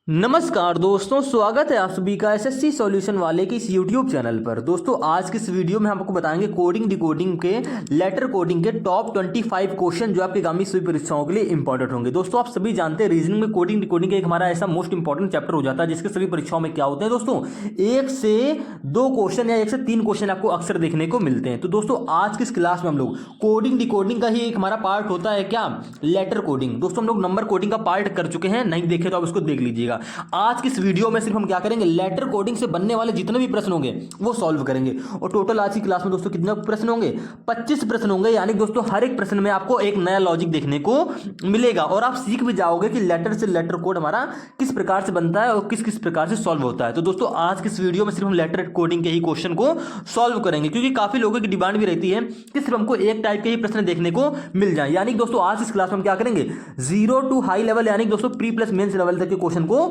नमस्कार दोस्तों, स्वागत है आप सभी का एसएससी सॉल्यूशन वाले की इस यूट्यूब चैनल पर। दोस्तों आज की इस वीडियो में हम आपको बताएंगे कोडिंग डिकोडिंग के लेटर कोडिंग के टॉप 25 क्वेश्चन जो आपके आगामी सभी परीक्षाओं के लिए इंपॉर्टेंट होंगे। दोस्तों आप सभी जानते हैं रीजनिंग में कोडिंग डिकोडिंग का एक हमारा ऐसा मोस्ट इंपॉर्टेंट चैप्टर हो जाता है जिसके सभी परीक्षाओं में क्या होते हैं दोस्तों, एक से दो क्वेश्चन या एक से तीन क्वेश्चन आपको अक्सर देखने को मिलते हैं। तो दोस्तों आज की इस क्लास में हम लोग कोडिंग डिकोडिंग का ही एक हमारा पार्ट होता है क्या, लेटर कोडिंग। दोस्तों हम लोग नंबर कोडिंग का पार्ट कर चुके हैं, नहीं देखे तो आप उसको देख लीजिएगा। आज की इस वीडियो में सिर्फ हम क्या करेंगे, लेटर कोडिंग से बनने वाले जितने भी प्रश्न होंगे वो सॉल्व करेंगे। और टोटल आज की क्लास में दोस्तों कितने प्रश्न होंगे, 25 प्रश्न होंगे। यानी दोस्तों हर एक प्रश्न में आपको एक नया लॉजिक देखने को मिलेगा और आप सीख भी जाओगे कि लेटर से लेटर कोड हमारा किस प्रकार से बनता है और किस किस प्रकार से सॉल्व होता है। तो दोस्तों आज की इस वीडियो में सिर्फ हम लेटर कोडिंग के ही क्वेश्चन को सॉल्व करेंगे, क्योंकि काफी लोगों की डिमांड भी रहती है कि सिर्फ हमको एक टाइप के ही प्रश्न देखने को मिल जाए। यानी दोस्तों आज इस क्लास में हम क्या करेंगे, जीरो टू हाई लेवल यानी दोस्तों प्री प्लस मेंस लेवल तक के क्वेश्चन को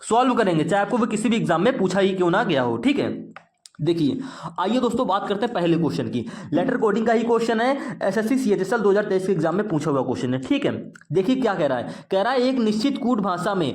सॉल्व करेंगे, चाहे आपको वो किसी भी एग्जाम में पूछा ही क्यों ना गया हो। ठीक है, देखिए आइए दोस्तों बात करते हैं पहले क्वेश्चन की। लेटर कोडिंग का ही क्वेश्चन है, एसएससी सीएचएसएल 2023 के एग्जाम में पूछा हुआ क्वेश्चन है। ठीक है, देखिए क्या कह रहा है, कह रहा है एक निश्चित कूट भाषा में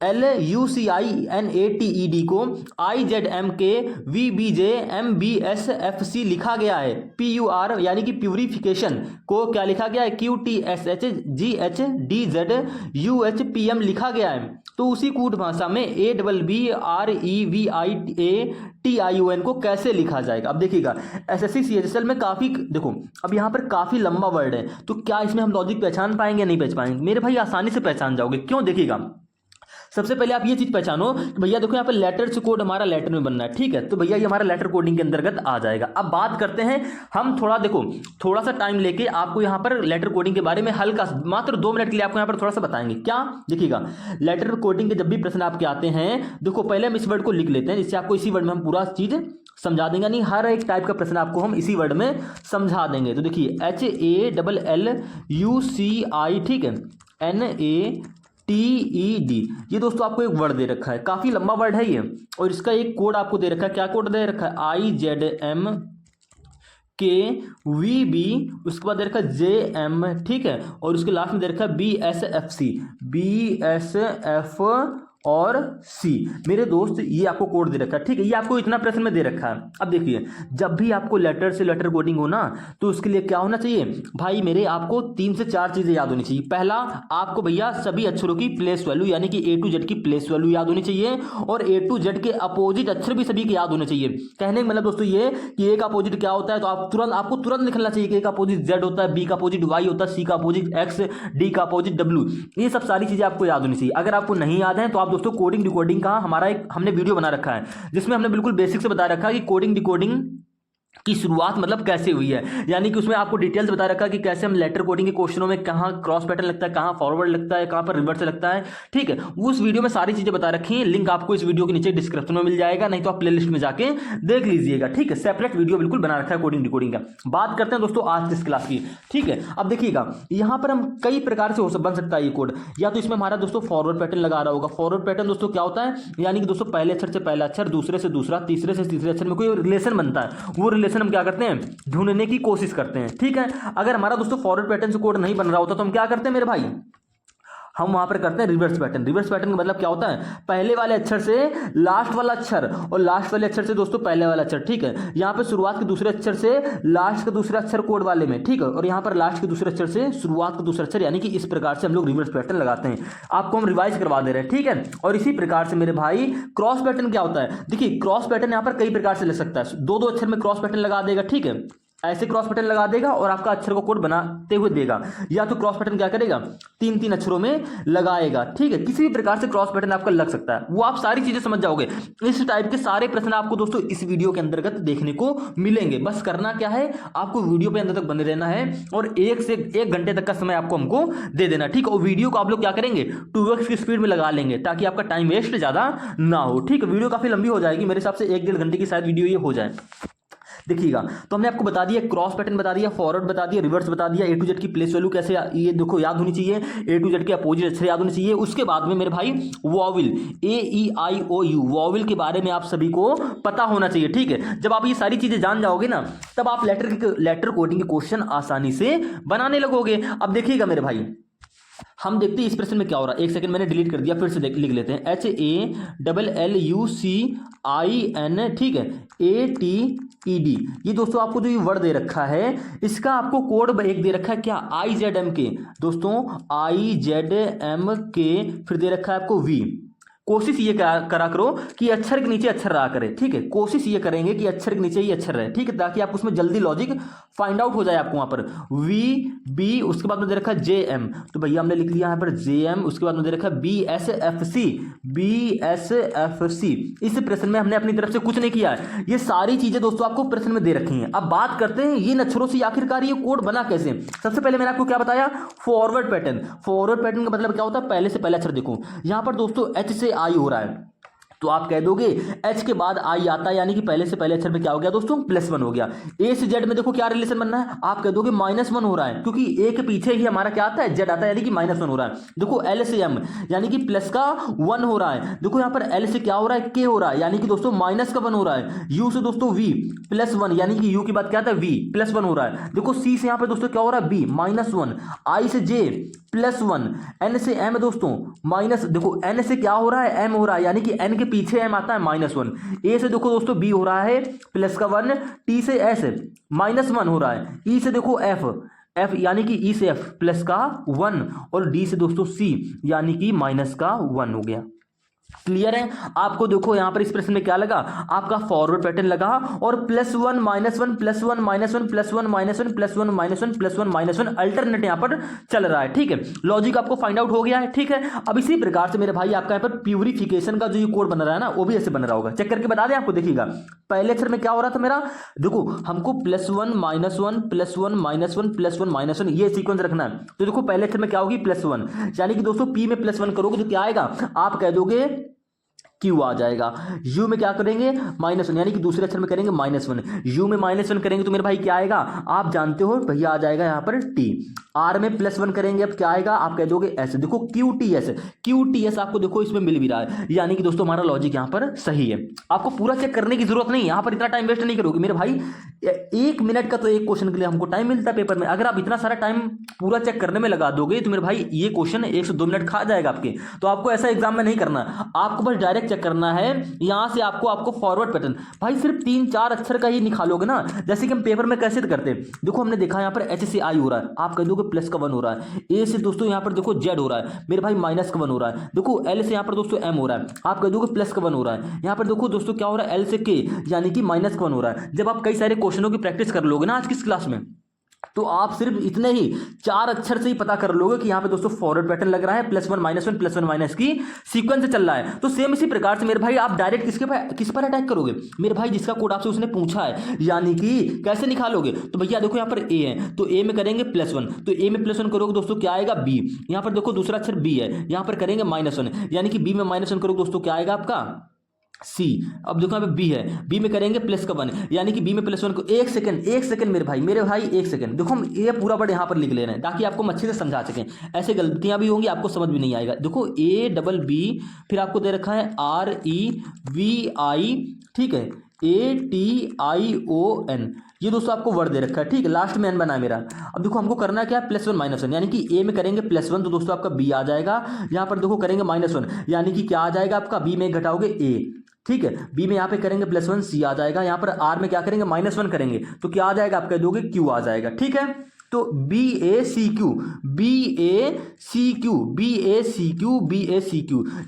HALLUCINATED को IZMK VBJ MBSFC लिखा गया है। PUR यानी कि प्यूरिफिकेशन को क्या लिखा गया है, QTSHGHDZUHPM लिखा गया है। तो उसी कूट भाषा में ABBREVIATION को कैसे लिखा जाएगा। अब देखिएगा एसएससी सीएचएसएल में काफी, देखो अब यहाँ पर काफी लंबा वर्ड है, तो क्या इसमें हम लॉजिक पहचान पाएंगे, नहीं पहचान पाएंगे। मेरे भाई आसानी से पहचान जाओगे, क्यों, देखिएगा सबसे पहले आप ये चीज पहचानो कि भैया देखो यहाँ पे लेटर से कोड हमारा लेटर में बनना है। ठीक है, तो भैया ये हमारा लेटर कोडिंग के अंतर्गत आ जाएगा। अब बात करते हैं हम थोड़ा, देखो थोड़ा सा टाइम लेके आपको यहाँ पर लेटर कोडिंग के बारे में हल्का मात्र 2 मिनट के लिए आपको यहाँ पर थोड़ा सा बताएंगे। क्या, देखिएगा लेटर कोडिंग के जब भी प्रश्न आपके आते हैं, देखो पहले हम इस वर्ड को लिख लेते हैं जिससे आपको इसी वर्ड में हम पूरा चीज समझा देंगे। नहीं, हर एक टाइप का प्रश्न आपको हम इसी वर्ड में समझा देंगे। तो देखिए HALLUCI, ठीक है, NATED, ये दोस्तों आपको एक वर्ड दे रखा है, काफी लंबा वर्ड है ये, और इसका एक कोड आपको दे रखा है। क्या कोड दे रखा है, IZMK उसके बाद दे रखा है JM, ठीक है, और उसके लास्ट में दे रखा है BSFC और C। मेरे दोस्त ये आपको कोड दे रखा है। ठीक है, ये आपको इतना प्रश्न में दे रखा है। अब देखिए जब भी आपको लेटर से लेटर कोडिंग हो ना, तो उसके लिए क्या होना चाहिए भाई मेरे, आपको 3 से 4 चीजें याद होनी चाहिए। पहला, आपको भैया सभी अक्षरों की प्लेस वैल्यू यानी कि A to Z की प्लेस वैल्यू याद होनी चाहिए, और A to Z के अपोजिट अक्षर भी सभी के याद होने चाहिए। कहने का मतलब दोस्तों ये कि A का अपोजिट क्या होता है, तो आपको तुरंत लिखना चाहिए कि A का अपोजिट Z होता है, B का अपोजिट Y होता है, C का अपोजिट X, D का अपोजिट W। ये सब सारी चीजें आपको याद होनी चाहिए। अगर आपको नहीं याद है तो आप दोस्तों कोडिंग डिकोडिंग का हमारा एक हमने वीडियो बना रखा है जिसमें हमने बिल्कुल बेसिक से बता रखा है कि कोडिंग डिकोडिंग की शुरुआत मतलब कैसे हुई है। यानी कि उसमें आपको डिटेल्स बता रखा है कि कैसे हम लेटर कोडिंग के क्वेश्चनों में कहाँ क्रॉस पैटर्न लगता है, कहाँ फॉरवर्ड लगता है, कहाँ पर रिवर्स लगता है। ठीक है, उस वीडियो में सारी चीजें बता रखी हैं, लिंक आपको इस वीडियो के नीचे डिस्क्रिप्शन में मिल जाएगा, नहीं तो आप प्लेलिस्ट में जाके देख लीजिएगा। ठीक है, सेपरेट वीडियो बिल्कुल बना रखा है कोडिंग डिकोडिंग का। बात करते हैं दोस्तों आज की इस क्लास की। ठीक है, अब देखिएगा यहाँ पर हम कई प्रकार से बन सकता है ये कोड। या तो इसमें हमारा दोस्तों फॉरवर्ड पैटर्न लगा रहा होगा। फॉरवर्ड पैटर्न दोस्तों क्या होता है, यानी कि दोस्तों पहले अक्षर से पहला अक्षर, दूसरे से दूसरा, तीसरे से तीसरे अक्षर में कोई रिलेशन बनता है, वो रिलेशन हम क्या करते हैं, ढूंढने की कोशिश करते हैं। ठीक है, अगर हमारा दोस्तों फॉरवर्ड पैटर्न से कोड नहीं बन रहा होता तो हम क्या करते हैं मेरे भाई, हम वहां पर करते हैं रिवर्स पैटर्न। रिवर्स पैटर्न का मतलब क्या होता है, पहले वाले अक्षर से लास्ट वाला अक्षर और लास्ट वाले अक्षर से दोस्तों पहले वाला अक्षर। ठीक है, यहाँ पे शुरुआत के दूसरे अक्षर से लास्ट का दूसरा अक्षर कोड वाले में, ठीक है, और यहाँ पर लास्ट के दूसरे अक्षर से शुरुआत का दूसरा अक्षर, यानी कि इस प्रकार से हम लोग रिवर्स पैटर्न लगाते हैं। आपको हम रिवाइज करवा दे रहे हैं। ठीक है, और इसी प्रकार से मेरे भाई क्रॉस पैटर्न क्या होता है, देखिए क्रॉस पैटर्न यहाँ पर कई प्रकार से लग सकता है। 2-2 अक्षर में क्रॉस पैटर्न लगा देगा। ठीक है, ऐसे क्रॉस पैटर्न लगा देगा और आपका अक्षर को कोड बनाते हुए देगा, या तो क्रॉस पैटर्न क्या करेगा, 3-3 अक्षरों में लगाएगा। ठीक है, किसी भी प्रकार से क्रॉस पैटर्न आपका लग सकता है, वो आप सारी चीजें समझ जाओगे। इस टाइप के सारे प्रश्न आपको दोस्तों इस वीडियो के अंतर्गत देखने को मिलेंगे। बस करना क्या है, आपको वीडियो पे अंत तक बने रहना है और 1 से 1 घंटे तक का समय आपको हमको दे देना। ठीक है, और वीडियो को आप लोग क्या करेंगे, 2x की स्पीड में लगा लेंगे ताकि आपका टाइम वेस्ट ज्यादा ना हो। ठीक है, वीडियो काफी लंबी हो जाएगी, मेरे हिसाब से 1-1.5 घंटे की शायद वीडियो ये हो जाए। देखिएगा, तो हमने आपको बता दिया क्रॉस पैटर्न बता दिया, फॉरवर्ड बता दिया, रिवर्स बता दिया, A to Z की प्लेस वैल्यू कैसे ये देखो याद होनी चाहिए, A to Z के अपोजिट अक्षर याद होने चाहिए। उसके बाद में मेरे भाई वॉविल AEIOU वॉविल के बारे में आप सभी को पता होना चाहिए। ठीक है, जब आप ये सारी चीजें जान जाओगे ना, तब आप लेटर कोडिंग के क्वेश्चन आसानी से बनाने लगोगे। अब देखिएगा मेरे भाई, हम देखते हैं इस प्रश्न में क्या हो रहा है। एक सेकंड, मैंने डिलीट कर दिया, फिर से लिख लेते हैं। HALLUCIN, ठीक है, ATED। ये दोस्तों आपको जो ये वर्ड दे रखा है, इसका आपको कोड एक दे रखा है क्या, IZMK दोस्तों, IZMK, फिर दे रखा है आपको V। कोशिश ये करा करो कि अक्षर के नीचे अक्षर रहा करे, ठीक है, कोशिश ये करेंगे कि अक्षर के नीचे ही अक्षर रहे, ठीक है, ताकि आपको उसमें जल्दी लॉजिक फाइंड आउट हो जाए आपको वहां पर। VB, उसके बाद में दे रखा है JM, तो भैया हमने लिख लिया यहाँ पर JM। उसके बाद में दे रखा है BSFC। इस प्रश्न में हमने अपनी तरफ से कुछ नहीं किया है, ये सारी चीजें दोस्तों आपको प्रश्न में दे रखी हैं। अब बात करते हैं इन अक्षरों से आखिरकार ये कोड बना कैसे। सबसे पहले मैंने आपको क्या बताया, फॉरवर्ड पैटर्न। फॉरवर्ड पैटर्न का मतलब क्या होता है, पहले से पहले अक्षर देखो, यहां पर दोस्तों H से I हो रहा है, तो आप कह दोगे H के बाद I आता है, यानी कि पहले से पहले अक्षर में क्या हो गया दोस्तों, +1 हो गया। A से Z में देखो क्या रिलेशन बनना है, आप कह दोगे -1 हो रहा है, क्योंकि A के पीछे ही हमारा क्या आता है, Z आता है, यानी कि -1 हो रहा है। देखो L से M, यानी कि प्लस का 1 हो रहा है। देखो यहाँ पर L से क्या हो रहा है, K हो रहा है, यानी कि दोस्तों माइनस का 1 हो रहा है। U से दोस्तों V +1, यानी कि U के बाद क्या आता है, V +1 हो रहा है। देखो C से यहाँ पर दोस्तों क्या हो रहा है, B -1। I से J +1। N से M दोस्तों माइनस, देखो N से क्या हो रहा है, M हो रहा है, यानी कि N के पीछे M आता है -1। A से देखो दोस्तों B हो रहा है +1। T से S -1 हो रहा है। E से देखो F यानी कि E से F +1, और D से दोस्तों C यानी कि -1 हो गया। क्लियर है आपको। देखो यहां पर इस प्रश्न में क्या लगा, आपका फॉरवर्ड पैटर्न लगा, और +1 -1 +1 +1 +1 +1 -1 +1 -1 अल्टरनेट यहां पर चल रहा है, ठीक है। लॉजिक आपको फाइंड आउट हो गया है, ठीक है। अब इसी प्रकार से मेरे भाई आपका यहां पर प्यूरिफिकेशन का जो ये कोड बन रहा है ना, वो भी ऐसे बन रहा होगा। चेक करके बता दें आपको, देखिएगा पहले अक्षर में क्या हो रहा था मेरा, देखो हमको +1 -1 +1 -1 +1 -1 ये सीक्वेंस रखना है। तो देखो पहले अक्षर में क्या होगी, +1, यानी कि दोस्तों P में +1 करोगे तो क्या आएगा, आप कह दोगे Q आ जाएगा। U में क्या करेंगे, -1, यानी कि दूसरे अक्षर में करेंगे -1। U में -1 करेंगे तो मेरे भाई क्या आएगा, आप जानते हो भैया, आ जाएगा यहाँ पर T। R में +1 करेंगे, अब क्या आएगा, आप कह दोगे S। देखो QTS आपको देखो इसमें मिल भी रहा है, यानी कि दोस्तों हमारा लॉजिक यहाँ पर सही है। आपको पूरा चेक करने की जरूरत नहीं, यहाँ पर इतना टाइम वेस्ट नहीं करोगे मेरे भाई। 1 मिनट का तो एक क्वेश्चन के लिए हमको टाइम मिलता है पेपर में, अगर आप इतना सारा टाइम पूरा चेक करने में लगा दोगे तो मेरे भाई ये क्वेश्चन 1 से 2 मिनट खा जाएगा आपके। तो आपको ऐसा एग्जाम में नहीं करना, आपको बस डायरेक्ट चेक करना है। यहां से आपको फॉरवर्ड पैटर्न भाई सिर्फ 3-4 अक्षर का ही निकालोगे ना, जैसे कि हम पेपर में कैसे करते हैं। देखो हमने देखा यहां पर H से I हो रहा है, आप कह दोगे +1 हो रहा है। A से दोस्तों यहां पर देखो Z हो रहा है, मेरे भाई -1 हो रहा है। देखो L से यहां पर दोस्तों M हो रहा है, आप कह दोगे +1 हो रहा है। यहां पर देखो दोस्तों क्या हो रहा है, L से K यानी कि -1 हो रहा है। जब आप कई सारे क्वेश्चनों की प्रैक्टिस कर लोगे ना आज की इस क्लास में, तो आप सिर्फ इतने ही 4 अक्षर से ही पता कर लोगे कि यहाँ पे दोस्तों फॉरवर्ड पैटर्न लग रहा है, +1 -1 +1 माइनस की सीक्वेंस से चल रहा है। तो सेम इसी प्रकार से मेरे भाई आप डायरेक्ट किस पर अटैक करोगे, मेरे भाई जिसका कोड आपसे उसने पूछा है, यानी कि कैसे निकालोगे। तो भैया देखो यहाँ पर A है, तो A में करेंगे +1, तो A में +1 करोगे दोस्तों क्या आएगा, B। यहाँ पर देखो दूसरा अक्षर B है, यहाँ पर करेंगे -1, यानी कि B में -1 करोगे दोस्तों क्या आएगा आपका C। अब देखो यहाँ पे B है, B में करेंगे +1, यानी कि B में +1 को एक सेकंड मेरे भाई एक सेकंड। देखो हम ये पूरा वर्ड यहाँ पर लिख ले रहे हैं ताकि आपको अच्छे से समझा सकें, ऐसे गलतियां भी होंगी, आपको समझ भी नहीं आएगा। देखो ABB, फिर आपको दे रखा है REVI, ठीक है, ATION, ये दोस्तों आपको वर्ड दे रखा है, ठीक है, लास्ट में N बना है मेरा। अब देखो हमको करना क्या है, +1 -1, यानी कि A में करेंगे +1 तो दोस्तों आपका B आ जाएगा। यहाँ पर देखो करेंगे -1, यानी कि क्या आ जाएगा आपका, B में घटाओगे A, ठीक है, B में यहाँ पे करेंगे +1 C आ जाएगा। यहाँ पर R में क्या करेंगे, -1 करेंगे तो क्या आ जाएगा, आप कह दोगे Q आ जाएगा, ठीक है। तो BACQ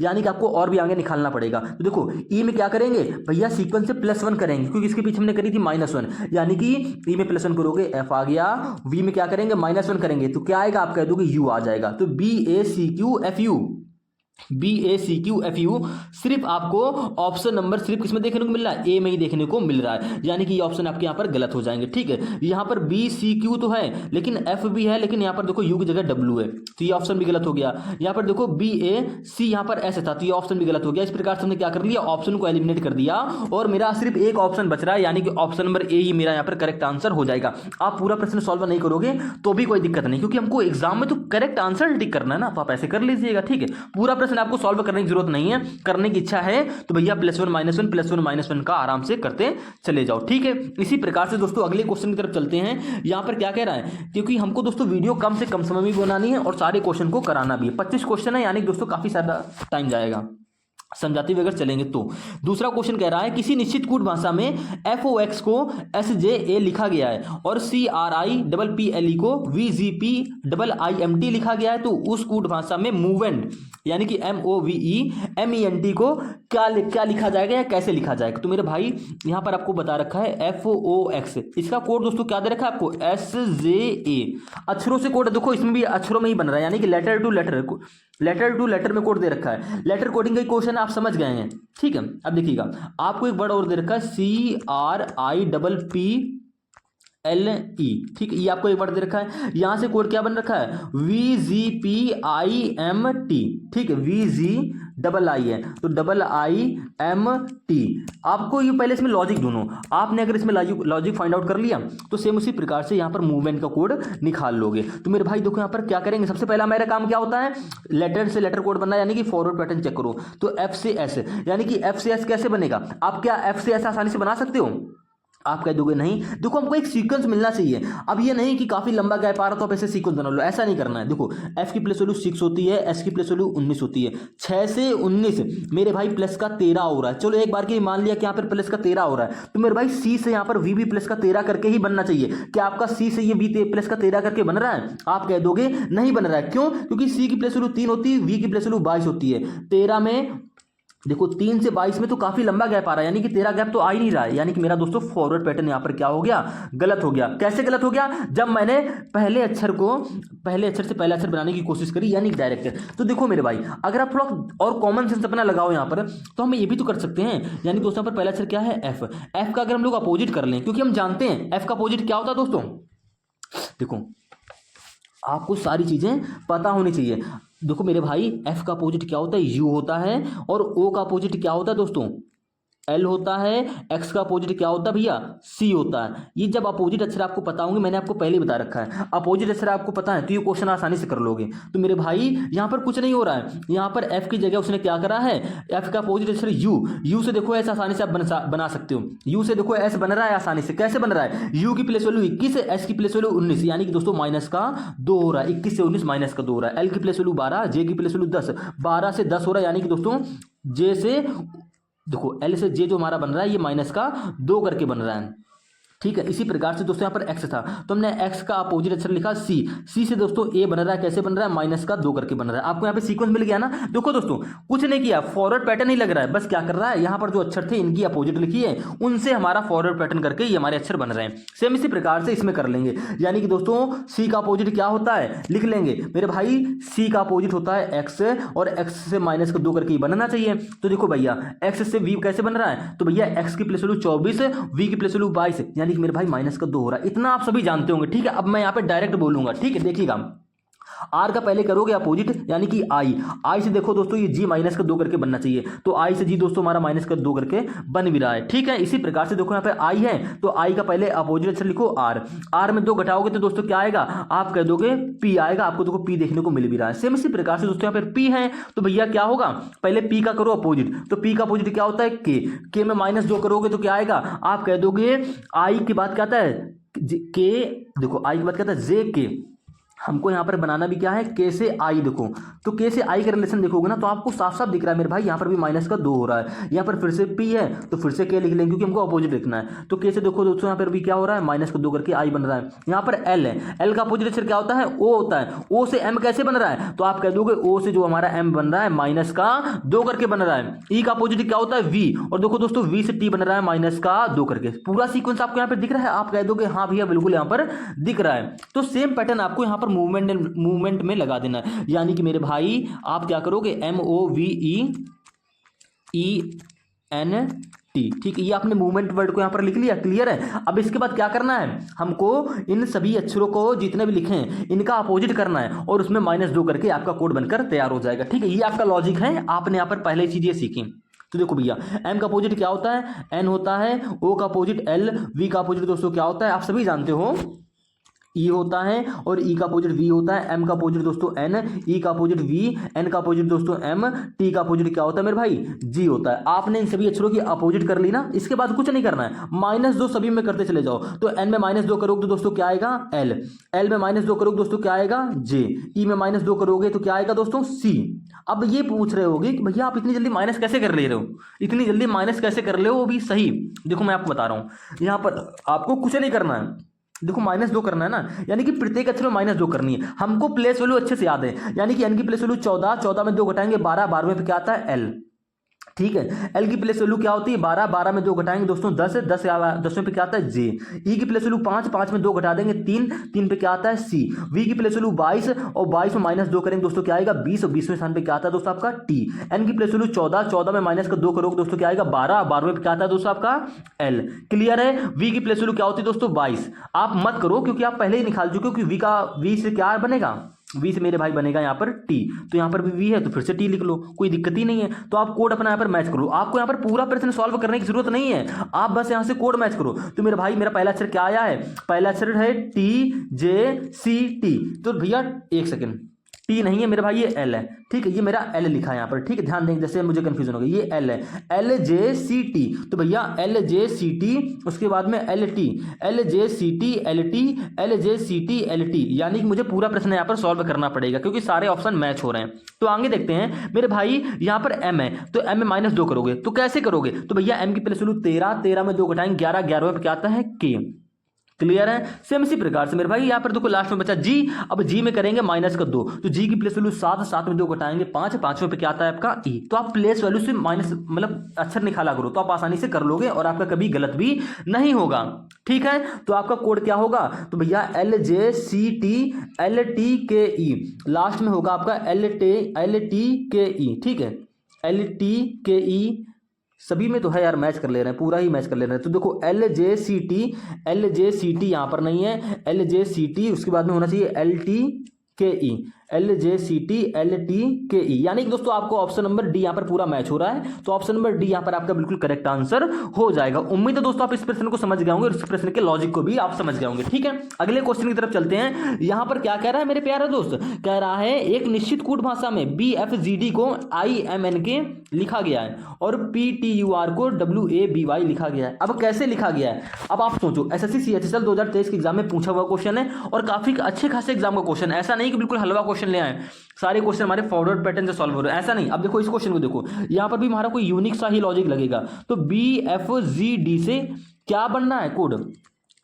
यानी कि आपको और भी आगे निकालना पड़ेगा। तो देखो E में क्या करेंगे भैया, सीक्वेंस से +1 करेंगे, क्योंकि इसके पीछे हमने करी थी -1, यानी कि E में +1 करोगे F आ गया। V में क्या करेंगे, -1 करेंगे तो क्या आएगा, आप कह दोगे U आ जाएगा। तो BACQFU सिर्फ आपको ऑप्शन नंबर सिर्फ किसमें देखने को मिल रहा है, A में ही देखने को मिल रहा है, यानी कि ये ऑप्शन आपके यहाँ पर गलत हो जाएंगे, ठीक है। यहाँ पर BCQ तो है लेकिन F भी है, लेकिन यहाँ पर देखो U की जगह W है तो ये ऑप्शन भी गलत हो गया। यहाँ पर देखो BAC यहाँ पर S था तो ये ऑप्शन भी गलत हो गया। इस प्रकार से हमने क्या कर लिया, ऑप्शन को एलिमिनेट कर दिया और मेरा सिर्फ एक ऑप्शन बच रहा है, यानी कि ऑप्शन नंबर A ही मेरा यहाँ पर करेक्ट आंसर हो जाएगा। आप पूरा प्रश्न सॉल्व नहीं करोगे तो भी कोई दिक्कत नहीं, क्योंकि हमको एग्जाम में तो करेक्ट आंसर टिक करना है ना, तो आप ऐसे कर लीजिएगा, ठीक है। पूरा प्रश्न आपको सॉल्व करने की जरूरत नहीं है, करने की इच्छा है तो भैया +1 -1 +1 -1 का आराम से करते चले जाओ, ठीक है। इसी प्रकार से दोस्तों अगले क्वेश्चन की तरफ चलते हैं। यहाँ पर क्या कह रहा है, क्योंकि हमको दोस्तों वीडियो कम से कम समय में बनानी है और सारे क्वेश्चन को कराना भी है। 25 क्वेश्चन है, यानी दोस्तों काफी सारा टाइम जाएगा समझाते हुए अगर चलेंगे तो। दूसरा क्वेश्चन कह रहा है किसी निश्चित कूट भाषा में FOX को SJA लिखा गया है और CRIPPLE को VGPIIMT लिखा गया है, तो उस कूट भाषा में मूवेंट यानी कि MOVEMENT को क्या लिखा जाएगा या कैसे लिखा जाएगा। तो मेरे भाई यहां पर आपको बता रखा है FOX, इसका कोड दोस्तों क्या दे रखा है आपको, SJA। अक्षरों से कोड देखो, इसमें भी अक्षरों में ही बन रहा है, यानी कि लेटर टू लेटर में कोड दे रखा है। लेटर कोडिंग का क्वेश्चन आप समझ गए हैं, ठीक है। अब देखिएगा आपको एक वर्ड और दे रखा है CRIPPLE, ठीक है, ये आपको एक वर्ड दे रखा है। यहां से कोड क्या बन रखा है, VGPIMT, ठीक है, VGII है तो IIMT। आपको ये पहले इसमें लॉजिक ढूंढो, आपने अगर इसमें लॉजिक फाइंड आउट कर लिया तो सेम उसी प्रकार से यहाँ पर मूवमेंट का कोड निकाल लोगे। तो मेरे भाई देखो यहाँ पर क्या करेंगे, सबसे पहला मेरा काम क्या होता है, लेटर से लेटर कोड बनना, यानी कि फॉरवर्ड पैटर्न चेक करो। तो F से S, यानी कि F से S कैसे बनेगा, आप क्या F से S आसानी से बना सकते हो, आप कह दोगे नहीं। देखो हमको एक सीक्वेंस मिलना चाहिए। अब ये नहीं कि काफी लंबा गैप आ रहा तो आप ऐसे सीक्वेंस बना लो, ऐसा नहीं करना है। देखो F की प्लेस वैल्यू 6 होती है, S की प्लेस वैल्यू 19 होती है, 6 से 19 मेरे भाई प्लस का 13 हो रहा है। चलो एक बार के मान लिया कि यहाँ पर प्लस का 13 हो रहा है, तो मेरे भाई C से यहाँ पर V भी प्लस का 13 करके ही बनना चाहिए। क्या आपका C से ये V प्लस का 13 करके बन रहा है, आप कह दोगे नहीं बन रहा है। क्यों, क्योंकि C की प्लेस वैल्यू 3 होती है, V की प्लेस वैल्यू 22 होती है। 13 में देखो 3 से 22 में तो काफी लंबा गैप आ रहा है, यानी कि 13 गैप तो आ ही नहीं रहा है, यानी कि मेरा दोस्तों फॉरवर्ड पैटर्न यहाँ पर क्या हो गया, गलत हो गया। कैसे गलत हो गया, जब मैंने पहले अक्षर से पहला अक्षर बनाने की कोशिश करी, यानी डायरेक्ट। तो देखो मेरे भाई अगर आप थोड़ा और कॉमन सेंस अपना लगाओ यहाँ पर, तो हम ये भी तो कर सकते हैं, यानी दोस्तों यहाँ पर पहला अक्षर क्या है F का अगर हम लोग अपोजिट कर लें, क्योंकि हम जानते हैं F का अपोजिट क्या होता है दोस्तों। देखो आपको सारी चीजें पता होनी चाहिए। देखो मेरे भाई F का अपोजिट क्या होता है, U होता है, और O का अपोजिट क्या होता है दोस्तों, L होता है। X का अपोजिट क्या होता है भैया, C होता है। ये जब अपोजिट अक्षर आपको पता होंगे, मैंने आपको पहले बता रखा है, अपोजिट अक्षर आपको पता है तो ये क्वेश्चन आसानी से कर लोगे। तो मेरे भाई यहाँ पर कुछ नहीं हो रहा है, यहाँ पर F की जगह उसने क्या करा है, F का अपोजिट अक्षर U से देखो S आसानी से आप बना सकते हो। U से देखो S बन रहा है आसानी से, कैसे बन रहा है, U की प्लेस वैल्यू 21 है, S की प्लेस वैल्यू 19, यानी कि दोस्तों माइनस का 2 हो रहा है, 21 से 19 माइनस का 2 हो रहा है। L की प्लेस वैल्यू 12, J की प्लेस वैल्यू 10, 12 से 10 हो रहा है, यानी कि दोस्तों J से देखो L से J जो हमारा बन रहा है ये माइनस का 2 करके बन रहा है, ठीक है। इसी प्रकार से दोस्तों यहाँ पर X था तो हमने X का अपोजिट अक्षर लिखा C से दोस्तों A बन रहा है, कैसे बन रहा है, माइनस का 2 करके बन रहा है। आपको यहाँ पे सीक्वेंस मिल गया ना। देखो दोस्तों कुछ नहीं किया, फॉरवर्ड पैटर्न ही लग रहा है, बस क्या कर रहा है, यहाँ पर जो अक्षर थे इनकी अपोजिट लिखी है, उनसे हमारा फॉरवर्ड पैटर्न करके ये हमारे अक्षर बन रहे हैं। सेम इसी प्रकार से इसमें कर लेंगे, यानी कि दोस्तों C का अपोजिट क्या होता है, लिख लेंगे मेरे भाई, C का अपोजिट होता है X, और X से माइनस का 2 करके बनना चाहिए। तो देखो भैया X से V कैसे बन रहा है, तो भैया X की प्लेस वैल्यू 24, V की प्लेस वैल्यू 22, यानी कि मेरे भाई माइनस का 2 हो रहा है। इतना आप सभी जानते होंगे, ठीक है। अब मैं यहाँ पे डायरेक्ट बोलूंगा, ठीक है, देखिएगा R का पहले करोगे अपोजिट, यानी कि I से देखो दोस्तों ये G माइनस का 2 करके बनना चाहिए, तो I से G दोस्तों हमारा माइनस का 2 करके बन भी रहा है, ठीक है। इसी प्रकार से देखो यहाँ पे I है तो I का पहले अपोजिट अक्षर लिखो R में 2 घटाओगे तो दोस्तों क्या आएगा, आप कह दोगे P आएगा, आपको देखो P देखने को मिल भी रहा है। सेम इसी प्रकार से दोस्तों यहाँ पे P है तो भैया क्या होगा, पहले P का करो अपोजिट, तो P का अपोजिट क्या होता है K में माइनस 2 करोगे तो क्या आएगा, आप कह दोगे I के बाद क्या आता है K, देखो I के बाद क्या आता है JK, हमको यहाँ पर बनाना भी क्या है, K से I। देखो तो K से I का रिलेशन देखोगे ना तो आपको साफ साफ दिख रहा है मेरे भाई, यहाँ पर भी माइनस का 2 हो रहा है, यहाँ पर फिर से P है तो फिर से K लिख लेंगे क्योंकि हमको अपोजिट लिखना है। तो K से देखो दोस्तों यहाँ पर भी क्या हो रहा है, माइनस का 2 करके I बन रहा है। यहाँ पर L है, L का अपोजिट अक्षर क्या होता है, O होता है। O से M कैसे बन रहा है, तो आप कह दोगे O से जो हमारा M बन रहा है माइनस का 2 करके बन रहा है। E का अपोजिट क्या होता है V, और देखो दोस्तों V से T बन रहा है माइनस का 2 करके। पूरा सीक्वेंस आपको यहाँ पर दिख रहा है, आप कह दोगे हाँ भैया बिल्कुल यहाँ पर दिख रहा है। तो सेम पैटर्न आपको यहाँ पर मूवमेंट में लगा देना है, यानी कि मेरे भाई आप क्या करोगे MOVEENT, ठीक है। ये आपने मूवमेंट वर्ड को यहां पर लिख लिया, क्लियर है। अब इसके बाद क्या करना है, हमको इन सभी अक्षरों को जितने भी लिखे हैं इनका अपोजिट करना है और उसमें -2 करके आपका कोड बनकर तैयार हो जाएगा, ठीक है। ये आपका लॉजिक है, आपने यहाँ पर पहले चीजें सीखी। तो देखो भैया M का अपोजिट क्या होता है, N होता है, O का अपोजिट L, V का अपोजिट दोस्तों क्या होता है, आप सभी जानते हो ई होता है और ई का अपोजिट वी होता है, एम का अपोजिट दोस्तों एन, ई का अपोजिट वी, एन का अपोजिट दोस्तों एम, टी का अपोजिट क्या होता है मेरे भाई, जी होता है। आपने इन सभी अक्षरों की अपोजिट कर ली ना, इसके बाद कुछ नहीं करना है, -2 सभी में करते चले जाओ। तो एन में -2 करोगे तो दोस्तों क्या आएगा, एल, एल में -2 करोगे दोस्तों क्या आएगा, जे, ई में -2 करोगे तो क्या आएगा दोस्तों, सी। अब ये पूछ रहे होगे कि भैया आप इतनी जल्दी माइनस कैसे कर ले रहे हो, इतनी जल्दी माइनस कैसे कर ले हो, वो भी सही। देखो मैं आपको बता रहा हूं, यहां पर आपको कुछ नहीं करना है, देखो -2 करना है ना, यानी कि प्रत्येक अक्षर में -2 करनी है। हमको प्लेस वैल्यू अच्छे से याद है, यानी कि एन की प्लेस वैल्यू 14, 14 में 2 घटाएंगे 12, 12 में क्या आता है एल, ठीक है। एल की प्लेस वैल्यू क्या होती है 12, 12 में 2 घटाएंगे दोस्तों 10, 10 में पे क्या आता है जे। ई की प्लेस वैल्यू 5, 5 में 2 घटा देंगे 3, 3 पे क्या आता है सी। वी की प्लेस वैल्यू 22 और 22 में -2 करेंगे दोस्तों क्या आएगा 20 और 20वें स्थान पे क्या आता है दोस्तों आपका टी। एन की प्लेस वैल्यू 14, 14 में -2 करोगे दोस्तों क्या आएगा 12, 12 में क्या आता है दोस्तों आपका एल। क्लियर है। वी की प्लेस वैल्यू क्या होती है दोस्तों 22। आप मत करो क्योंकि आप पहले ही निकाल चुके हो कि वी से क्या बनेगा, वी से मेरे भाई बनेगा यहाँ पर टी, तो यहाँ पर भी वी है तो फिर से टी लिख लो, कोई दिक्कत ही नहीं है। तो आप कोड अपना यहाँ पर मैच करो, आपको यहाँ पर पूरा प्रश्न सॉल्व करने की जरूरत नहीं है, आप बस यहाँ से कोड मैच करो। तो मेरे भाई मेरा पहला अक्षर क्या आया है, पहला अक्षर है टी जे सी टी, तो भैया एक सेकेंड, टी नहीं है मेरे भाई ये एल है, ठीक है, ये मेरा एल लिखा है यहाँ पर, ठीक है, ध्यान देंगे जैसे मुझे कंफ्यूजन हो गई, ये एल है, एल जे सी टी, तो भैया एल जे सी टी, उसके बाद में L T, L J C T L T, L J C T L T, यानी कि मुझे पूरा प्रश्न यहाँ पर सॉल्व करना पड़ेगा क्योंकि सारे ऑप्शन मैच हो रहे हैं। तो आगे देखते हैं मेरे भाई, यहाँ पर एम है तो एम में -2 करोगे तो कैसे करोगे, तो भैया एम की प्लेस वैल्यू 13, 13 में 2 घटाएंगे 11, 11 में क्या आता है के। क्लियर है। सेम इसी प्रकार से मेरे भाई यहाँ पर देखो लास्ट में बचा जी, अब जी में करेंगे -2, तो जी की प्लेस वैल्यू 7, 7 में 2 घटाएंगे 5, 5 पे क्या आता है आपका ई। तो आप प्लेस वैल्यू से माइनस मतलब अक्षर निकाला करो तो आप आसानी से कर लोगे और आपका कभी गलत भी नहीं होगा, ठीक है। तो आपका कोड क्या होगा, तो भैया L J C T L T के ई, लास्ट में होगा आपका एल टी के ई, ठीक है, एल टी के ई, सभी में तो है यार, मैच कर ले रहे हैं, पूरा ही मैच कर ले रहे हैं। तो देखो एल जे सी टी यहाँ पर नहीं है, एल जे सी टी उसके बाद में होना चाहिए एल टी के E, L J C T L T के ई, यानी कि दोस्तों आपको ऑप्शन नंबर डी यहाँ पर पूरा मैच हो रहा है, तो ऑप्शन नंबर डी यहाँ पर आपका बिल्कुल करेक्ट आंसर हो जाएगा। उम्मीद है दोस्तों आप इस प्रश्न को समझ गए होंगे और इस प्रश्न के लॉजिक को भी आप समझ गए होंगे, ठीक है। अगले क्वेश्चन की तरफ चलते हैं। यहाँ पर क्या कह रहा है मेरे प्यारे दोस्त, कह रहा है एक निश्चित कूट भाषा में बी एफ जी डी को आई एम एन के लिखा गया है और पी टी यू आर को डब्ल्यू ए बी वाई लिखा गया है। अब कैसे लिखा गया है, अब आप सोचो, एसएससी सीएचएसएल 2023 के एग्जाम में पूछा हुआ क्वेश्चन है और काफी अच्छे खासे एग्जाम का क्वेश्चन है, ऐसा नहीं कि बिल्कुल हलवा क्वेश्चन ले आए, सारे क्वेश्चन हमारे फॉरवर्ड पैटर्न से सॉल्व हो रहे हैं, ऐसा नहीं। अब देखो इस क्वेश्चन को देखो, यहाँ पर भी हमारा कोई यूनिक सा ही लॉजिक लगेगा। तो बी एफ जी डी से क्या बनना है कोड,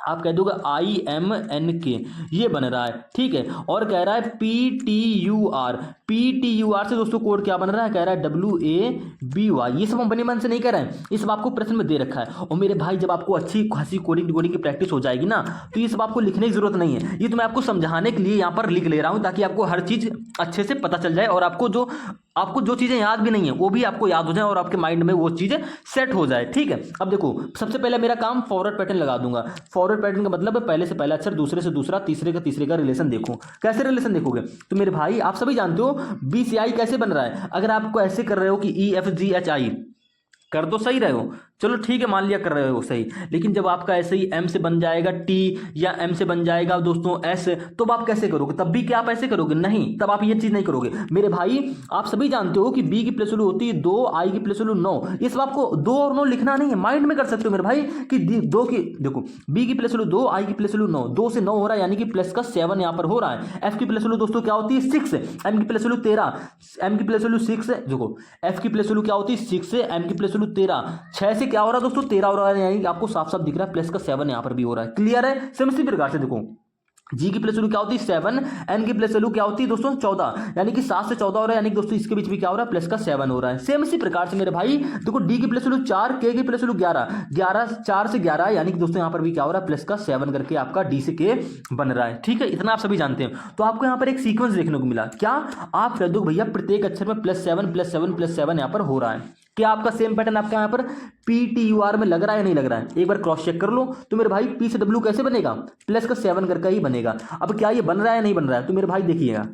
आप कह दोगे आई एम एन के, ये बन रहा है, ठीक है। और कह रहा है पी टी यू आर से दोस्तों कोड क्या बन रहा है, कह रहा है डब्ल्यू ए बी वाई। ये सब हम बने मन से नहीं कह रहे हैं, ये सब आपको प्रश्न में दे रखा है। और मेरे भाई जब आपको अच्छी खासी कोडिंग डिकोडिंग की प्रैक्टिस हो जाएगी ना, तो ये सब आपको लिखने की जरूरत नहीं है, ये तो मैं आपको समझाने के लिए यहाँ पर लिख ले रहा हूँ ताकि आपको हर चीज अच्छे से पता चल जाए और आपको जो चीजें याद भी नहीं है वो भी आपको याद हो जाए और आपके माइंड में वो चीजें सेट हो जाए, ठीक है। अब देखो सबसे पहले मेरा काम फॉरवर्ड पैटर्न लगा दूंगा। फॉरवर्ड पैटर्न का मतलब है पहले से पहला अक्षर, दूसरे से दूसरा, तीसरे का रिलेशन देखो। कैसे रिलेशन देखोगे, तो मेरे भाई आप सभी जानते हो बी सी आई कैसे बन रहा है। अगर आपको ऐसे कर रहे हो कि E F G H I कर दो, सही रहे हो, चलो ठीक है मान लिया कर रहे हो सही, लेकिन जब आपका ऐसे ही एम से बन जाएगा टी या एम से बन जाएगा दोस्तों एस, तो आप कैसे करोगे, तब भी क्या आप ऐसे करोगे, नहीं, तब आप ये चीज नहीं करोगे। मेरे भाई आप सभी जानते हो कि बी की प्लेस वैल्यू होती है 2, आई की प्लेस वैल्यू 9, ये सब आपको 2 और 9 लिखना नहीं है, माइंड में कर सकते हो मेरे भाई कि 2 की देखो बी की प्लेस वैल्यू 2, आई की प्लेस वैल्यू 9, 2 से 9 हो रहा है यानी कि प्लस का 7 यहाँ पर हो रहा है। एफ की प्लेस वैल्यू दोस्तों क्या होती है 6, एम की प्लेस वैल्यू 13, एम की प्लेस वैल्यू 6, देखो एफ की प्लेस वैल्यू क्या होती है 6, एम की प्लेस वैल्यू 13, 6 से क्या हो रहा है दोस्तों 13 हो रहा है, यानी आपको साफ साफ दिख रहा है प्लस का 7 यहां पर भी हो रहा है। क्लियर है। सेम इसी प्रकार से देखो जी की प्लेस वैल्यू क्या होती है 7, एन की प्लेस वैल्यू क्या होती है दोस्तों 14, यानी कि 7 से 14 हो रहा है, यानी कि दोस्तों इसके बीच भी क्या हो रहा है प्लस का 7 हो रहा है। सेम इसी प्रकार से मेरे भाई देखो डी की प्लेस वैल्यू 4, के की प्लेस वैल्यू 11, 4 से 11, यानी कि दोस्तों यहां पर भी क्या हो रहा है प्लस का 7 करके आपका डी से के बन रहा है, ठीक है। इतना आप सभी जानते हैं। तो आपको यहाँ पर एक सीक्वेंस देखने को मिला, क्या आप कह दो भैया प्रत्येक अक्षर में +7 यहाँ पर हो रहा है। क्या आपका सेम पैटर्न आपका यहाँ पर पी टी यू आर में लग रहा है या नहीं लग रहा है, एक बार क्रॉस चेक कर लो। तो मेरे भाई पी से डब्ल्यू कैसे बनेगा, प्लस का 7 करके ही बनेगा। अब क्या ये बन रहा है या नहीं बन रहा है, तो मेरे भाई देखिएगा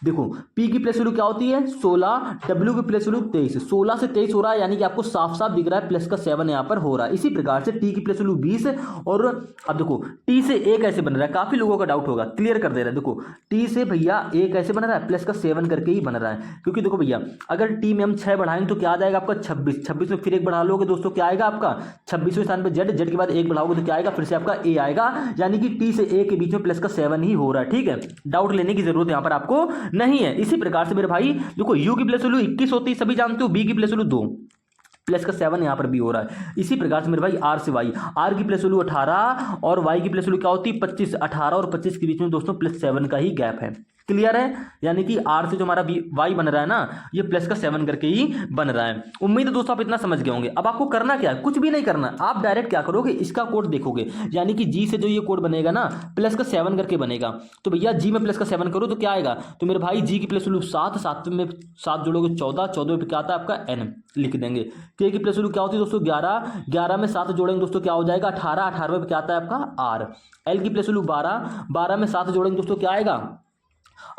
देखो P की प्लेस वैल्यू क्या होती है 16, W की प्लेस वैल्यू 23, 16 से 23 हो रहा है, यानी कि आपको साफ साफ दिख रहा है प्लस का 7 यहाँ पर हो रहा है। इसी प्रकार से T की प्लेस वैल्यू 20, और अब देखो T से A कैसे बन रहा है, काफी लोगों का डाउट होगा, क्लियर कर दे रहा है। देखो T से भैया A कैसे बन रहा है, प्लस का 7 करके ही बन रहा है, क्योंकि देखो भैया अगर T में हम 6 बढ़ाएंगे तो क्या आ जाएगा आपका 26, 26 में फिर 1 बढ़ा लोगे दोस्तों क्या आएगा आपका 26वें स्थान पे Z, Z के बाद 1 बढ़ाओगे तो क्या आएगा फिर से आपका A आएगा, यानी कि T से A के बीच में प्लस का 7 ही हो रहा है। ठीक है, डाउट लेने की जरूरत यहाँ पर आपको नहीं है। इसी प्रकार से मेरे भाई देखो U की प्लेस वैल्यू 21 होती है, सभी जानते हो, B की प्लेस वैल्यू 2, प्लस का 7 यहां पर भी हो रहा है। इसी प्रकार से मेरे भाई R से Y, R की प्लेस वैल्यू 18 और Y की प्लेस वैल्यू क्या होती है 25, 18 और 25 के बीच में दोस्तों प्लस 7 का ही गैप है। क्लियर है, यानी कि R से जो हमारा Y बन रहा है ना, ये प्लस का 7 करके ही बन रहा है। उम्मीद है दोस्तों आप इतना समझ गए होंगे। अब आपको करना क्या है, कुछ भी नहीं करना, आप डायरेक्ट क्या करोगे, इसका कोड देखोगे, यानी कि G से जो ये कोड बनेगा ना प्लस का 7 करके बनेगा, तो भैया G में प्लस का 7 करो तो क्या आएगा, तो मेरे भाई G की प्लस वैल्यू 7, 7 में 7 जोड़ोगे 14, 14 में क्या आता है आपका N लिख देंगे। K की प्लस वैल्यू क्या होती है दोस्तों 11, 11 में 7 जोड़ेंगे दोस्तों क्या हो जाएगा 18, 18 में क्या आता है आपका R। L की प्लस वैल्यू 12, 12 में 7 जोड़ेंगे दोस्तों क्या आएगा,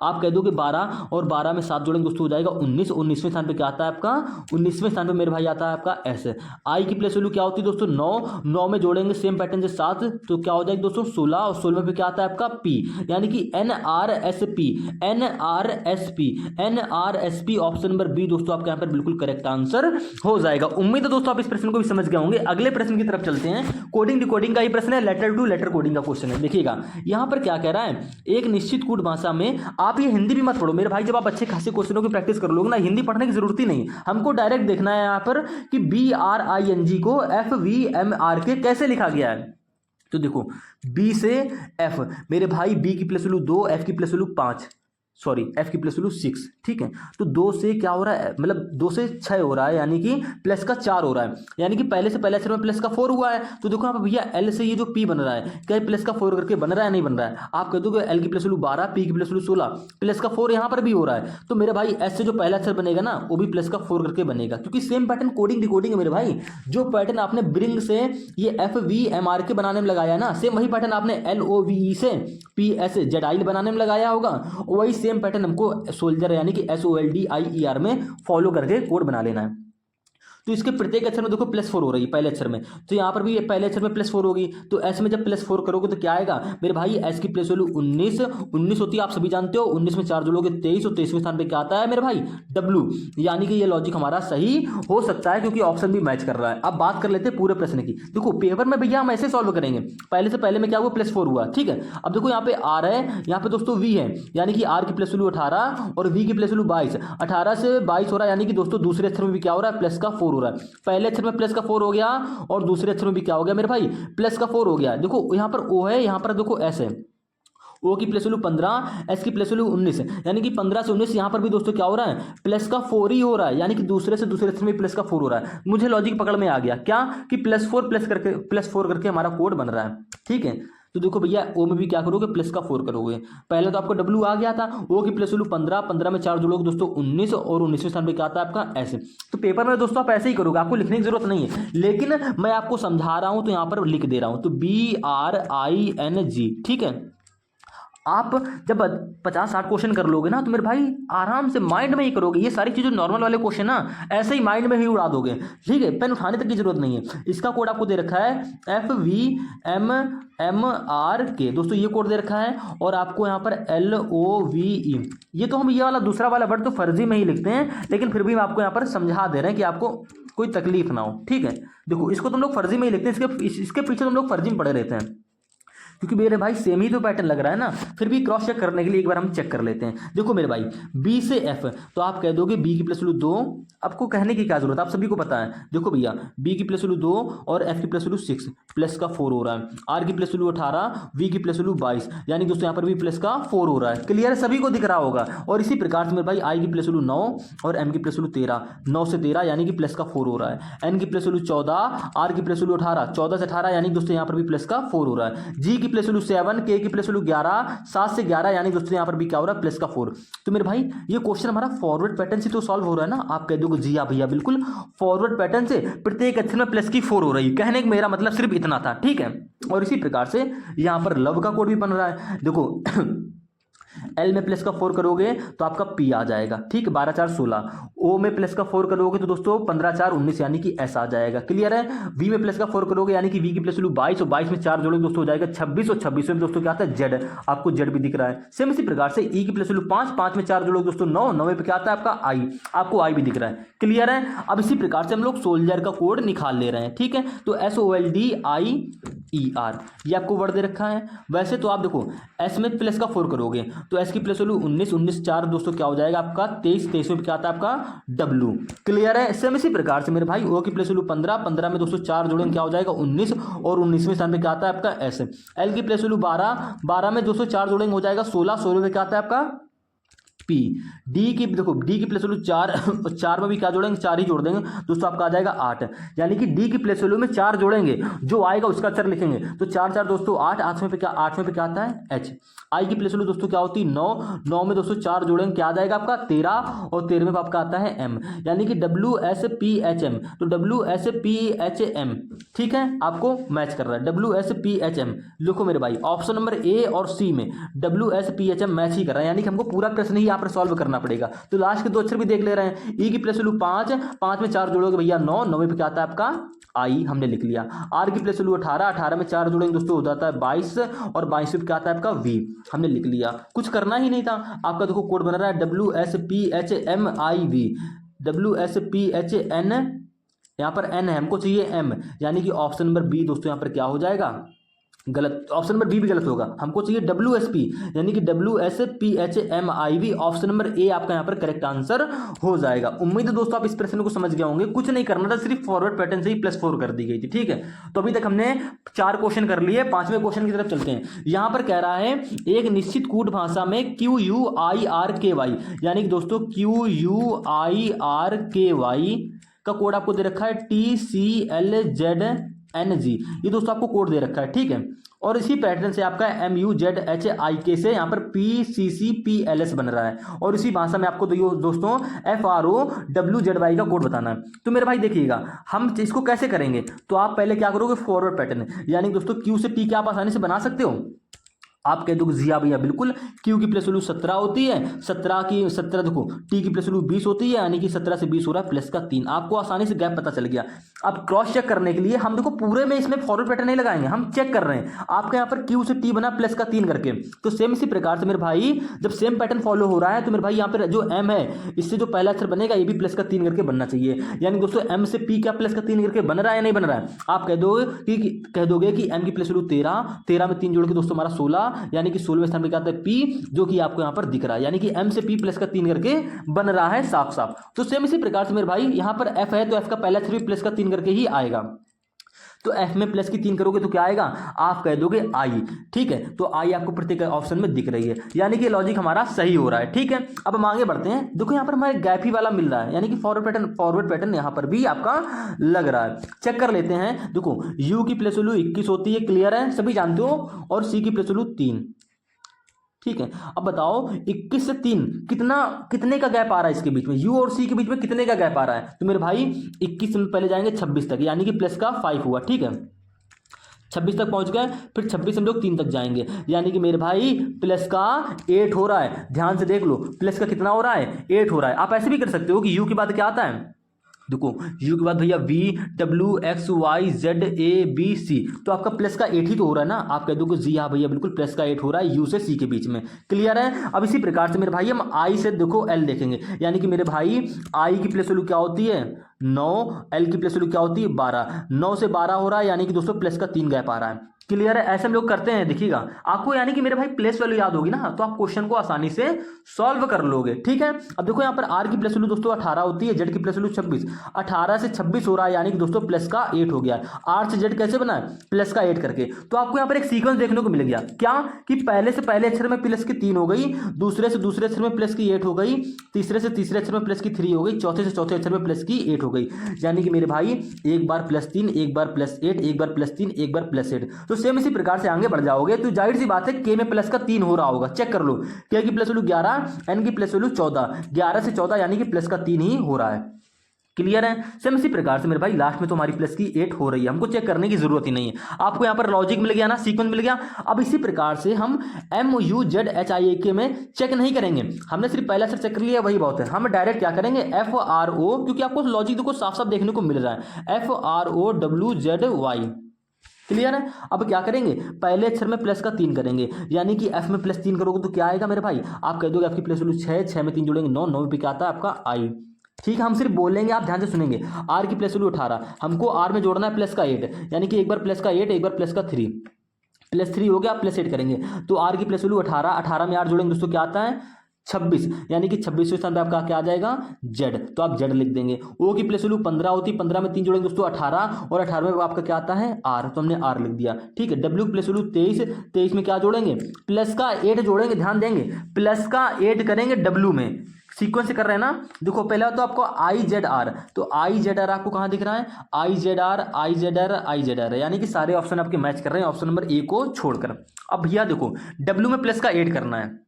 आप कह दोगे 12 और 12 में 7 जोड़ेंगे दोस्तों हो जाएगा 19, 19वें स्थान पे क्या आता है आपका 19वें स्थान पे मेरे भाई आता है आपका S। I की प्लेस वैल्यू क्या होती है दोस्तों 9, 9 में जोड़ेंगे सेम पैटर्न से 7 तो क्या हो जाएगा दोस्तों 16, और 16 पे क्या आता है आपका P, यानी कि NRSP, NRSP, NRSP option number B दोस्तों आपका यहाँ पर बिल्कुल करेक्ट आंसर हो जाएगा। उम्मीद है दोस्तों आप इस प्रश्न को भी समझ गए होंगे। अगले प्रश्न की तरफ चलते हैं। कोडिंग डिकोडिंग का ही प्रश्न है, लेटर टू लेटर कोडिंग का क्वेश्चन है। देखिएगा यहाँ पर क्या कह रहा है, एक निश्चित कोड भाषा में, आप ये हिंदी भी मत पढ़ो मेरे भाई, जब आप अच्छे खासे क्वेश्चनों की प्रैक्टिस कर लोगे ना, हिंदी पढ़ने की जरूरत ही नहीं, हमको डायरेक्ट देखना है यहाँ पर कि BRING को FVMRK कैसे लिखा गया है। तो देखो B से F, मेरे भाई B की प्लस वैल्यू 2, F की प्लस वैल्यू 5, सॉरी F की प्लस वैल्यू 6, ठीक है, तो 2 से क्या हो रहा है, मतलब 2 से 6 हो रहा है, यानी कि प्लस का 4 हो रहा है, यानी कि पहले से पहले अक्षर में प्लस का 4 हुआ है। तो देखो यहाँ पे भैया L से ये जो P बन रहा है, क्या प्लस का 4 करके बन रहा है नहीं बन रहा है, आप कह दोगे L की प्लस वैल्यू 12, P की प्लस वैल्यू 16, प्लस का 4 यहाँ पर भी हो रहा है, तो मेरे भाई S से जो पहला अक्षर बनेगा ना वो भी प्लस का 4 करके बनेगा, क्योंकि सेम पैटर्न कोडिंग डिकोडिंग है मेरे भाई। जो पैटर्न आपने ब्रिंग से ये FVMRK बनाने में लगाया ना, सेम वही पैटर्न आपने LOVE से PSZI बनाने में लगाया होगा, वही सेम पैटर्न हमको सोल्जर यानी कि SOLDIER में फॉलो करके कोड बना लेना है। तो इसके प्रत्येक अक्षर में देखो +4 हो रही है पहले अक्षर में, तो यहाँ पर भी पहले अक्षर में +4 होगी, तो S में जब +4 करोगे तो क्या आएगा मेरे भाई, S की प्लेस वैल्यू 19, 19 होती है आप सभी जानते हो, 19 में 4 जोड़ोगे 23, और 23वें स्थान पे क्या आता है मेरे भाई W, यानी कि ये लॉजिक हमारा सही हो सकता है क्योंकि ऑप्शन भी मैच कर रहा है। अब बात कर लेते हैं पूरे प्रश्न की। देखो पेपर में भैया हम ऐसे सॉल्व करेंगे, पहले से पहले में क्या हुआ +4 हुआ, ठीक है। अब देखो यहाँ पे R है, यहाँ पे दोस्तों V है, यानी कि R की प्लेस वैल्यू 18 और V की प्लेस वैल्यू 22, 18 से 22 हो रहा है, यानी कि दोस्तों दूसरे अक्षर में भी क्या हो रहा है प्लस का 4 हो रहा है। पहले अक्षर में प्लस का 4 हो गया और दूसरे अक्षर में भी क्या हो गया मेरे भाई प्लस का 4 हो गया। देखो यहाँ पर O है, यहाँ पर देखो S है, O की प्लस वैल्यू 15, S की प्लस वैल्यू 19, यानी कि 15 से 19 यहाँ पर भी दोस्तों क्या हो रहा है प्लस का 4 ही हो रहा है, यानी कि दूसरे से दूसरे अक्षर में प्लस का 4 हो रहा है। मुझे लॉजिक पकड़ में आ गया क्या कि +4 करके हमारा कोड बन रहा है, ठीक है। तो देखो भैया O में भी क्या करोगे प्लस का 4 करोगे, पहले तो आपको W आ गया था, O की प्लस वैल्यू 15, 15 में 4 जोड़ोगे दोस्तों 19, और 19वें स्थान पे क्या आता है आपका S। तो पेपर में दोस्तों आप ऐसे ही करोगे, आपको लिखने की जरूरत नहीं है, लेकिन मैं आपको समझा रहा हूं तो यहाँ पर लिख दे रहा हूं, तो BRING, ठीक है। आप जब 50-60 क्वेश्चन कर लोगे ना तो मेरे भाई आराम से माइंड में ही करोगे, ये सारी चीजें नॉर्मल वाले क्वेश्चन ना ऐसे ही माइंड में ही उड़ा दोगे, ठीक है, पेन उठाने तक की जरूरत नहीं है। इसका कोड आपको दे रखा है FVMRK, दोस्तों ये कोड दे रखा है, और आपको यहाँ पर LOVE, ये तो हम ये वाला दूसरा वाला वर्ड तो फर्जी में ही लिखते हैं, लेकिन फिर भी हम आपको यहाँ पर समझा दे रहे हैं कि आपको कोई तकलीफ ना हो, ठीक है। देखो इसको तुम लोग फर्जी में ही लिखते हैं, इसके पीछे तुम लोग फर्जी में पड़े रहते हैं, क्योंकि मेरे भाई सेम ही तो पैटर्न लग रहा है ना, फिर भी क्रॉस चेक करने के लिए एक बार हम चेक कर लेते हैं। देखो मेरे भाई B से F, तो आप कह दोगे B की प्लस वैल्यू 2, आपको कहने की क्या जरूरत है, आप सभी को पता है। देखो भैया B की प्लस वैल्यू 2 और F की प्लस वैल्यू 6, प्लस का 4 हो रहा है, R की प्लस वैल्यू 18, V की प्लस वैल्यू 22, यानी दोस्तों यहाँ पर भी प्लस का 4 हो रहा है, क्लियर सभी को दिख रहा होगा। और इसी प्रकार से मेरे भाई I की प्लस वैल्यू 9 और M की प्लस वैल्यू 13, 9 से 13 यानी कि प्लस का 4 हो रहा है, N की प्लस वैल्यू 14, R की प्लस वैल्यू 18, 14 से 18 यानी दोस्तों यहाँ पर भी प्लस का 4 हो रहा है, G की प्लस वैल्यू 7, K की प्लस वैल्यू 11, 7 से 11 यानी दोस्तों यहाँ पर भी क्या हो रहा है प्लस का 4। तो मेरे भाई ये क्वेश्चन हमारा फॉरवर्ड पैटर्न से तो सॉल्व हो रहा है ना, आप कह दोगे जी हाँ भैया बिल्कुल फॉरवर्ड पैटर्न से प्रत्येक अक्षर में प्लस की 4 हो रही है, कहने का मेरा मतलब सिर्फ इतना था, ठीक है। और इसी प्रकार से यहाँ पर लव का कोड भी बन रहा है। देखो एल में प्लस का 4 करोगे तो आपका पी आ जाएगा, ठीक, 12 4 16। ओ में प्लस का 4 करोगे तो दोस्तों 15 4 19 यानी कि एस आ जाएगा, क्लियर है। वी में प्लस का 4 करोगे यानी कि वी की प्लस वैल्यू 22 और 22 में 4 जोड़ोगे दोस्तों हो जाएगा 26 और 26 में दोस्तों क्या आता है जेड, आपको जेड भी दिख रहा है। सेम इसी प्रकार से ई की प्लस वैल्यू 5, 5 में 4 जोड़ोगे दोस्तों 9, 9 पे क्या आता है आपका आई, आपको आई भी दिख रहा है, क्लियर है। अब इसी प्रकार से हम लोग सोल्जर का कोड निकाल ले रहे हैं, ठीक है। तो SOLDIER ये आपको वर्ड दे रखा है। वैसे तो आप देखो एस में प्लस का 4 करोगे तो एस की प्लस वैल्यू 19, 19 4 दोस्तों क्या हो जाएगा आपका 23, 23 में क्या आता है आपका डब्ल्यू, क्लियर है। सेम इसी प्रकार से मेरे भाई ओ की प्लस वैल्यू 15, 15 में दोस्तों 4 जोड़ेंगे क्या हो जाएगा 19 और 19वें स्थान पे क्या आता है आपका एस। एल की प्लस वैल्यू 12, 12 में दोस्तों 4 जोड़ेंगे हो जाएगा 16, 16 में क्या आता है आपका पी। डी की देखो डी की प्लस वैल्यू 4 और 4 में भी क्या जोड़ेंगे 4 ही जोड़ देंगे दोस्तों आपका आ जाएगा 8, यानी कि डी की प्लस वैल्यू में 4 जोड़ेंगे जो आएगा उसका अक्षर लिखेंगे तो 4 4 दोस्तों 8, 8 में पे क्या आता है एच। आई की प्लस वैल्यू दोस्तों क्या होती है 9, 9 में दोस्तों 4 जोड़ेंगे क्या आ जाएगा आपका 13 और 13 में आपका आता है एम, यानी कि WSPHM। तो WSPHM ठीक है, आपको मैच कर रहा है WSPHM। लिखो मेरे भाई ऑप्शन नंबर ए और सी में WSPHM मैच ही कर रहा है, यानी कि हमको पूरा प्रश्न ही यहाँ पर सॉल्व करना पड़ेगा। तो लास्ट के 2 अक्षर भी देख ले रहे हैं। ई की प्लस वैल्यू 5, 5 में 4 जोड़ोगे भैया 9, 9 पे क्या आता है आपका आई, हमने लिख लिया। आर की प्लस वैल्यू 18, 18 में 4 जोड़ेंगे दोस्तों हो जाता है 22 और 22 पे क्या आता है आपका वी, हमने लिख लिया। कुछ करना ही नहीं था आपका, देखो कोड बन रहा है WSPHMIV, WSPHN, यहाँ पर एन है हमको चाहिए एम, यानी कि ऑप्शन नंबर बी दोस्तों यहाँ पर क्या हो जाएगा गलत, ऑप्शन नंबर बी भी गलत होगा, हमको चाहिए WSP यानी कि WSPHMIV, ऑप्शन नंबर ए आपका यहाँ पर करेक्ट आंसर हो जाएगा। उम्मीद है दोस्तों आप इस प्रश्न को समझ गए होंगे। कुछ नहीं करना था, सिर्फ फॉरवर्ड पैटर्न से ही +4 कर दी गई थी, ठीक है। तो अभी तक हमने 4 क्वेश्चन कर लिए, 5वें क्वेश्चन की तरफ चलते हैं। यहाँ पर कह रहा है एक निश्चित कूट भाषा में QUIRKY यानी कि दोस्तों QUIRKY का कोड आपको दे रखा है TCLZNG, ये दोस्तों आपको कोड दे रखा है, ठीक है। और इसी पैटर्न से आपका MUZHIK से यहाँ पर PCCPLS बन रहा है, और इसी भाषा में आपको दोस्तों FROWZY का कोड बताना है। तो मेरे भाई देखिएगा हम इसको कैसे करेंगे, तो आप पहले क्या करोगे फॉरवर्ड पैटर्न, यानी दोस्तों Q से T क्या आप आसानी से बना सकते हो। आप कह दोगे जिया भैया बिल्कुल, Q की प्लस वैल्यू 17 होती है, 17 देखो T की प्लस वैल्यू 20 होती है, यानी कि 17 से 20 हो रहा है प्लस का 3, आपको आसानी से गैप पता चल गया। अब क्रॉस चेक करने के लिए हम देखो पूरे में इसमें फॉरवर्ड पैटर्न नहीं लगाएंगे, हम चेक कर रहे हैं आपके यहाँ पर Q से T बना प्लस का 3 करके। तो सेम इसी प्रकार से मेरे भाई जब सेम पैटर्न फॉलो हो रहा है तो मेरे भाई यहाँ पर जो M है इससे जो पहला अक्षर बनेगा ये भी प्लस का 3 करके बनना चाहिए, यानी दोस्तों M से P क्या प्लस का 3 करके बन रहा है या नहीं बन रहा है। आप कह दोगे कि M की प्लस वैल्यू 13, 13 में 3 जोड़ के दोस्तों हमारा 16, यानी कि 16 स्थान पे क्या आता है P, जो कि आपको यहाँ पर दिख रहा है, यानी कि M से P प्लस का 3 करके बन रहा है साफ साफ। तो सेम इसी प्रकार से मेरे भाई यहाँ पर F है तो F का पहला अक्षर भी प्लस का 3 करके ही आएगा। तो F में प्लस की 3 करोगे तो क्या आएगा, आप कह दोगे आई, ठीक है। तो आई आपको प्रत्येक ऑप्शन में दिख रही है, यानी कि लॉजिक हमारा सही हो रहा है, ठीक है। अब हम आगे बढ़ते हैं। देखो यहाँ पर हमारे गैप ही वाला मिल रहा है, यानी कि फॉरवर्ड पैटर्न यहाँ पर भी आपका लग रहा है। चेक कर लेते हैं। देखो U की प्लस वैल्यू 21 होती है, क्लियर है, सभी जानते हो, और C की प्लस वैल्यू 3, ठीक है। अब बताओ 21 से 3 कितने का गैप आ रहा है इसके बीच में, U और C के बीच में कितने का गैप आ रहा है। तो मेरे भाई 21 में पहले जाएंगे 26 तक, यानी कि प्लस का 5 हुआ, ठीक है। 26 तक पहुंच गए, फिर 26 हम लोग 3 तक जाएंगे, यानी कि मेरे भाई प्लस का 8 हो रहा है। ध्यान से देख लो प्लस का कितना हो रहा है 8 हो रहा है। आप ऐसे भी कर सकते हो कि U के बाद क्या आता है, देखो U के बाद भैया VWXYZABC, तो आपका प्लस का 8 ही तो हो रहा है ना। आप कह दो कि जी हाँ भैया बिल्कुल प्लस का 8 हो रहा है U से C के बीच में, क्लियर है। अब इसी प्रकार से मेरे भाई हम I से देखो L देखेंगे, यानी कि मेरे भाई I की प्लस वैल्यू क्या होती है 9, L की प्लस वैल्यू क्या होती है 12, 9 से 12 हो रहा है, यानी कि दोस्तों प्लस का 3 गैप आ रहा है, क्लियर है। ऐसे हम लोग करते हैं, देखिएगा आपको, यानी कि मेरे भाई प्लस वैल्यू याद होगी ना तो आप क्वेश्चन को आसानी से सॉल्व कर लोगे, ठीक है। अब देखो यहाँ पर R की प्लस वैल्यू दोस्तों 18 होती है, Z की प्लस वैल्यू 26, 18 से 26 हो रहा है, यानी कि दोस्तों प्लस का 8 हो गया। R से Z कैसे बना है प्लस का 8 करके। तो आपको यहाँ पर एक सीक्वेंस देखने को मिल गया, क्या कि पहले से पहले अक्षर में प्लस की 3 हो गई, दूसरे से दूसरे अक्षर में प्लस की 8 हो गई, तीसरे से तीसरे अक्षर में प्लस की 3 हो गई, चौथे से चौथे अक्षर में प्लस की 8 हो गई, यानी कि मेरे भाई एक बार +3, एक बार +8, एक बार +3, एक बार +8। तो सेम इसी प्रकार से आगे बढ़ जाओगे तो जाहिर सी बात है K में प्लस का 3 हो रहा होगा, चेक कर लो। K की प्लस वैल्यू 11, N की प्लस वैल्यू 14, 11 से 14 यानी कि प्लस का 3 ही हो रहा है, क्लियर है। सेम इसी प्रकार से मेरे भाई लास्ट में तो हमारी प्लस की 8 हो रही है, हमको चेक करने की जरूरत ही नहीं है। आपको यहाँ पर लॉजिक मिल गया ना, सीक्वेंस मिल गया। अब इसी प्रकार से हम MUZHIAK में चेक नहीं करेंगे, हमने सिर्फ पहला अक्षर चेक कर लिया वही बहुत है। हम डायरेक्ट क्या करेंगे FRO, क्योंकि आपको लॉजिक देखो साफ साफ देखने को मिल रहा है FROWZY। क्लियर है। अब क्या करेंगे पहले अक्षर में प्लस का 3 करेंगे, यानी कि F में प्लस 3 करोगे तो क्या आएगा मेरे भाई, आप कह दोगे F की प्लस वैल्यू 6, 6 में 3 जोड़ेंगे 9, 9 पे क्या आता है आपका I। ठीक है, हम सिर्फ बोलेंगे, आप ध्यान से सुनेंगे। R की प्लस वैल्यू 18, हमको R में जोड़ना है प्लस का 8, यानी कि एक बार प्लस का 8 एक बार प्लस का 3, प्लस 3 हो गया, प्लस 8 करेंगे तो R की प्लस वैल्यू 18, 18 में 8 जोड़ेंगे दोस्तों क्या आता है 26, यानी कि 26वें स्थान पे आपका क्या आ जाएगा Z, तो आप Z लिख देंगे। O की प्लस वैल्यू 15 होती, 15 में 3 जोड़ेंगे दोस्तों 18, और 18 में आपका क्या आता है R, तो हमने R लिख दिया। ठीक है, W की प्लस वैल्यू 23, 23 में क्या जोड़ेंगे प्लस का 8 जोड़ेंगे, ध्यान देंगे प्लस का 8 करेंगे W में, सीक्वेंस से कर रहे हैं ना। देखो पहला तो आपको IZR, तो IZR आपको कहां दिख रहा है IZR, यानी कि सारे ऑप्शन आपके मैच कर रहे हैं ऑप्शन नंबर A को छोड़कर। अब भैया देखो W में प्लस का 8 करना है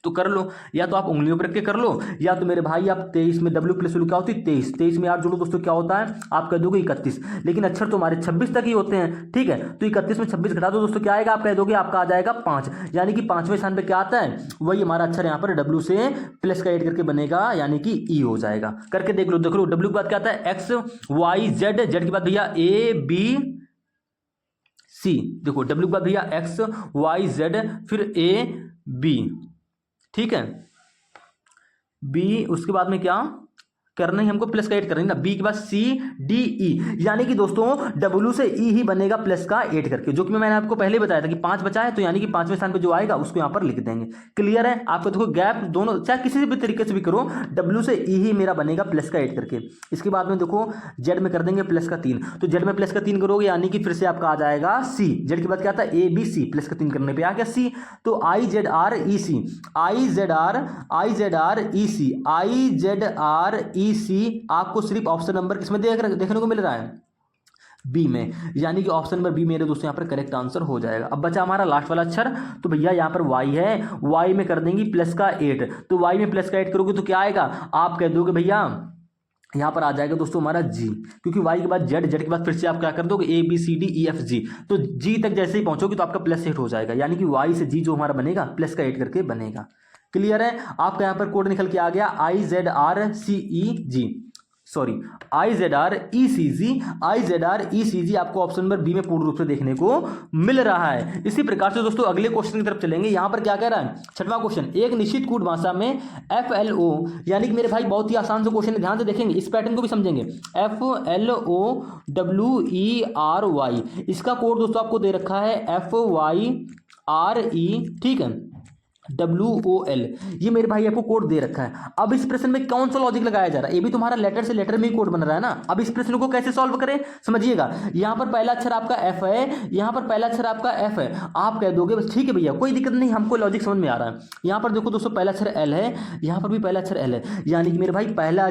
तो कर लो, या तो आप उंगलियों पर रख के कर लो, या तो मेरे भाई आप 23 में W प्लस वैल्यू क्या होती है 23, 23 में 8 जोड़ो दोस्तों क्या होता है आप कह दोगे 31, लेकिन अक्षर तो हमारे 26 तक ही होते हैं। ठीक है, तो 31 में 26 घटा दो दोस्तों क्या आएगा, आप कह दोगे आपका आ जाएगा 5, यानी कि 5वें स्थान पे क्या आता है वही हमारा अक्षर यहाँ पर W से प्लस का 8 करके बनेगा, यानी कि E हो जाएगा। करके देख लो, देख लो W के बाद क्या आता है XYZ, Z के बाद भैया ABC, देखो W के बाद भैया XYZ फिर AB, ठीक है B, उसके बाद में क्या करना है हमको प्लस का 8 करना है ना, B के बाद CDE, यानी कि दोस्तों W से E ही बनेगा प्लस का 8 करके, जो कि मैंने आपको पहले बताया था कि 5 बचा है, तो यानी कि 5वें स्थान पे जो आएगा उसको यहाँ पर लिख देंगे। क्लियर है। आपको देखो गैप दोनों चाहे किसी भी तरीके से भी करो, W से E ही मेरा बनेगा प्लस का 8 करके। इसके बाद में देखो Z में कर देंगे प्लस का 3, तो Z में प्लस का 3 करोगे यानी कि फिर से आपका आ जाएगा C, Z के बाद क्या आता है ABC, प्लस का 3 करने पर आ गया C, तो IZREC आपको सिर्फ ऑप्शन नंबर किसमें देखने को मिल रहा है बी में, यानी कि ऑप्शन नंबर बी मेरे दोस्तों यहाँ पर करेक्ट आंसर हो जाएगा। अब बचा हमारा लास्ट वाला अक्षर, तो भैया यहाँ पर y है, y में कर देंगे प्लस का 8, तो y में प्लस का 8 करोगे तो क्या आएगा आप कह दोगे भैया यहाँ पर आ जाएगा दोस्तों हमारा G, क्योंकि Y के बाद Z, Z के बाद फिर से आप क्या कर दोगे ABCDEFG, तो G तक जैसे ही पहुंचोगे तो आपका प्लस 8 हो जाएगा, यानी कि Y से G जो हमारा बनेगा प्लस का 8 करके बनेगा। क्लियर है। आपका यहाँ पर कोड निकल के आ गया IZRECG आपको ऑप्शन नंबर बी में पूर्ण रूप से देखने को मिल रहा है। इसी प्रकार से दोस्तों अगले क्वेश्चन की तरफ चलेंगे। यहाँ पर क्या कह रहा है 6वां क्वेश्चन, एक निश्चित कूट भाषा में FLO, यानी कि मेरे भाई बहुत ही आसान से क्वेश्चन है, ध्यान से देखेंगे, इस पैटर्न को भी समझेंगे। FLOWERY, इसका कोड दोस्तों आपको दे रखा है FYRE, ठीक है, WOL, ये मेरे भाई आपको कोड दे रखा है। अब इस प्रश्न में कौन सा लॉजिक लगाया जा रहा है, ये भी तुम्हारा लेटर से लेटर में ही कोड बन रहा है ना। अब इस प्रश्न को कैसे सॉल्व करें समझिएगा। यहाँ पर पहला अक्षर आपका F है, यहाँ पर पहला अक्षर आपका F है, आप कह दोगे बस ठीक है भैया कोई दिक्कत नहीं, हमको लॉजिक समझ में आ रहा है। यहाँ पर देखो दोस्तों पहला अक्षर L है, यहाँ पर भी पहला अक्षर L है, यानी कि मेरे भाई पहले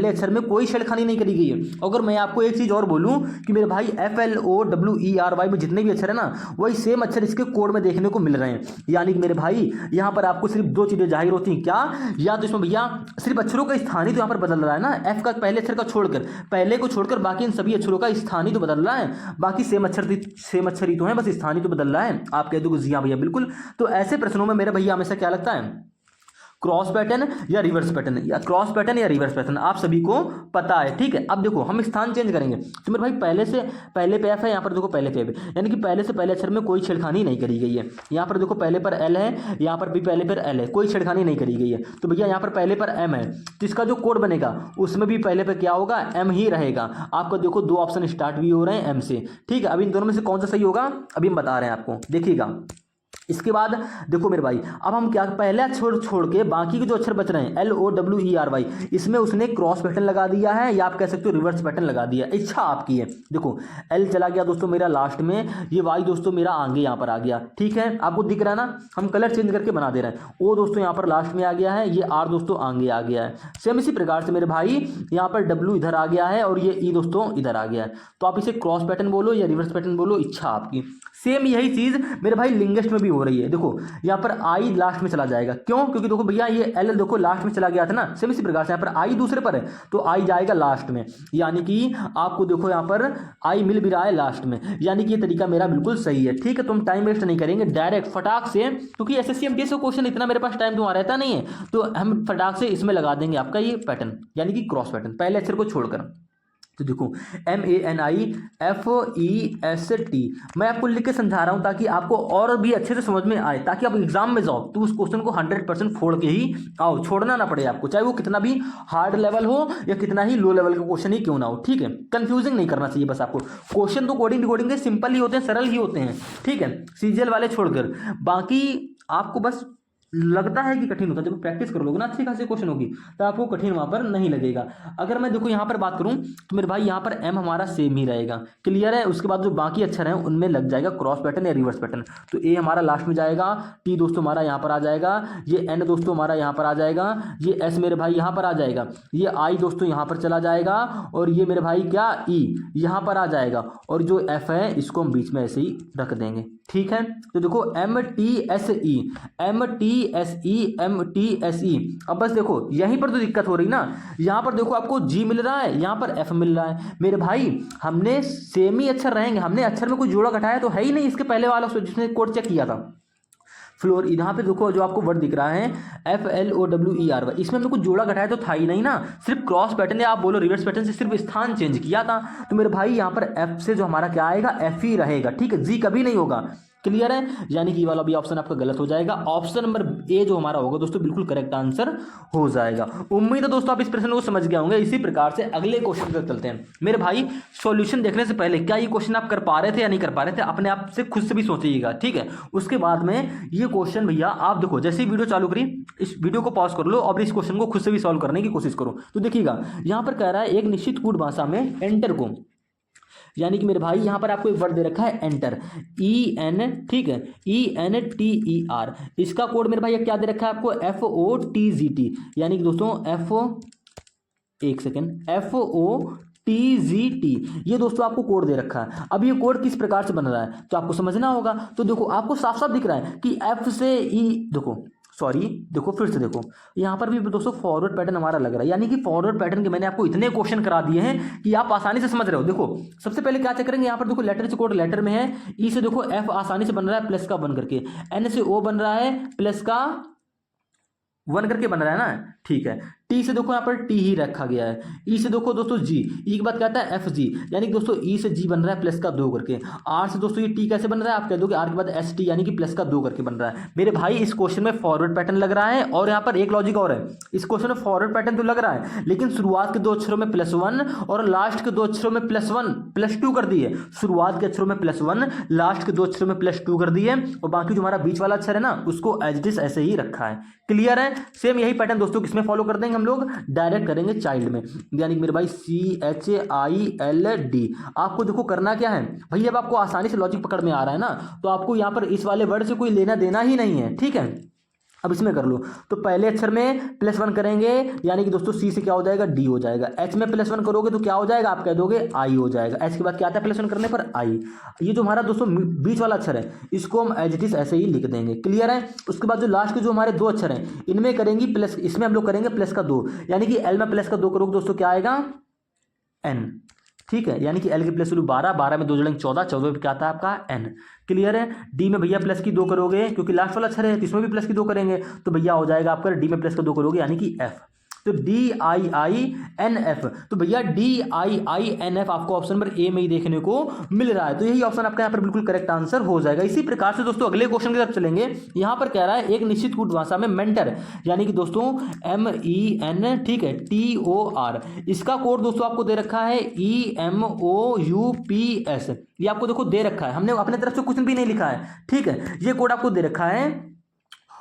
अक्षर में कोई छेड़खानी नहीं करी गई है। अगर मैं आपको एक चीज और बोलूँ कि मेरे भाई FLOWERY में जितने भी अक्षर है ना वही सेम अक्षर इसके कोड में देखने को मिल रहे हैं, यानी कि मेरे भाई यहाँ पर आपको सिर्फ दो चीजें जाहिर होती हैं, क्या, या तो इसमें भैया सिर्फ अक्षरों का स्थान ही तो यहाँ पर बदल रहा है ना, एफ का पहले अक्षर का छोड़कर, पहले को छोड़कर बाकी इन सभी अक्षरों का स्थान ही तो बदल रहा है, बाकी सेम अक्षर ही तो है, बस स्थान ही तो बदल रहा है। आप कह दोगे जी हाँ भैया बिल्कुल। तो ऐसे प्रश्नों में मेरा भैया हमेशा क्या लगता है क्रॉस पैटर्न या रिवर्स पैटर्न, या क्रॉस पैटर्न या रिवर्स पैटर्न आप सभी को पता है, ठीक है। अब देखो हम स्थान चेंज करेंगे, तो मेरे भाई पहले पे एफ है, यहाँ पर देखो पहले पे एफ, यानी कि पहले से पहले अक्षर में कोई छेड़खानी नहीं करी गई है। यहाँ पर देखो पहले पर एल है, यहाँ पर भी पहले पर एल है, कोई छेड़खानी नहीं करी गई है। तो भैया यहाँ पर पहले पर एम है, तो इसका जो कोड बनेगा उसमें भी पहले पर क्या होगा एम ही रहेगा। आपको देखो दो ऑप्शन स्टार्ट भी हो रहे हैं एम से, ठीक है। अब इन दोनों में से कौन सा सही होगा अभी हम बता रहे हैं आपको, देखिएगा। इसके बाद देखो मेरे भाई अब हम क्या पहला अक्षर छोड़ के बाकी के जो अक्षर बच रहे हैं LOWERY, इसमें उसने क्रॉस पैटर्न लगा दिया है या आप कह सकते हो रिवर्स पैटर्न लगा दिया, इच्छा आपकी है। देखो L चला गया दोस्तों मेरा लास्ट में, ये Y दोस्तों मेरा आगे यहाँ पर आ गया, ठीक है, आपको दिख रहा है ना, हम कलर चेंज करके बना दे रहे हैं। O दोस्तों यहाँ पर लास्ट में आ गया है, ये R दोस्तों आगे आ गया है। सेम इसी प्रकार से मेरे भाई यहाँ पर W इधर आ गया है और ये E दोस्तों इधर आ गया है। तो आप इसे क्रॉस पैटर्न बोलो या रिवर्स पैटर्न बोलो, इच्छा आपकी। सेम यही चीज मेरे भाई लिंगेस्ट में भी हो रही है। देखो यहाँ पर आई लास्ट में चला जाएगा, क्यों? क्योंकि देखो भैया ये एल देखो लास्ट में चला गया था ना, सेम इसी प्रकार से यहाँ पर आई दूसरे पर है तो आई जाएगा लास्ट में, यानी कि आपको देखो यहाँ पर आई मिल भी रहा है लास्ट में, यानी कि ये तरीका मेरा बिल्कुल सही है। ठीक है, तो हम टाइम वेस्ट नहीं करेंगे, डायरेक्ट फटाक से, क्योंकि एसएससी एमटीएस का क्वेश्चन इतना मेरे पास टाइम तो रहता नहीं है, तो हम फटाक से इसमें लगा देंगे आपका ये पैटर्न, यानी कि क्रॉस पैटर्न, पहले अक्षर को छोड़कर। तो देखो MANIFEST, मैं आपको लिख के समझा रहा हूं ताकि आपको और भी अच्छे से समझ में आए, ताकि आप एग्जाम में जाओ तो उस क्वेश्चन को 100% फोड़ के ही आओ, छोड़ना ना पड़े आपको, चाहे वो कितना भी हार्ड लेवल हो या कितना ही लो लेवल का क्वेश्चन ही क्यों ना हो। ठीक है, कंफ्यूजिंग नहीं करना चाहिए बस आपको। क्वेश्चन तो कोडिंग डिकोडिंग के सिंपल ही होते हैं, सरल ही होते हैं। ठीक है, सीजीएल वाले छोड़कर बाकी आपको बस लगता है कि कठिन होता है, जब प्रैक्टिस कर लोगे ना अच्छी खासी क्वेश्चन होगी तो आपको कठिन वहां पर नहीं लगेगा। अगर मैं देखो यहाँ पर बात करूं तो मेरे भाई यहाँ पर एम हमारा सेम ही रहेगा, क्लियर है। उसके बाद जो बाकी अक्षर हैं उनमें लग जाएगा क्रॉस पैटर्न या रिवर्स पैटर्न। तो ए हमारा लास्ट में जाएगा, टी दोस्तों हमारा यहाँ पर आ जाएगा, ये एन दोस्तों हमारा यहाँ पर आ जाएगा, ये एस मेरे भाई यहाँ पर आ जाएगा, ये आई दोस्तों यहाँ पर चला जाएगा, और ये मेरे भाई क्या ई यहाँ पर आ जाएगा, और जो एफ है इसको हम बीच में ऐसे ही रख देंगे। ठीक है, तो देखो MTSE MTSE। अब बस देखो यहीं पर तो दिक्कत हो रही ना, यहाँ पर देखो आपको जी मिल रहा है, यहाँ पर एफ मिल रहा है। मेरे भाई हमने सेम ही अक्षर रहेंगे, हमने अक्षर में कोई जोड़ा घटाया तो है ही नहीं इसके पहले वाला जिसने कोड चेक किया था। फ्लोर यहाँ पे देखो जो आपको वर्ड दिख रहा है FLOWERY, इसमें हमने कुछ जोड़ा घटाया तो था ही नहीं ना, सिर्फ क्रॉस पैटर्न या आप बोलो रिवर्स पैटर्न से सिर्फ स्थान चेंज किया था। तो मेरे भाई यहाँ पर एफ से जो हमारा क्या आएगा, एफ ही रहेगा। ठीक है, जी कभी नहीं होगा, क्लियर है। यानी कि ये वाला भी ऑप्शन आपका गलत हो जाएगा, ऑप्शन नंबर ए जो हमारा होगा दोस्तों बिल्कुल करेक्ट आंसर हो जाएगा। उम्मीद है दोस्तों आप इस प्रश्न को समझ गए होंगे। इसी प्रकार से अगले क्वेश्चन तक चलते हैं। मेरे भाई सॉल्यूशन देखने से पहले क्या ये क्वेश्चन आप कर पा रहे थे या नहीं कर पा रहे थे, अपने आप से खुद से भी सोचिएगा। ठीक है, उसके बाद में ये क्वेश्चन भैया आप देखो जैसे ही वीडियो चालू करी इस वीडियो को पॉज कर लो और इस क्वेश्चन को खुद से भी सॉल्व करने की कोशिश करो। तो देखिएगा यहाँ पर कह रहा है एक निश्चित कूट भाषा में एंटर को, यानी कि मेरे भाई यहाँ पर आपको एक वर्ड दे रखा है एंटर, EN, ठीक है, ENTER। इसका कोड मेरे भाई क्या दे रखा है आपको, FOTGT, यानी कि दोस्तों FOTGT, ये दोस्तों आपको कोड दे रखा है। अब ये कोड किस प्रकार से बन रहा है तो आपको समझना होगा। तो देखो आपको साफ साफ दिख रहा है कि F से E, देखो फिर से देखो यहाँ पर भी दोस्तों फॉरवर्ड पैटर्न हमारा लग रहा है, यानी कि फॉरवर्ड पैटर्न के मैंने आपको इतने क्वेश्चन करा दिए हैं कि आप आसानी से समझ रहे हो। देखो सबसे पहले क्या चेक करेंगे, यहाँ पर देखो लेटर से कोड लेटर में है, ई से देखो एफ आसानी से बन रहा है प्लस का बन करके, एन से ओ बन रहा है प्लस का 1 करके बन रहा है ना, ठीक है। टी से देखो यहाँ पर टी ही रखा गया है, ई से देखो दोस्तों जी, ई के बाद कहता है एफ जी, यानी कि दोस्तों ई से जी बन रहा है प्लस का 2 करके। आर से दोस्तों ये टी कैसे बन रहा है आप कह दोगे आर के बाद एस टी, यानी कि प्लस का 2 करके बन रहा है। मेरे भाई इस क्वेश्चन में फॉरवर्ड पैटर्न लग रहा है, और यहाँ पर एक लॉजिक और है, इस क्वेश्चन में फॉरवर्ड पैटर्न तो लग रहा है लेकिन शुरुआत के 2 अक्षरों में +1 और लास्ट के 2 अक्षरों में +1 +2 कर दिए। शुरुआत के अक्षरों में +1, लास्ट के 2 अक्षरों में +2 कर दिए, और बाकी जो हमारा बीच वाला अक्षर है ना उसको एज इट इज ऐसे ही रखा है। क्लियर है। सेम यही पैटर्न दोस्तों किसमें फॉलो कर देंगे हम लोग, डायरेक्ट करेंगे चाइल्ड में, यानी कि मेरे भाई CHILD। आपको देखो करना क्या है भाई, अब आपको आसानी से लॉजिक पकड़ में आ रहा है ना, तो आपको यहाँ पर इस वाले वर्ड से कोई लेना देना ही नहीं है। ठीक है, अब इसमें कर लो। तो पहले अक्षर में +1 करेंगे, यानी कि दोस्तों सी से क्या हो जाएगा, डी हो जाएगा। एच में +1 करोगे तो क्या हो जाएगा, आप कह दोगे आई हो जाएगा। एच के बाद क्या आता है +1 करने पर आई। ये जो हमारा दोस्तों बीच वाला अक्षर है इसको हम एज इट इज ऐसे ही लिख देंगे। क्लियर है। उसके बाद जो लास्ट के जो हमारे 2 अक्षर हैं इनमें करेंगे प्लस, इसमें हम लोग करेंगे प्लस का 2, यानी कि एल में प्लस का 2 करोगे दोस्तों क्या आएगा, एन। ठीक है, यानी कि एल की प्लस वैल्यू 12, 12 में 2 जोड़ेंगे 14, 14 पे क्या आता है आपका एन। क्लियर है। डी में भैया प्लस की 2 करोगे क्योंकि लास्ट वाला अक्षर है, इसमें भी प्लस की 2 करेंगे तो भैया हो जाएगा आपका, डी में प्लस का 2 करोगे यानी कि एफ। तो DIINF, तो भैया DIINF आपको ऑप्शन नंबर ए में ही देखने को मिल रहा है। तो यही ऑप्शन आपका यहाँ पर बिल्कुल करेक्ट आंसर हो जाएगा। इसी प्रकार से दोस्तों अगले क्वेश्चन की तरफ चलेंगे। यहाँ पर कह रहा है एक निश्चित कूट भाषा में मेंटर, यानी कि दोस्तों MEN, ठीक है, TOR। इसका कोड दोस्तों आपको दे रखा है EMOUPS। ये आपको देखो दे रखा है, हमने अपने तरफ से कुछ भी नहीं लिखा है। ठीक है, ये कोड आपको दे रखा है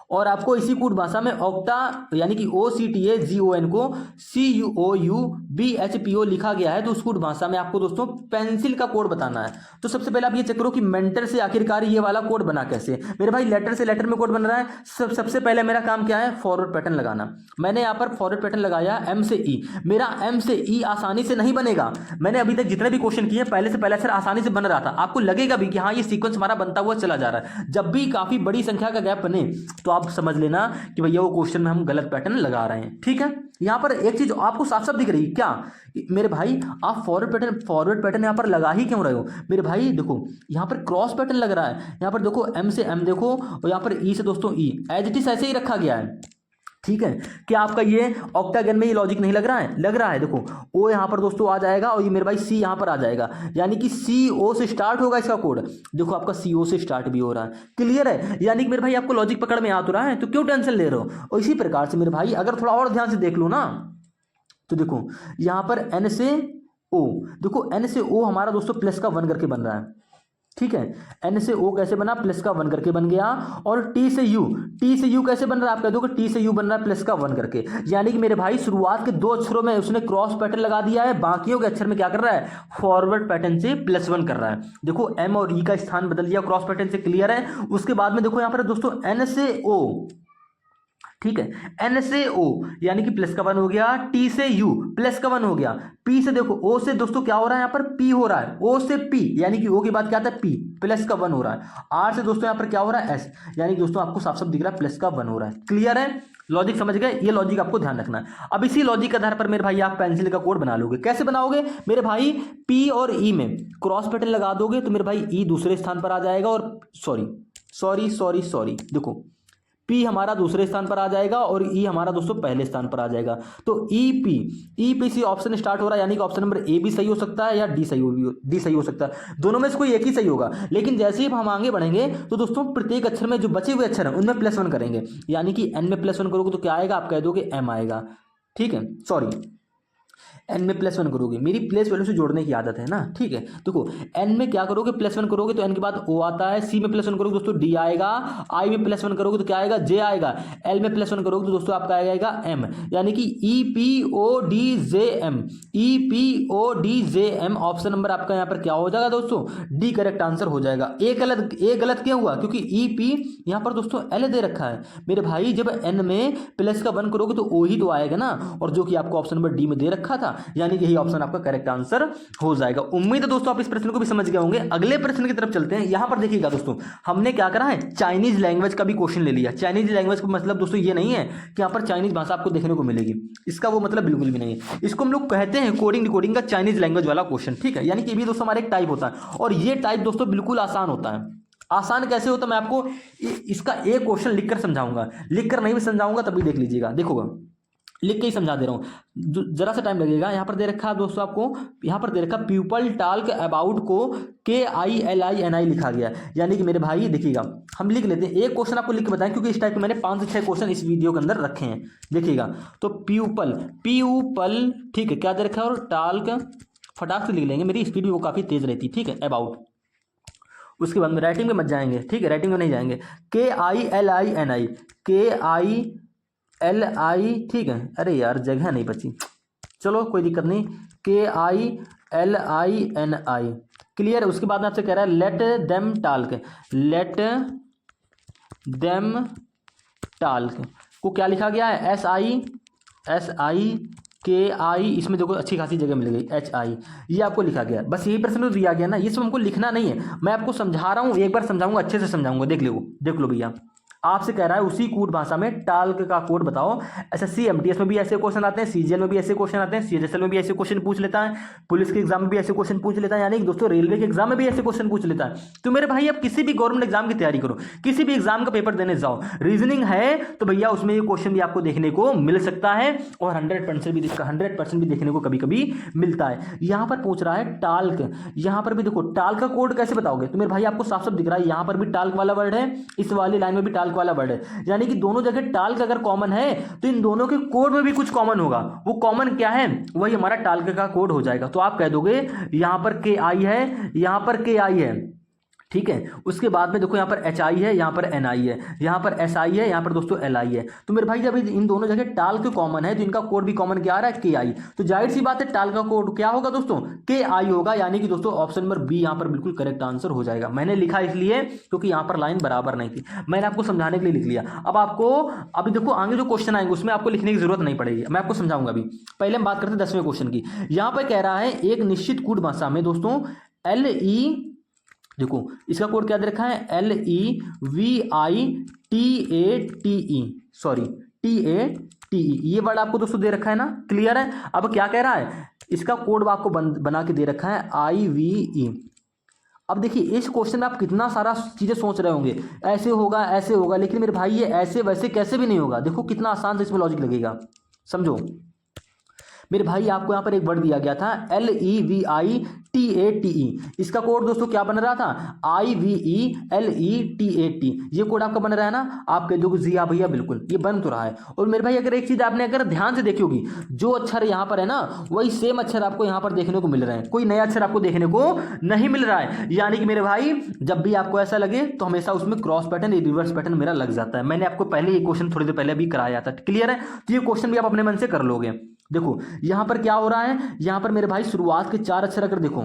और आपको इसी कूट भाषा में ऑक्टा यानी कि OCTAGON को COUBHPO लिखा गया है, तो उस कूट भाषा में आपको दोस्तों पेंसिल का कोड बताना है। तो सबसे पहले आप ये चेक करो कि मेंटर से आखिरकार ये वाला कोड बना कैसे। मेरे भाई लेटर से लेटर में कोड बन रहा है। सबसे पहले मेरा काम क्या है, फॉरवर्ड पैटर्न लगाना। मैंने यहाँ पर फॉरवर्ड पैटर्न लगाया M से E। मेरा M से E आसानी से नहीं बनेगा। मैंने अभी तक जितने भी क्वेश्चन किए पहले से पहले अक्षर आसानी से बन रहा था। आपको लगेगा भी कि हाँ ये सीक्वेंस हमारा बनता हुआ चला जा रहा है। जब भी काफी बड़ी संख्या का गैप बने तो आप समझ लेना कि भैया वो क्वेश्चन में हम गलत पैटर्न लगा रहे हैं। ठीक है, यहां पर एक चीज आपको साफ साफ दिख रही है क्या मेरे भाई, आप फॉरवर्ड पैटर्न यहां पर लगा ही क्यों रहे हो मेरे भाई। देखो यहां पर क्रॉस पैटर्न लग रहा है। यहां पर देखो M से M देखो, और यहां पर E से दोस्तों E एज इट इज ऐसे ही रखा गया है। ठीक है, क्या आपका ये ऑक्टागन में ये लॉजिक नहीं लग रहा है? लग रहा है। देखो O यहां पर दोस्तों आ जाएगा और ये मेरे भाई C यहां पर आ जाएगा, यानी कि CO से स्टार्ट होगा इसका कोड। देखो आपका CO से स्टार्ट भी हो रहा है। क्लियर है, यानी कि मेरे भाई आपको लॉजिक पकड़ में आ तो रहा है, तो क्यों टेंशन ले रहे हो। और इसी प्रकार से मेरे भाई अगर थोड़ा और ध्यान से देख लो ना, तो देखो यहां पर N से O, देखो N से O हमारा दोस्तों प्लस का 1 करके बन रहा है। ठीक है, N से O कैसे बना, प्लस का 1 करके बन गया। और T से U कैसे बन रहा है, आप कह दो कि T से U बन रहा है प्लस का 1 करके। यानी कि मेरे भाई शुरुआत के 2 अक्षरों में उसने क्रॉस पैटर्न लगा दिया है, बाकियों के अक्षर में क्या कर रहा है, फॉरवर्ड पैटर्न से +1 कर रहा है। देखो M और E का स्थान बदल दिया क्रॉस पैटर्न से। क्लियर है। उसके बाद में देखो यहां पर दोस्तों N से O, ठीक है, N से O यानी कि प्लस का 1 हो गया। T से U प्लस का 1 हो गया। P से देखो O से दोस्तों क्या हो रहा है, यहाँ पर P हो रहा है। O से P यानी कि O के बाद क्या आता है P, प्लस का 1 हो रहा है। R से दोस्तों यहाँ पर क्या हो रहा है S, यानी कि दोस्तों आपको साफ साफ दिख रहा है प्लस का 1 हो रहा है। क्लियर है, लॉजिक समझ गए। ये लॉजिक आपको ध्यान रखना है। अब इसी लॉजिक के आधार पर मेरे भाई आप पेंसिल का कोड बना लोगे। कैसे बनाओगे मेरे भाई, P और E में क्रॉस पैटर्न लगा दोगे तो मेरे भाई E दूसरे स्थान पर आ जाएगा, और सॉरी देखो P हमारा दूसरे स्थान पर आ जाएगा और E हमारा दोस्तों पहले स्थान पर आ जाएगा। तो EP से ऑप्शन स्टार्ट हो रहा है, यानी कि ऑप्शन नंबर A भी सही हो सकता है या D सही हो सकता है। दोनों में से कोई एक ही सही होगा। लेकिन जैसे ही हम आगे बढ़ेंगे तो दोस्तों प्रत्येक अक्षर में जो बचे हुए अक्षर हैं उनमें +1 करेंगे, यानी कि N में +1 करोगे तो क्या आएगा, आप कह दोगे M आएगा। ठीक है, N में +1 करोगे, मेरी प्लेस वैल्यू से जोड़ने की आदत है ना। ठीक है, देखो N में क्या करोगे, +1 करोगे तो N के बाद O आता है। C में +1 करोगे दोस्तों D आएगा। I में +1 करोगे तो क्या आएगा, J आएगा। L में +1 करोगे तो दोस्तों आपका आएगा M, यानी कि EPODJM ऑप्शन नंबर आपका यहाँ पर क्या हो जाएगा दोस्तों, D करेक्ट आंसर हो जाएगा। ए गलत क्यों हुआ, क्योंकि EP यहाँ पर दोस्तों L दे रखा है मेरे भाई। जब N में प्लस का 1 करोगे तो O ही तो आएगा ना, और जो कि आपको ऑप्शन नंबर D में दे रखा था, यानी कि यही ऑप्शन आपका करेक्ट आंसर हो जाएगा। उम्मीद है दोस्तों आप इस प्रश्न को भी समझ गए होंगे। अगले प्रश्न की तरफ चलते हैं। यहां पर देखिएगा दोस्तों, हमने क्या करा है, चाइनीज लैंग्वेज का भी क्वेश्चन ले लिया। चाइनीज लैंग्वेज का मतलब दोस्तों ये नहीं है कि यहां पर चाइनीज भाषा आपको देखने को मिलेगी, इसका वो मतलब बिल्कुल भी नहीं है। इसको हम लोग कहते हैं कोडिंग डिकोडिंग का चाइनीज लैंग्वेज वाला क्वेश्चन। ठीक है, यानी कि ये भी दोस्तों हमारा एक टाइप होता है, और ये टाइप दोस्तों बिल्कुल आसान होता है। आसान कैसे होता है, मैं आपको इसका एक क्वेश्चन लिखकर समझाऊंगा, लिखकर नहीं भी समझाऊंगा तभी देख लीजिएगा। देखोगा लिख के ही समझा दे रहा हूँ, जरा सा टाइम लगेगा। यहाँ पर दे रखा है दोस्तों, आपको यहाँ पर दे रखा पीपल टॉक अबाउट को KILINI लिखा गया, यानी कि मेरे भाई देखिएगा हम लिख लेते हैं। एक क्वेश्चन आपको लिख के बताएं, क्योंकि इस टाइप के मैंने 5 से 6 क्वेश्चन इस वीडियो के अंदर रखे हैं। देखिएगा तो पीपल, ठीक है, क्या दे रखा है, और टॉक फटाक से लिख लेंगे, मेरी स्पीड भी वो काफ़ी तेज रहती। ठीक है, अबाउट, उसके बाद में राइटिंग में मत जाएंगे। ठीक है, राइटिंग में नहीं जाएंगे। KILINI, ठीक है, अरे यार जगह नहीं बची, चलो कोई दिक्कत नहीं। KILINI, clear. उसके बाद में आपसे कह रहा है लेट देम टाल्क को क्या लिखा गया है, SIKI, इसमें देखो अच्छी खासी जगह मिल गई, HI, ये आपको लिखा गया। बस यही प्रश्न तो दिया गया ना, ये सब हमको लिखना नहीं है, मैं आपको समझा रहा हूँ, एक बार समझाऊंगा, अच्छे से समझाऊंगा। देख लो भैया, आपसे कह रहा है उसी कूट भाषा में टाल्क का कोड बताओ। SSC MTS में भी ऐसे क्वेश्चन आते हैं, CGL में भी ऐसे क्वेश्चन आते हैं, CHSL में भी ऐसे क्वेश्चन पूछ लेता है, पुलिस के एग्जाम में भी ऐसे क्वेश्चन पूछ लेता है, यानी कि दोस्तों रेलवे के एग्जाम में भी ऐसे क्वेश्चन पूछ लेता है। तो मेरे भाई आप किसी भी गवर्नमेंट एग्जाम की तैयारी करो, किसी भी एग्जाम का पेपर देने जाओ, रीजनिंग है तो भैया उसमें ये क्वेश्चन भी आपको देखने को मिल सकता है, और 100% भी देखने को कभी कभी मिलता है। यहाँ पर पूछ रहा है टाल्क, यहाँ पर भी देखो टाल्क का कोड कैसे बताओगे, तो मेरे भाई आपको साफ साफ दिख रहा है, यहाँ पर भी टाल्क वाला वर्ड है, इस वाली लाइन में भी टाल्क वाला वर्ड है, यानी कि दोनों जगह टाल्क अगर कॉमन है तो इन दोनों के कोड में भी कुछ कॉमन होगा। वो कॉमन क्या है, वही हमारा टाल्क का कोड हो जाएगा। तो आप कह दोगे यहां पर KI है, यहां पर KI है, ठीक है। उसके बाद में देखो यहाँ पर एच आई है, यहाँ पर एन आई है, यहाँ पर एस आई है, यहाँ पर दोस्तों एल आई है। तो मेरे भाई जब इन दोनों जगह टाल के कॉमन है तो इनका कोड भी कॉमन क्या आ रहा है, के आई। तो जाहिर सी बात है टाल का कोड क्या होगा दोस्तों, के आई होगा। यानी कि दोस्तों ऑप्शन नंबर बी यहाँ पर बिल्कुल करेक्ट आंसर हो जाएगा। मैंने लिखा इसलिए क्योंकि यहाँ पर लाइन बराबर नहीं थी, मैंने आपको समझाने के लिए लिख लिया। अब आपको अभी देखो आगे जो क्वेश्चन आएंगे उसमें आपको लिखने की जरूरत नहीं पड़ेगी, मैं आपको समझाऊंगा अभी। पहले हम बात करते हैं 10वें क्वेश्चन की। यहाँ पर कह रहा है एक निश्चित कूट भाषा में दोस्तों एल ई, देखो इसका कोड क्या दे रखा है, L E V I T A T E, sorry T A T ई, ये वर्ड आपको दोस्तों दे रखा है ना, क्लियर है। अब क्या कह रहा है, इसका कोड आपको बना के दे रखा है आई वी ई। अब देखिए इस क्वेश्चन में आप कितना सारा चीजें सोच रहे होंगे, ऐसे होगा ऐसे होगा, लेकिन मेरे भाई ये ऐसे वैसे कैसे भी नहीं होगा। देखो कितना आसान से इसमें लॉजिक लगेगा, समझो मेरे भाई। आपको यहाँ पर एक वर्ड दिया गया था L E V I T A T E, इसका कोड दोस्तों क्या बन रहा था, I V E L E T A T. ये कोड आपका बन रहा है ना, आप कह दोगे जी हाँ भैया बिल्कुल ये बन तो रहा है। और मेरे भाई अगर एक चीज आपने अगर ध्यान से देखी होगी, जो अक्षर यहाँ पर है ना वही सेम अक्षर आपको यहाँ पर देखने को मिल रहे हैं, कोई नया अक्षर आपको देखने को नहीं मिल रहा है। यानी कि मेरे भाई जब भी आपको ऐसा लगे तो हमेशा उसमें क्रॉस पैटर्न या रिवर्स पैटर्न मेरा लग जाता है। मैंने आपको पहले ये क्वेश्चन थोड़ी देर पहले भी कराया था, क्लियर है। तो ये क्वेश्चन भी आप अपने मन से कर लोगे। देखो यहां पर क्या हो रहा है, यहां पर मेरे भाई शुरुआत के 4 अक्षर अगर देखो,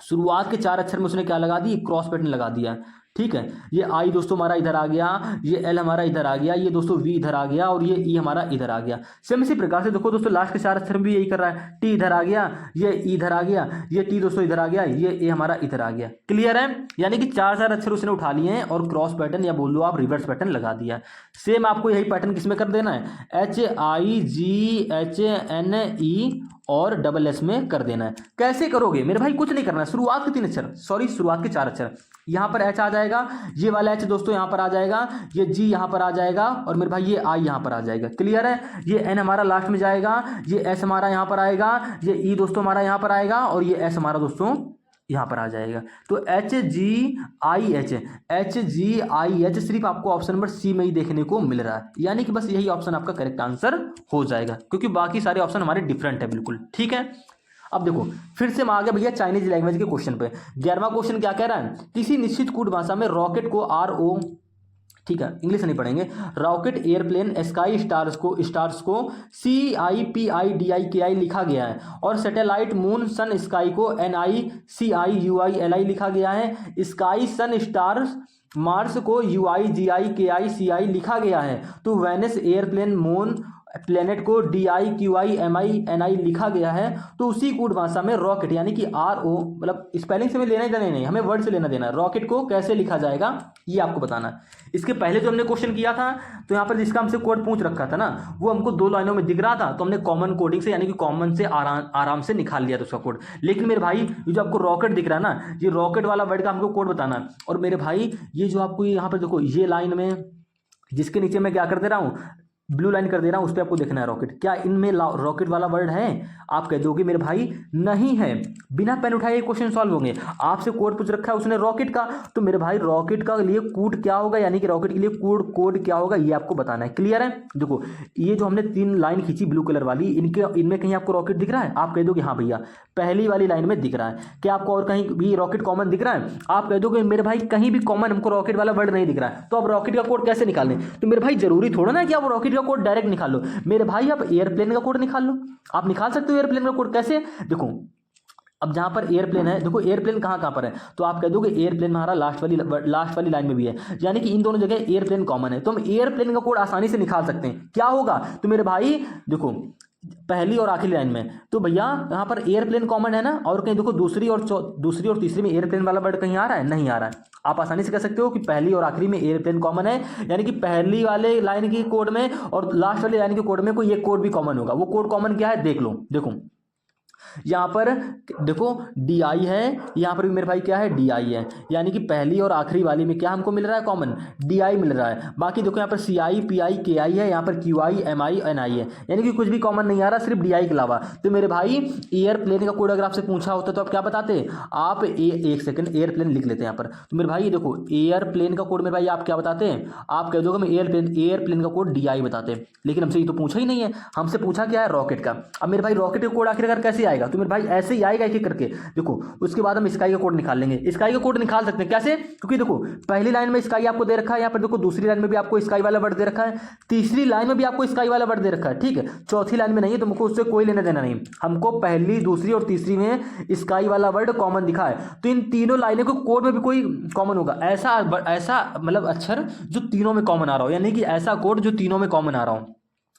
शुरुआत के 4 अक्षर में उसने क्या लगा दी, क्रॉस पैटर्न लगा दिया, ठीक है। ये आई दोस्तों हमारा इधर आ गया, ये एल हमारा इधर आ गया, ये दोस्तों वी इधर आ गया और ये ई हमारा इधर आ गया। सेम इसी प्रकार से देखो दोस्तों लास्ट के 4 अक्षर में भी यही कर रहा है, टी इधर आ गया, ये इधर आ गया, ये टी दोस्तों इधर आ गया, ये ए हमारा इधर आ गया, क्लियर है। यानी कि 4 अक्षर उसने उठा लिए हैं और क्रॉस पैटर्न या बोल लो आप रिवर्स पैटर्न लगा दिया। सेम आपको यही पैटर्न किसमें कर देना है, H I G H N E और डबल एस में कर देना है। कैसे करोगे मेरे भाई, कुछ नहीं करना है, शुरुआत के 3 अक्षर, सॉरी शुरुआत के 4 अक्षर, यहां पर एच आ जाएगा, ये वाला एच दोस्तों यहां पर आ जाएगा, ये जी यहां पर आ जाएगा और मेरे भाई ये आई यहां पर आ जाएगा, क्लियर है। ये एन हमारा लास्ट में जाएगा, ये एस हमारा यहां पर आएगा, ये ई दोस्तों हमारा यहां पर आएगा और ये एस हमारा दोस्तों यहां पर आ जाएगा। तो H G I H, H G I H सिर्फ आपको ऑप्शन नंबर सी में ही देखने को मिल रहा है। यानी कि बस यही ऑप्शन आपका करेक्ट आंसर हो जाएगा, क्योंकि बाकी सारे ऑप्शन हमारे डिफरेंट है बिल्कुल, ठीक है। अब देखो फिर से हम आ गए भैया चाइनीज लैंग्वेज के क्वेश्चन पे। 11वां क्वेश्चन क्या कह रहा है, किसी निश्चित कूट भाषा में रॉकेट को आर ओ, ठीक है इंग्लिश नहीं पढ़ेंगे, रॉकेट एयरप्लेन स्काई स्टार्स को सी I P I D I K आई लिखा गया है और सैटेलाइट मून सन स्काई को N I C I U I L I लिखा गया है। स्काई सन स्टार्स मार्स को U I G I K I C I लिखा गया है। तो वेनस एयरप्लेन मून प्लेनेट को D I Q I M I N I लिखा गया है। तो उसी कूट भाषा में रॉकेट यानी कि आर ओ, मतलब स्पेलिंग से हमें लेना देना नहीं, हमें वर्ड से लेना देना, रॉकेट को कैसे लिखा जाएगा ये आपको बताना है। इसके पहले जो हमने क्वेश्चन किया था तो यहाँ पर जिसका हमसे कोड पूछ रखा था ना, वो हमको 2 लाइनों में दिख रहा था, तो हमने कॉमन कोडिंग से यानी कि कॉमन से आराम से निकाल लिया था उसका कोड। लेकिन मेरे भाई ये जो आपको रॉकेट दिख रहा है ना, ये रॉकेट वाला वर्ड का हमको कोड बताना है। और मेरे भाई ये जो आपको यहाँ पर देखो ये लाइन में जिसके नीचे मैं क्या कर दे रहा हूँ, ब्लू लाइन कर दे रहा हूं, उस पर आपको देखना है रॉकेट, क्या इनमें रॉकेट वाला वर्ड है। आप कह दोगे मेरे भाई नहीं है, बिना पेन उठाए क्वेश्चन सॉल्व होंगे। आपसे कोड पूछ रखा है उसने रॉकेट का, तो मेरे भाई रॉकेट का लिए कूड क्या होगा, यानी कि रॉकेट के लिए कोड क्या होगा ये आपको बताना है, क्लियर है। देखो ये जो हमने 3 लाइन खींची ब्लू कलर वाली, इनमें कहीं आपको रॉकेट दिख रहा है, आप कह दोगे हाँ भैया पहली वाली लाइन में दिख रहा है। क्या आपको और कहीं भी रॉकेट कॉमन दिख रहा है, आप कह दोगे मेरे भाई कहीं भी कॉमन हमको रॉकेट वाला वर्ड नहीं दिख रहा है। तो अब रॉकेट का कोड कैसे निकालें, तो मेरे भाई जरूरी थोड़ा ना कि आप रॉकेट का कोड डायरेक्ट निकाल लो, मेरे भाई आप एयरप्लेन का कोड निकाल लो। आप निकाल सकते हो एयरप्लेन का कोड, कैसे देखो, अब जहां पर एयरप्लेन है, देखो एयरप्लेन कहां पर है, तो आप कह दोगे एयरप्लेन हमारा लास्ट वाली लाइन में भी है, यानी कि इन दोनों जगह एयरप्लेन कॉमन है, तो हम एयरप्लेन का कोड आसानी से निकाल सकते हैं। क्या होगा, तो मेरे भाई देखो पहली और आखिरी लाइन में, तो भैया यहाँ पर एयरप्लेन कॉमन है ना, और कहीं देखो दूसरी और तीसरी में एयरप्लेन वाला वर्ड कहीं आ रहा है, नहीं आ रहा है। आप आसानी से कह सकते हो कि पहली और आखिरी में एयरप्लेन कॉमन है, यानी कि पहली वाले लाइन की कोड में और लास्ट वाली लाइन के कोड में कोई एक कोड भी कॉमन होगा। वो कोड कॉमन क्या है देख लो, देखो यहाँ पर देखो डी आई है, यहाँ पर भी मेरे भाई क्या है डी आई है, यानी कि पहली और आखिरी वाली में क्या हमको मिल रहा है कॉमन, डी आई मिल रहा है। बाकी देखो यहाँ पर सी आई पी आई के आई है, यहाँ पर Q I M I N I है, यानी कि कुछ भी कॉमन नहीं आ रहा, सिर्फ डी आई के अलावा। तो मेरे भाई एयरप्लेन का कोड अगर आपसे पूछा होता तो आप क्या बताते, आप एक सेकंड एयरप्लेन लिख लेते हैं यहाँ पर। तो मेरे भाई देखो एयरप्लेन का कोड मेरे भाई आप क्या बताते हैं, आप कह दोगे मैं एयरप्लेन का कोड डी आई बताते, लेकिन हमसे ये तो पूछा ही नहीं है, हमसे पूछा क्या है रॉकेट का। अब मेरे भाई रॉकेट का कोड आखिरकार कैसे आएगा, तो मेरे भाई ऐसे ही आएगा एक एक करके। देखो उसके बाद हम स्काई का कोड निकाल लेंगे। स्काई का कोड निकाल सकते हैं कैसे, क्योंकि देखो पहली लाइन में स्काई आपको दे रखा है, यहाँ पर देखो दूसरी लाइन में भी आपको स्काई वाला वर्ड दे रखा है, तीसरी लाइन में भी आपको स्काई वाला वर्ड दे रखा है, ठीक है। चौथी लाइन में नहीं है, तुमको उससे कोई लेना देना नहीं, हमको पहली दूसरी और तीसरी में स्काई वाला वर्ड कॉमन दिखा है, तो इन तीनों लाइनों को कोड में भी कोई कॉमन होगा, ऐसा मतलब अक्षर जो तीनों में कॉमन आ रहा हो, यानी कि ऐसा कोड जो तीनों में कॉमन आ रहा हो।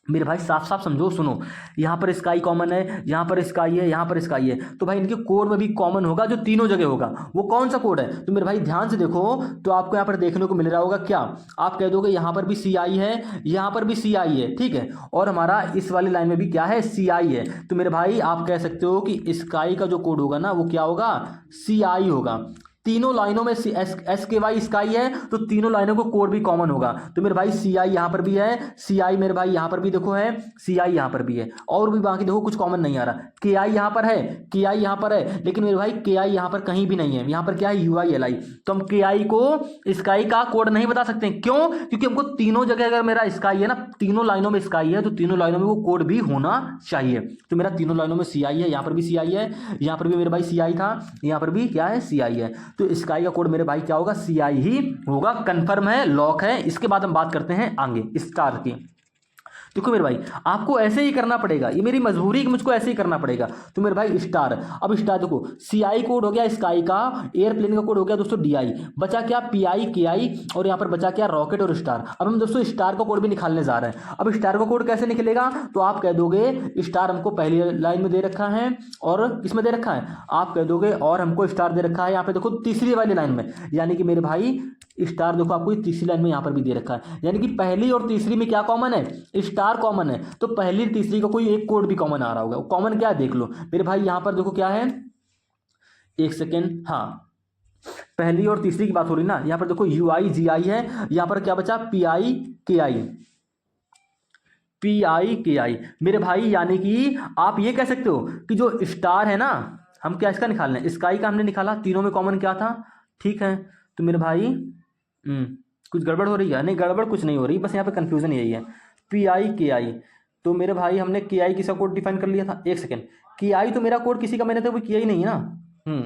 मेरे भाई साफ साफ समझो, सुनो, यहाँ पर स्काई कॉमन है, यहाँ पर स्काई है, यहाँ पर स्काई है, तो भाई इनके कोड में भी कॉमन होगा जो तीनों जगह होगा। वो कौन सा कोड है, तो मेरे भाई ध्यान से देखो, तो आपको यहाँ पर देखने को मिल रहा होगा क्या, आप कह दोगे यहाँ पर भी सी आई है, यहाँ पर भी सी आई है, ठीक है, और हमारा इस वाली लाइन में भी क्या है, सी आई है। तो मेरे भाई आप कह सकते हो कि स्काई का जो कोड होगा ना वो क्या होगा, सी आई होगा। तीनों लाइनों में एस के वाई स्काई है, तो तीनों लाइनों को कोड भी कॉमन होगा। तो मेरे भाई सी आई यहाँ पर भी है, सी आई मेरे भाई यहाँ पर भी देखो है, सी आई यहाँ पर भी है, और भी बाकी देखो कुछ कॉमन नहीं आ रहा। के आई यहाँ पर है, के आई यहाँ पर है, लेकिन मेरे भाई के आई यहाँ पर कहीं भी नहीं है, यहाँ पर क्या है, यू आई एल आई। तो हम के आई को स्काई का कोड नहीं बता सकते, क्यों, क्योंकि हमको तीनों जगह अगर मेरा स्काई है ना, तीनों लाइनों में स्काई है, तो तीनों लाइनों में वो कोड भी होना चाहिए। तो मेरा तीनों लाइनों में सी आई है, यहाँ पर भी सी आई है, यहाँ पर भी मेरे भाई सी आई था, यहाँ पर भी क्या है, सी आई है। तो स्काई का कोड मेरे भाई क्या होगा, सी आई ही होगा, कंफर्म है, लॉक है। इसके बाद हम बात करते हैं आगे स्टार की। देखो मेरे भाई आपको ऐसे ही करना पड़ेगा, ये मेरी मजबूरी कि मुझको ऐसे ही करना पड़ेगा। तो मेरे भाई स्टार, अब स्टार देखो, सी आई कोड हो गया स्काई का, एयरप्लेन का कोड हो गया दोस्तों डी आई, बचा क्या, पी आई के आई, और यहाँ पर बचा क्या, रॉकेट और स्टार। अब हम दोस्तों स्टार का कोड भी निकालने जा रहे हैं। अब स्टार का कोड कैसे निकलेगा, तो आप कह दोगे स्टार हमको पहली लाइन में दे रखा है, और किसमें दे रखा है, आप कह दोगे और हमको स्टार दे रखा है यहाँ पे देखो तीसरी वाली लाइन में, यानी कि मेरे भाई स्टार देखो आपको तीसरी लाइन में यहाँ पर भी दे रखा है, यानी कि पहली और तीसरी में क्या कॉमन है, स्टार कॉमन है। तो पहली तीसरी का कोई एक कोड भी कॉमन आ रहा होगा, कॉमन क्या है देख लो मेरे भाई, यहाँ पर देखो क्या है, एक सेकेंड, हाँ पहली और तीसरी की बात हो रही ना, यहाँ पर देखो यू आई जी आई है, यहाँ पर क्या बचा, P I K I, P I K आई मेरे भाई, यानी कि आप ये कह सकते हो कि जो स्टार है ना, हम क्या इसका निकाल लें, स्काई का हमने निकाला, तीनों में कॉमन क्या था, ठीक है। तो मेरे भाई कुछ गड़बड़ हो रही है, नहीं गड़बड़ कुछ नहीं हो रही, बस यहाँ पे कंफ्यूजन यही है, पी आई के आई। तो मेरे भाई हमने के आई किसका कोड डिफाइन कर लिया था, एक सेकेंड, के आई तो मेरा कोड किसी का मैंने तो कोई किया ही नहीं है ना।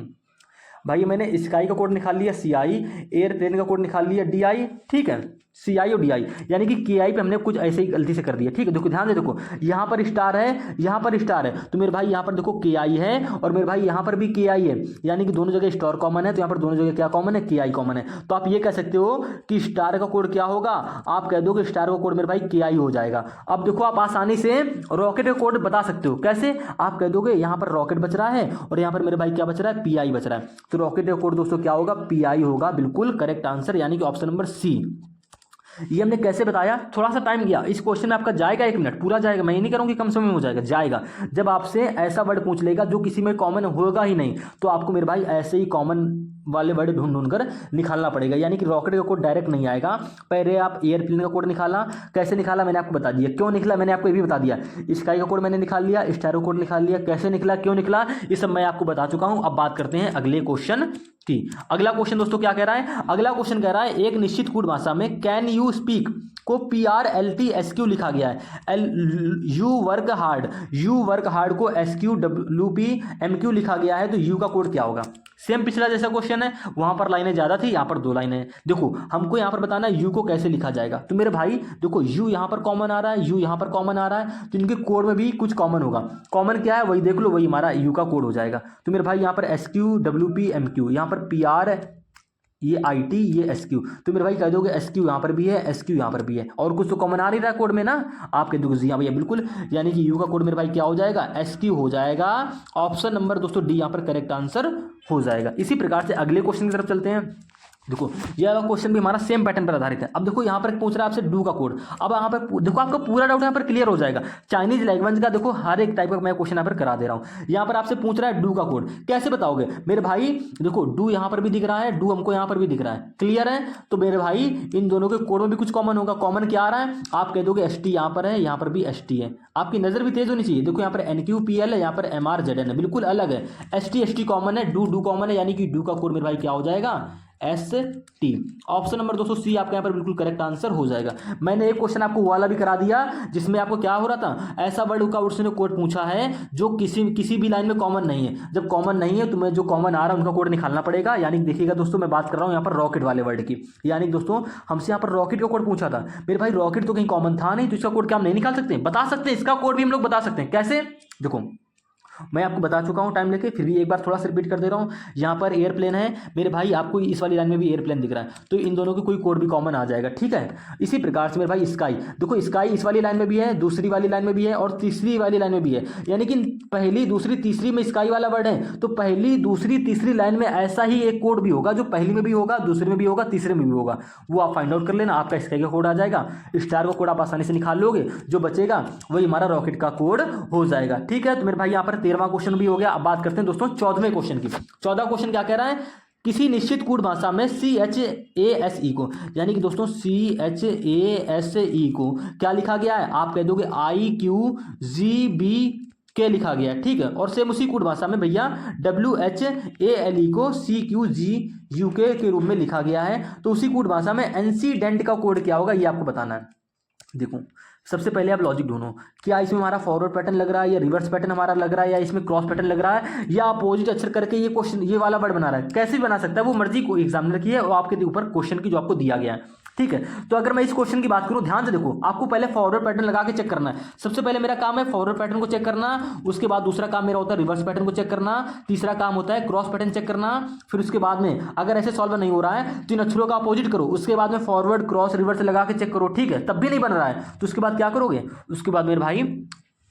भाई मैंने स्काई का कोड निकाल लिया सी आई, एयरप्लेन का कोड निकाल लिया डी आई, ठीक है, सी आई और डी आई, यानी कि के आई पे हमने कुछ ऐसे ही गलती से कर दिया, ठीक है। देखो ध्यान से देखो, यहाँ पर स्टार है, यहाँ पर स्टार है, तो मेरे भाई यहाँ पर देखो के आई है, और मेरे भाई यहाँ पर भी के आई है, यानी कि दोनों जगह स्टार कॉमन है, तो यहाँ पर दोनों जगह क्या कॉमन है, के आई कॉमन है। तो आप ये कह सकते हो कि स्टार का कोड क्या होगा, आप कह दो कि स्टार का कोड मेरे भाई के आई हो जाएगा। अब देखो आप आसानी से रॉकेट का कोड बता सकते हो, कैसे, आप कह दोगे यहाँ पर रॉकेट बच रहा है, और यहाँ पर मेरे भाई क्या बच रहा है, पी आई बच रहा है, तो रॉकेट का कोड दोस्तों क्या होगा, पी आई होगा, बिल्कुल करेक्ट आंसर, यानी कि ऑप्शन नंबर सी। ये हमने कैसे बताया, थोड़ा सा टाइम गया, इस क्वेश्चन में आपका जाएगा 1 मिनट पूरा जाएगा, मैं ये नहीं करूँगी कम समय में हो जाएगा, जाएगा। जब आपसे ऐसा वर्ड पूछ लेगा जो किसी में कॉमन होगा ही नहीं, तो आपको मेरे भाई ऐसे ही कॉमन वाले वर्ड ढूंढ ढूंढ कर निकालना पड़ेगा, यानी कि रॉकेट का कोड डायरेक्ट नहीं आएगा। पहले आप एयरप्लेन का कोड निकाला, कैसे निकाला मैंने आपको बता दिया, क्यों निकला मैंने आपको ये भी बता दिया, स्काई का कोड मैंने निकाल लिया, स्टार का कोड निकाल लिया, कैसे निकला, क्यों निकला, ये सब मैं आपको बता चुका हूं। अब बात करते हैं अगले क्वेश्चन की। अगला क्वेश्चन दोस्तों क्या कह रहा है, अगला क्वेश्चन कह रहा है एक निश्चित कोड भाषा में कैन यू स्पीक को P R L T S Q लिखा गया है, यू वर्क हार्ड को S Q W P M Q लिखा गया है, तो यू का कोड क्या होगा। सेम पिछला जैसा क्वेश्चन है, वहां पर लाइनें ज्यादा थी, यहाँ पर 2 लाइनें हैं। देखो हमको यहाँ पर बताना है यू को कैसे लिखा जाएगा, तो मेरे भाई देखो यू यहाँ पर कॉमन आ रहा है, यू यहाँ पर कॉमन आ रहा है, तो इनके कोड में भी कुछ कॉमन होगा। कॉमन क्या है वही देख लो, वही हमारा यू का कोड हो जाएगा। तो मेरे भाई यहाँ पर S Q W P M Q, यहाँ पर पी आर ये आई टी ये एस क्यू, तो मेरे भाई कह दोगे एस क्यू यहाँ पर भी है, एस क्यू यहाँ पर भी है, और कुछ तो कॉमन आ नहीं रहा कोड में ना, आप कह दोगे यहाँ भैया बिल्कुल, यानी कि यू का कोड मेरे भाई क्या हो जाएगा, एस क्यू हो जाएगा। ऑप्शन नंबर दोस्तों डी यहाँ पर करेक्ट आंसर हो जाएगा। इसी प्रकार से अगले क्वेश्चन की तरफ चलते हैं। देखो ये वाला क्वेश्चन भी हमारा सेम पैटर्न पर आधारित है। अब देखो यहाँ पर पूछ रहा है आपसे डू का कोड, अब यहाँ पर देखो आपका पूरा डाउट यहाँ पर क्लियर हो जाएगा। चाइनीज लैंग्वेज का देखो हर एक टाइप का मैं क्वेश्चन यहाँ पर करा दे रहा हूँ। यहाँ पर आपसे पूछ रहा है डू का कोड कैसे बताओगे, मेरे भाई देखो डू यहाँ पर भी दिख रहा है, डू हमको यहाँ पर भी दिख रहा है, क्लियर है। तो मेरे भाई इन दोनों के कोड में भी कुछ कॉमन होगा। कॉमन क्या आ रहा है, आप कह दोगे एस टी यहाँ पर है, यहाँ पर भी एस टी है। आपकी नजर भी तेज होनी चाहिए। देखो यहाँ पर एन क्यू पी एल है, यहाँ पर एम आर जेड एन है, बिल्कुल अलग है। एस टी कॉमन है, डू कॉमन है, यानी कि डू का कोड मेरे भाई क्या हो जाएगा, एस टी। ऑप्शन नंबर दोस्तों सी आपका यहाँ पर बिल्कुल करेक्ट आंसर हो जाएगा। मैंने एक क्वेश्चन आपको वाला भी करा दिया जिसमें आपको क्या हो रहा था, ऐसा वर्ड का उसने कोड पूछा है जो किसी भी लाइन में कॉमन नहीं है। जब कॉमन नहीं है तुम्हें जो कॉमन आ रहा है उनका कोड निकालना पड़ेगा। यानी देखिएगा दोस्तों मैं बात कर रहा हूँ यहाँ पर रॉकेट वाले वर्ड की। यानी दोस्तों हमसे यहाँ पर रॉकेट का कोड पूछा था, मेरे भाई रॉकेट तो कहीं कॉमन था नहीं, तो इसका कोड क्या हम नहीं निकाल सकते? बता सकते हैं, इसका कोड भी हम लोग बता सकते हैं। कैसे? देखो मैं आपको बता चुका हूं टाइम लेके, फिर भी एक बार थोड़ा सा रिपीट कर दे रहा हूं। यहाँ पर एयरप्लेन है मेरे भाई, आपको इस वाली लाइन में भी एयरप्लेन दिख रहा है, तो इन दोनों की कोई कोड भी कॉमन आ जाएगा, ठीक है। इसी प्रकार से मेरे भाई स्काई, देखो स्काई इस वाली लाइन में भी है, दूसरी वाली लाइन में भी है और तीसरी वाली लाइन में भी है। यानी कि पहली दूसरी तीसरी में स्काई वाला वर्ड है, तो पहली दूसरी तीसरी लाइन में ऐसा ही एक कोड भी होगा जो पहली में भी होगा, दूसरे में भी होगा, तीसरे में भी होगा। वो आप फाइंड आउट कर लेना, आपका स्काई का कोड आ जाएगा। स्टार का कोड आप आसानी से निकाल लोगे, जो बचेगा वही हमारा रॉकेट का कोड हो जाएगा, ठीक है। तो मेरे भाई यहाँ पर 13वां क्वेश्चन भी हो गया। अब बात करते हैं दोस्तों 14वें क्वेश्चन की। 14वां क्वेश्चन क्या कह रहा है, किसी निश्चित कूट भाषा में CHASE को, यानी कि दोस्तों CHASE को क्या लिखा गया है? आप कह दोगे IQGBK लिखा गया है, ठीक है। और सेम उसी कूट भाषा में भैया WHALE को CQGUK के रूप में लिखा गया है। तो उसी कूट भाषा में इंसिडेंट का कोड क्या होगा ये आपको बताना है। देखो सबसे पहले आप लॉजिक ढूंढो, क्या इसमें हमारा फॉरवर्ड पैटर्न लग रहा है या रिवर्स पैटर्न हमारा लग रहा है, या इसमें क्रॉस पैटर्न लग रहा है, या अपोजिट अक्षर करके ये क्वेश्चन ये वाला वर्ड बना रहा है। कैसे भी बना सकता है, वो मर्जी को एग्जामिनर की है और आपके ऊपर क्वेश्चन की जो आपको दिया गया है, ठीक है। तो अगर मैं इस क्वेश्चन की बात करूं, ध्यान से देखो, आपको पहले फॉरवर्ड पैटर्न लगा के चेक करना है। सबसे पहले मेरा काम है फॉरवर्ड पैटर्न को चेक करना, उसके बाद दूसरा काम मेरा होता है रिवर्स पैटर्न को चेक करना, तीसरा काम होता है क्रॉस पैटर्न चेक करना। फिर उसके बाद में अगर ऐसे सॉल्व नहीं हो रहा है तो इन अक्षरों का अपोजिट करो, उसके बाद में फॉरवर्ड क्रॉस रिवर्स लगा के चेक करो, ठीक है। तब भी नहीं बन रहा है तो उसके बाद क्या करोगे, उसके बाद मेरे भाई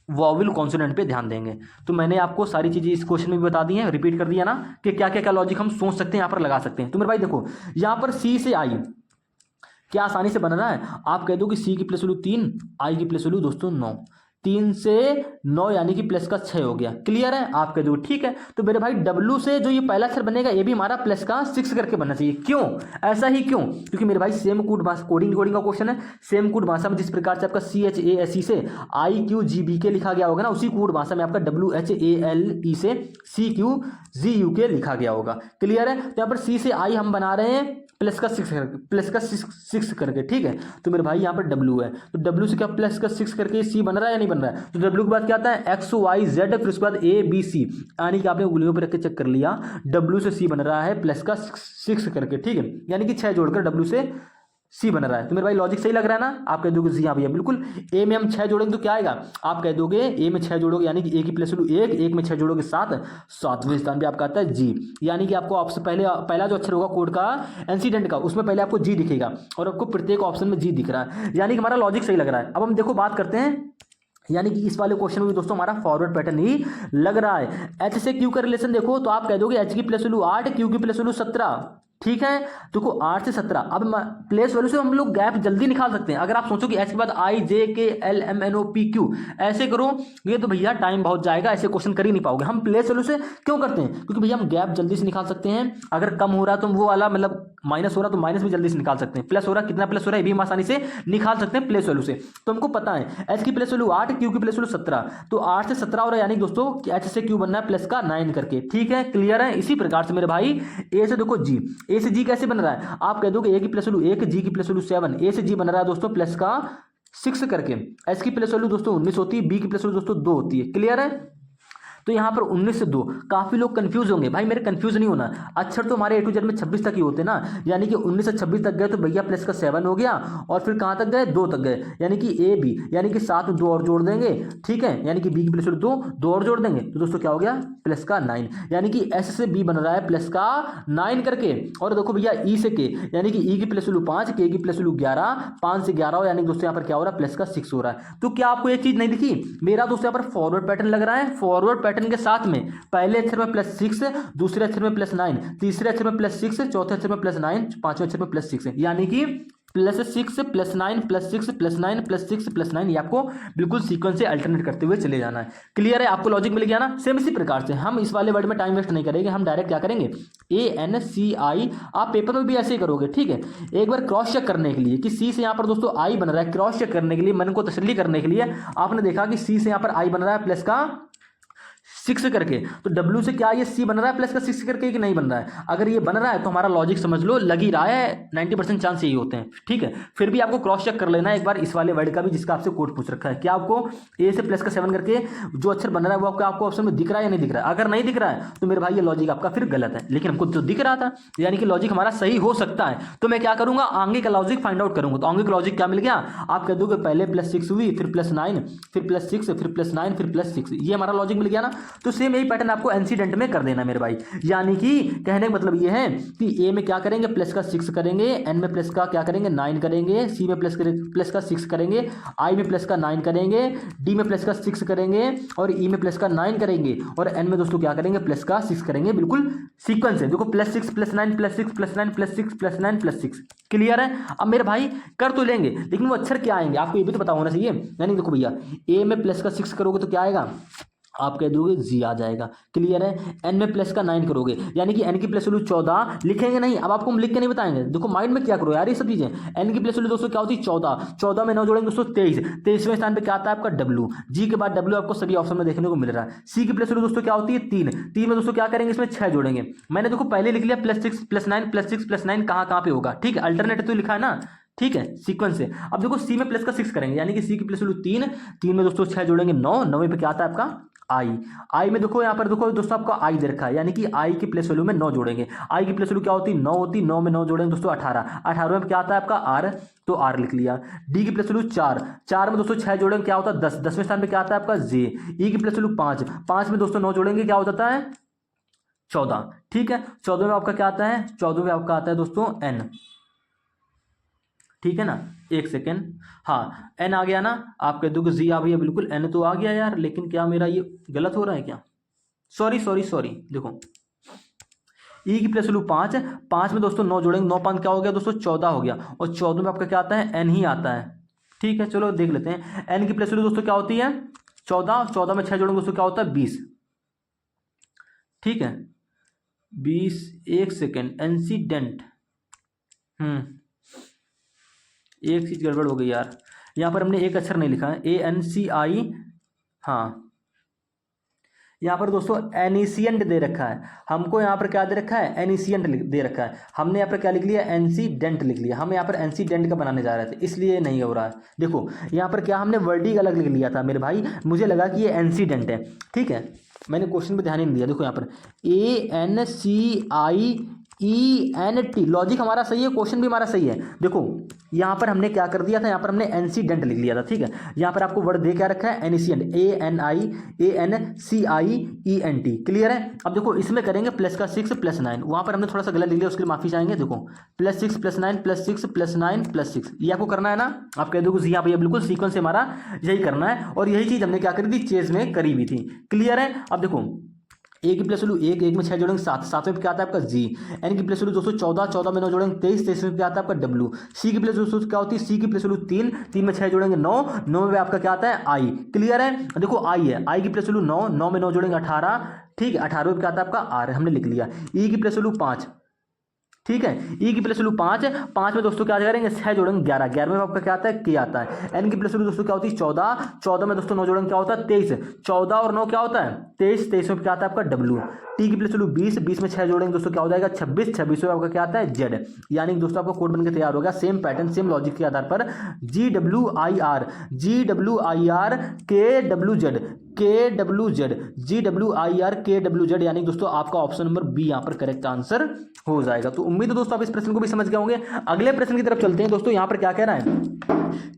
वॉवेल कॉन्सोनेंट पे ध्यान देंगे। तो मैंने आपको सारी चीजें इस क्वेश्चन में भी बता दी हैं, रिपीट कर दिया ना कि क्या क्या क्या लॉजिक हम सोच सकते हैं यहाँ पर लगा सकते हैं। तो मेरे भाई देखो यहाँ पर सी से आई क्या आसानी से बन रहा है, आप कह दो कि सी की प्लस वैल्यू 3, आई की प्लस वैल्यू दोस्तों 9, 3 से 9 यानी कि प्लस का 6 हो गया। क्लियर है? आप कह दो ठीक है। तो मेरे भाई डब्ल्यू से जो ये पहला अक्षर बनेगा ये भी हमारा प्लस का 6 करके बनना चाहिए। क्यों ऐसा ही क्यों? क्योंकि मेरे भाई सेम कूट भाषा कोडिंग का क्वेश्चन है। सेम कूट भाषा में जिस प्रकार से आपका CHASE से IQGBK लिखा गया होगा ना, उसी कूट भाषा में आपका WHALE से CQGUK लिखा गया होगा। क्लियर है? तो यहाँ पर सी से आई हम बना रहे हैं प्लस का 6 करके, ठीक है। तो मेरे भाई यहाँ पर डब्ल्यू है, तो डब्ल्यू से क्या प्लस का 6 करके सी बन रहा है या नहीं बन रहा है? तो डब्ल्यू के बाद क्या आता है XYZ, फिर उसके बाद ABC, यानी कि आपने उंगलियों पर रख के चेक कर लिया, डब्ल्यू से सी बन रहा है प्लस का 6 करके, ठीक है। यानी कि 6 जोड़कर डब्ल्यू से सी बन रहा है। तो मेरे भाई लॉजिक सही लग रहा है ना? आप कह दोगे जी हाँ भैया बिल्कुल। ए में हम 6 जोड़ेंगे तो क्या आएगा? आप कह दोगे ए में 6 जोड़ोगे यानी कि ए की प्लस वैल्यू 1, 1 में 6 जोड़ोगे 7, 7वें स्थान पे आपका आता है जी। यानी कि आपको ऑप्शन पहला जो अक्षर होगा कोड का इंसिडेंट का, उसमें पहले आपको जी दिखेगा और आपको प्रत्येक ऑप्शन में जी दिख रहा है, यानी कि हमारा लॉजिक सही लग रहा है। अब हम देखो बात करते हैं, यानी कि इस वाले क्वेश्चन में भी दोस्तों हमारा फॉरवर्ड पैटर्न ही लग रहा है। एच से क्यू का रिलेशन देखो तो आप कह दोगे एच की प्लस वैल्यू 8, क्यू की प्लस वैल्यू 17, ठीक है। देखो 8 से 17, अब प्लेस वैल्यू से हम लोग गैप जल्दी निकाल सकते हैं। अगर आप सोचो कि एच के बाद IJKLMNOPQ ऐसे करो ये तो भैया टाइम बहुत जाएगा, ऐसे क्वेश्चन कर ही नहीं पाओगे। हम प्लेस वैल्यू से क्यों करते हैं? क्योंकि भैया हम गैप जल्दी से निकाल सकते हैं। अगर कम हो रहा है तो वो वाला मतलब माइनस हो रहा है तो माइनस भी जल्दी से निकाल सकते हैं, प्लस हो रहा है कितना प्लस हो रहा है ये भी हम आसानी से निकाल सकते हैं प्लेस वैल्यू से। तो हमको पता है एच की प्लस वैल्यू 8, क्यू की प्लस वैल्यू 17, तो 8 से 17 हो रहा है, यानी दोस्तों एच से क्यू बनना है प्लस का 9 करके, ठीक है। क्लियर है? इसी प्रकार से मेरे भाई ए से देखो जी, ए से जी कैसे बन रहा है? आप कह दोगे ए की प्लस वैल्यू 1, जी की प्लस वैल्यू 7, ए से जी बन रहा है दोस्तों प्लस का 6 करके। एच की प्लस वैल्यू दोस्तों 19 होती है, बी की प्लस वैल्यू दोस्तों 2 होती है। क्लियर है? तो यहाँ पर 19 से 2, काफी लोग कंफ्यूज होंगे। भाई मेरे कंफ्यूज नहीं होना, अक्षर तो हमारे A to Z में 26 तक ही होते ना, यानी कि 19 से 26 तक गए तो भैया प्लस का 7 हो गया, और फिर कहाँ तक गए 2 तक गए, यानी कि A B, यानी कि साथ में 2 और जोड़ देंगे, ठीक है। यानी कि B की प्लस 2 और जोड़ देंगे तो दोस्तों क्या हो गया प्लस का 9, यानी कि S से B बन रहा है प्लस का 9 करके। और देखो भैया E से K, यानी कि E की प्लस वैल्यू 5, K की प्लस वैल्यू 11, 5 से 11 हो, यानी दोस्तों यहाँ पर क्या हो रहा है प्लस का 6 हो रहा है। तो क्या आपको एक चीज नहीं दिखी? मेरा दोस्तों यहाँ पर फॉरवर्ड पैटर्न लग रहा है, फॉरवर्ड पैटर्न के साथ में पहले अक्षर में प्लस 6, दूसरे अक्षर में प्लस 9, तीसरे अक्षर में प्लस 6, चौथे अक्षर में प्लस 9, पांचवें अक्षर में प्लस 6, यानी कि plus 6 plus 9 plus 6 plus 9 plus 6 plus 9, ये आपको बिल्कुल सीक्वेंस से अल्टरनेट करते हुए चले जाना है। क्लियर है? आपको लॉजिक मिल गया ना? सेम इसी प्रकार से हम इस वाले वर्ड में टाइम वेस्ट नहीं करेंगे, हम डायरेक्ट क्या करेंगे ANCI, आप पेपर में भी ऐसे ही करोगे, ठीक है। एक बार क्रॉस चेक करने के लिए कि सी से यहाँ पर दोस्तों आई बन रहा है, क्रॉस चेक करने के लिए, मन को तसल्ली करने के लिए आपने देखा कि सी से यहाँ पर आई बन रहा है प्लस का 6 करके, तो W से क्या ये C बन रहा है प्लस का 6 करके कि नहीं बन रहा है? अगर ये बन रहा है तो हमारा लॉजिक समझ लो लग ही रहा है, 90% चांस यही होते हैं, ठीक है। फिर भी आपको क्रॉस चेक कर लेना एक बार इस वाले वर्ड का भी जिसका आपसे कोड पूछ रखा है, क्या आपको A से प्लस का 7 करके जो अक्षर बन रहा है वो आपको ऑप्शन में दिख रहा है या नहीं दिख रहा है? अगर नहीं दिख रहा है तो मेरे भाई ये लॉजिक आपका फिर गलत है, लेकिन हमको तो दिख रहा था, यानी कि लॉजिक हमारा सही हो सकता है। तो मैं क्या करूंगा, आगे का लॉजिक फाइंड आउट करूंगा। तो आगे का लॉजिक क्या मिल गया, आप कह दोगे पहले +6 हुई, फिर +9, फिर +6, फिर +9, फिर +6, ये हमारा लॉजिक मिल गया ना। तो सेम यही पैटर्न आपको इंसिडेंट में कर देना मेरे भाई, यानी कि कहने का मतलब ये है कि ए में क्या करेंगे प्लस का 6 करेंगे, एन में प्लस का क्या करेंगे 9 करेंगे, सी में प्लस का 6 करेंगे, आई में प्लस का 9 करेंगे, डी में प्लस का 6 करेंगे और ई में प्लस का 9 करेंगे और एन में दोस्तों क्या करेंगे प्लस का 6 करेंगे। बिल्कुल सीक्वेंस है, देखो +6 +9 +6 +9 +6 +9 +6, क्लियर है। अब मेरे भाई कर तो लेंगे लेकिन वो अक्षर क्या आएंगे आपको ये भी तो पता होना चाहिए। यानी देखो भैया ए में प्लस का 6 करोगे तो क्या आएगा, आप कह दोगे जी आ जाएगा, क्लियर है। एन में प्लस का 9 करोगे यानी कि एन की प्लस वैल्यू 14 लिखेंगे नहीं, अब आपको हम लिख के नहीं बताएंगे, देखो माइंड में क्या करो यार ये सब चीजें। एन की प्लस वैल्यू दोस्तों क्या होती है 14, 14 में 9 जोड़ेंगे दोस्तों 23, 23वें स्थान पे क्या आता है आपका डब्ल्यू, जी के बाद डब्ल्यू आपको सभी ऑप्शन में देखने को मिल रहा है। सी की प्लस वैल्यू दोस्तों क्या होती है 3, 3 में दोस्तों क्या करेंगे इसमें 6 जोड़ेंगे। मैंने देखो पहले लिख लिया +6 +9 +6 +9 कहाँ पे होगा, ठीक है, अल्टरनेट तो लिखा है ना, ठीक है सीक्वेंस से। अब देखो सी में प्लस का 6 करेंगे यानी कि सी की प्लस वैल्यू 3, 3 में दोस्तों 6 जोड़ेंगे 9, 9 पे क्या आता है आपका आई, आई में देखो यहाँ पर देखो दोस्तों आपका आई दे रखा है यानी कि आई की प्लस वैल्यू में 9 जोड़ेंगे। आई की प्लस वैल्यू क्या होती है 9 होती, 9 में 9 जोड़ेंगे दोस्तों 18, 18 में क्या आता है आपका आर, तो आर लिख लिया। डी की प्लस वैल्यू 4, 4 में दोस्तों 6 जोड़ेंगे क्या होता है 10, 10वें स्थान पे क्या आता है आपका जे। ई की प्लस वैल्यू 5, 5 में दोस्तों 9 जोड़ेंगे क्या हो जाता है 14, ठीक है। 14 में आपका क्या आता है, 14 में आपका आता है दोस्तों एन, ठीक है ना, एक सेकेंड, हाँ एन आ गया ना, आप कह दोगे जी आ भैया बिल्कुल एन तो आ गया यार, लेकिन क्या मेरा ये गलत हो रहा है क्या, सॉरी देखो ई की प्लस वैल्यू 5, 5 में दोस्तों 9 जोड़ेंगे, 9 5 क्या हो गया दोस्तों 14 हो गया और 14 में आपका क्या आता है एन ही आता है, ठीक है। चलो देख लेते हैं एन की प्लस वैल्यू दोस्तों क्या होती है 14, 14 में 6 जोड़ेंगे दोस्तों क्या होता है 20, ठीक है 20, एक सेकेंड इंसिडेंट, एक चीज गड़बड़ हो गई यार, यहाँ पर हमने एक अक्षर नहीं लिखा है ANCI, हाँ यहाँ पर दोस्तों एनिशियंट दे रखा है, हमको यहाँ पर क्या दे रखा है एनिशियंट दे रखा है, हमने यहाँ पर क्या लिख लिया एंसीडेंट लिख लिया, हम यहाँ पर एंसीडेंट का बनाने जा रहे थे इसलिए नहीं हो रहा है। देखो यहाँ पर क्या हमने वर्ड ही अलग लिख लिया था मेरे भाई, मुझे लगा कि ये एंसीडेंट है, ठीक है, मैंने क्वेश्चन पे ध्यान ही नहीं दिया। देखो यहाँ पर ANCIENT लॉजिक हमारा सही है, क्वेश्चन भी हमारा सही है। देखो यहाँ पर हमने क्या कर दिया था, यहाँ पर हमने एंसीडेंट लिख लिया था, ठीक है। यहाँ पर आपको वर्ड दे क्या रखा है एनिशियंट, ANIANCIENT, क्लियर है। अब देखो इसमें करेंगे प्लस का 6 +9, वहाँ पर हमने थोड़ा सा गलत लिख लिया उसके लिए माफी चाहेंगे। देखो +6 +9 +6 +9 +6 ये आपको करना है ना, आप कह दोगे यहाँ भैया बिल्कुल सीक्वेंस से हमारा यही करना है और यही चीज हमने क्या करी थी चेज में करी हुई थी, क्लियर है। अब देखो ए की प्लस वैल्यू 1, 1 में 6 जोड़ेंगे 7, 7 में क्या आता है आपका जी। एन की प्लस वैल्यू दोस्तों 14, 14 में 9 जोड़ेंगे 23, 23 में क्या आता है आपका डब्ल्यू। सी की प्लस वैल्यू क्या होती है, सी की प्लस वैल्यू 3, 3 में 6 जोड़ेंगे 9, 9 में आपका क्या आता है आई, क्लियर है। देखो आई है, आई की प्लस वैल्यू 9, 9 में 9 जोड़ेंगे 18, ठीक है, 18 में क्या आता है आपका आर, हमने लिख लिया। ई की प्लस वैल्यू 5, ठीक है, ई की प्लस वैल्यू 5, 5 में दोस्तों क्या करेंगे 6 जोड़ेंगे 11, 11 में आपका क्या आता है के आता है। एन की प्लस वैल्यू दोस्तों क्या होती है 14, 14 में दोस्तों 9 जोड़ेंगे क्या होता है 23, 14 और 9 क्या होता है 23, 23 में क्या आता है आपका डब्ल्यू। टी की प्लस वैल्यू 20, 20 में 6 जोड़ेंगे दोस्तों क्या हो जाएगा 26, 26 में आपका क्या आता है जेड। यानी दोस्तों आपका कोड बनकर तैयार होगा सेम पैटर्न सेम लॉजिक के आधार पर GWIR KWZ KWZ GWIR KWZ, यानी दोस्तों आपका ऑप्शन नंबर बी यहाँ पर करेक्ट आंसर हो जाएगा। तो उम्मीद है दोस्तों आप इस प्रश्न को भी समझ गए होंगे। अगले प्रश्न की तरफ चलते हैं दोस्तों। यहाँ पर क्या कह रहा है,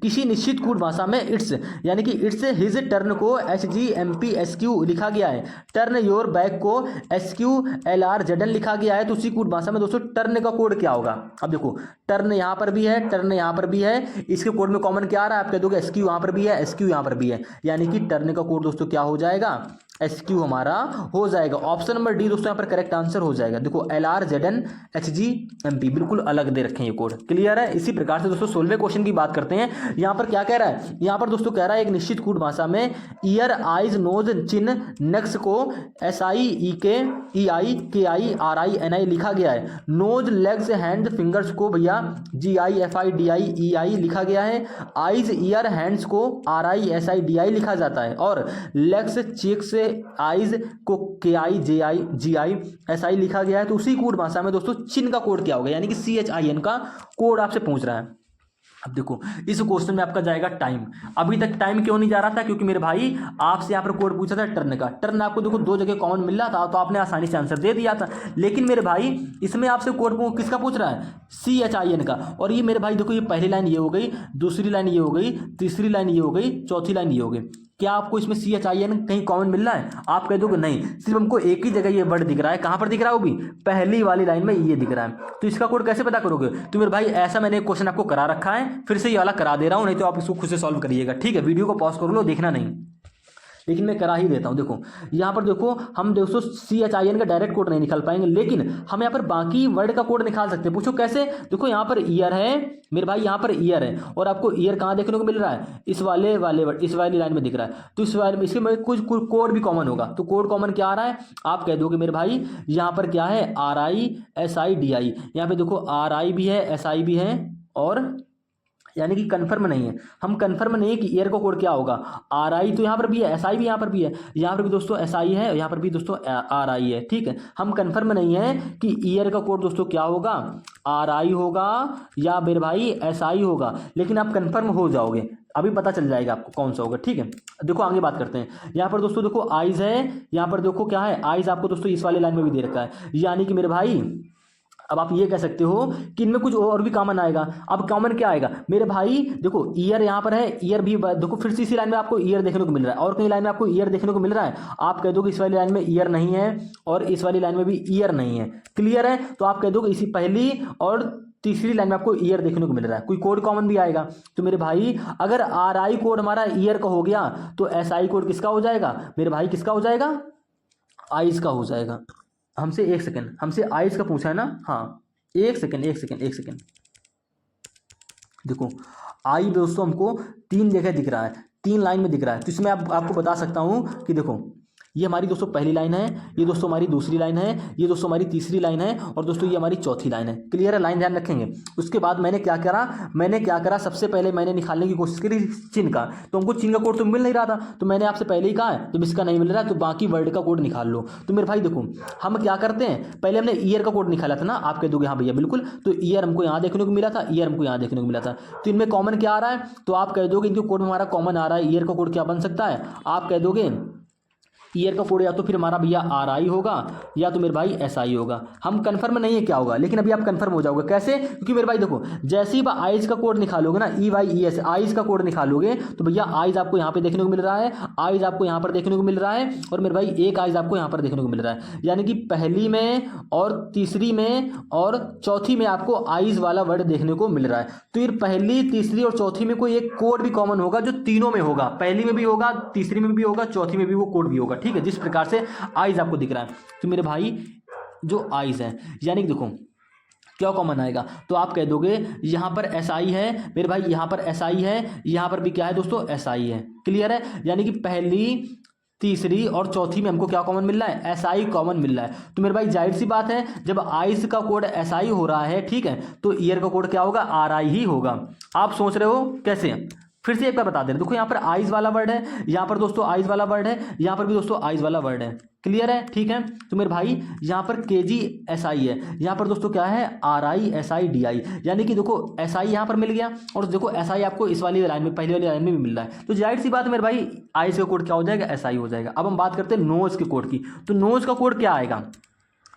किसी निश्चित कूट भाषा में इट्स यानी कि इट्स हिज टर्न को HGMPSQ लिखा गया है, टर्न योर बैक को SQLRZN लिखा गया है। तो उसी कूट भाषा में दोस्तों टर्न का कोड क्या होगा। अब देखो टर्न यहाँ पर भी है, टर्न यहाँ पर भी है, इसके कोड में कॉमन क्या आ रहा है आप कह दोगे SQ यहाँ पर भी है, SQ यहाँ पर भी है, यानी कि टर्न का कोड दोस्तों क्या हो जाएगा SQ हमारा हो जाएगा। ऑप्शन नंबर डी दोस्तों यहाँ पर करेक्ट आंसर हो जाएगा। देखो LRZN HGMP बिल्कुल अलग दे रखे हैं ये कोड, क्लियर है। इसी प्रकार से दोस्तों 16वें क्वेश्चन की बात करते हैं। यहाँ पर क्या कह रहा है, यहाँ पर दोस्तों कह रहा है एक निश्चित कूट भाषा में ईयर आइज नोज चिन नेक्स को SIEKEIKIRINI लिखा गया है। नोज लेग्स हैंड फिंगर्स को भैया GIFIDIEI लिखा गया है। आइज ईयर हैंड्स को RISIDI लिखा जाता है और लेग्स चेक्स आइज को KIJI SI लिखा गया है, तो उसी कोड भाषा में दोस्तों चिन्ह का कोड क्या होगा, यानी कि CHIN का कोड आपसे पूछ रहा है। अब देखो इस क्वेश्चन में आपका जाएगा टाइम। अभी तक टाइम क्यों नहीं जा रहा था, क्योंकि मेरे भाई आपसे यहाँ पर कोड पूछा था टर्न का। टर्न आपको देखो 2 जगह कॉमन मिल रहा था, तो आपने आसानी से आंसर दे दिया था। लेकिन मेरे भाई इसमें आपसे कोड किसका पूछ रहा है, CHIN का। और ये मेरे भाई देखो ये पहली लाइन ये हो गई, दूसरी लाइन ये हो गई, तीसरी लाइन ये हो गई, चौथी लाइन ये हो गई। क्या आपको इसमें CHIN कहीं कॉमन मिल रहा है? आप कह दोगे नहीं, सिर्फ हमको एक ही जगह ये वर्ड दिख रहा है। कहाँ पर दिख रहा है वो भी? पहली वाली लाइन में ये दिख रहा है। तो इसका कोड कैसे पता करोगे? तो मेरे भाई ऐसा मैंने एक क्वेश्चन आपको करा रखा है, फिर से ये वाला करा दे रहा हूँ, नहीं तो आप इसको खुद से सॉल्व करिएगा, ठीक है। वीडियो को पॉज कर लो, देखना नहीं, लेकिन मैं करा ही देता हूं। देखो यहाँ पर देखो हम दोस्तों CHIN का डायरेक्ट कोड नहीं निकाल पाएंगे, लेकिन हम यहाँ पर बाकी वर्ड का कोड निकाल सकते हैं। पूछो कैसे? देखो यहाँ पर ईयर है मेरे भाई, यहाँ पर ईयर है, और आपको ईयर कहाँ देखने को मिल रहा है? इस वाले वर्ड, इस वाली लाइन में दिख रहा है। तो इस वाले में इसके में कुछ कोड भी कॉमन होगा। तो कोड कॉमन क्या आ रहा है? आप कह दोगे मेरे भाई यहाँ पर क्या है, RISIDI। यहाँ पे देखो RI भी है, SI भी है, और यानी कि कंफर्म नहीं है, हम कंफर्म नहीं है कि ईयर का कोड क्या होगा। RI तो यहाँ पर भी है, SI भी यहाँ पर भी है, यहाँ पर भी दोस्तों SI है, यहाँ पर भी दोस्तों RI है, ठीक है। हम कंफर्म नहीं है कि ईयर का कोड दोस्तों क्या होगा, RI होगा या मेरे भाई SI होगा, लेकिन आप कंफर्म हो जाओगे, अभी पता चल जाएगा आपको कौन सा होगा, ठीक है। देखो आगे बात करते हैं। यहाँ पर दोस्तों देखो आइज है, यहाँ पर देखो क्या है, आइज आपको दोस्तों इस वाली लाइन में भी दे रखा है, यानी कि मेरे भाई अब आप ये कह सकते हो कि इनमें कुछ और भी कॉमन आएगा। अब कॉमन क्या आएगा मेरे भाई? देखो ईयर यहाँ पर है, ईयर भी देखो फिर से इसी लाइन में आपको ईयर देखने को मिल रहा है, और कई लाइन में आपको ईयर देखने को मिल रहा है। आप कह दो कि इस वाली लाइन में ईयर नहीं है और इस वाली लाइन में भी ईयर नहीं है, क्लियर है? तो आप कह दो कि इसी पहली और तीसरी लाइन में आपको ईयर देखने को मिल रहा है, कोई कोड कॉमन भी आएगा। तो मेरे भाई अगर RI कोड हमारा ईयर का हो गया, तो SI कोड किसका हो जाएगा मेरे भाई? किसका हो जाएगा? आइज का हो जाएगा। हमसे एक सेकेंड, हमसे आइज का पूछा है ना? हाँ एक सेकेंड। देखो आई दोस्तों हमको 3 जगह दिख रहा है, 3 लाइन में दिख रहा है। तो इसमें आपको बता सकता हूं कि देखो ये हमारी दोस्तों पहली लाइन है, ये दोस्तों हमारी दूसरी लाइन है, ये दोस्तों हमारी तीसरी लाइन है, और दोस्तों ये हमारी चौथी लाइन है। क्लियर है? लाइन ध्यान रखेंगे। उसके बाद मैंने क्या करा, सबसे पहले मैंने निकालने की कोशिश करी चिन्ह का, तो हमको चिन्ह का कोड तो मिल नहीं रहा था, तो मैंने आपसे पहले ही कहा है जब इसका नहीं मिल रहा है तो बाकी वर्ड का कोड निकाल लो। तो मेरे भाई देखो हम क्या करते हैं, पहले हमने ईयर का कोड निकाला था ना, आप कह दोगे हाँ भैया बिल्कुल, तो ईयर हमको यहाँ देखने को मिला था, ईयर हमको यहाँ देखने को मिला था। तो इनमें कॉमन क्या आ रहा है? तो आप कह दोगे इनके कोड में हमारा कॉमन आ रहा है, ईयर का कोड क्या बन सकता है? आप कह दोगे ईयर का कोड या तो फिर हमारा भैया RI होगा या तो मेरे भाई SI होगा। हम कंफर्म नहीं है क्या होगा, लेकिन अभी आप कंफर्म हो जाओगे। कैसे? क्योंकि मेरे भाई देखो जैसे ही आइज का कोड निकालोगे ना, EYES आइज का कोड निकालोगे, तो भैया आइज आपको यहाँ पे देखने को मिल रहा है, आइज आपको यहाँ पर देखने को मिल रहा है, और मेरे भाई एक आइज आपको यहाँ पर देखने को मिल रहा है। यानी कि पहली में और तीसरी में और चौथी में आपको आइज वाला वर्ड देखने को मिल रहा है। तो ये पहली, तीसरी और चौथी में कोई एक कोड भी कॉमन होगा जो तीनों में होगा, पहली में भी होगा, तीसरी में भी होगा, चौथी में भी वो कोड भी होगा, ठीक है। जिस प्रकार से आइज आपको दिख रहा है, तो मेरे भाई जो आइज है, यानी कि देखो क्या कॉमन आएगा, तो आप कह दोगे यहां पर SI है मेरे भाई, यहां पर SI है, यहां पर भी क्या है दोस्तों SI है। क्लियर है? यानी कि पहली, तीसरी और चौथी में हमको क्या कॉमन मिल रहा है? SI कॉमन मिल रहा है। तो मेरे भाई जाहिर सी बात है जब आइज का कोड SI हो रहा है, ठीक है, तो ईयर का कोड क्या होगा? RI ही होगा। आप सोच रहे हो कैसे? फिर से एक बार बता दे रहे, देखो यहाँ पर आइज वाला वर्ड है, यहाँ पर दोस्तों आइज वाला वर्ड है, यहाँ पर भी दोस्तों आइज वाला वर्ड है। क्लियर है? ठीक है। तो मेरे भाई यहाँ पर KGSI है, यहाँ पर दोस्तों क्या है? RISIDI, यानी कि देखो SI यहाँ पर मिल गया, और देखो SI आपको इस वाली लाइन में, पहली वाली लाइन में भी मिल रहा है। तो जाहिर सी बात है मेरे भाई आइज का कोड क्या हो जाएगा? SI हो जाएगा। अब हम बात करते हैं नोज के कोड की। तो नोज का कोड क्या आएगा?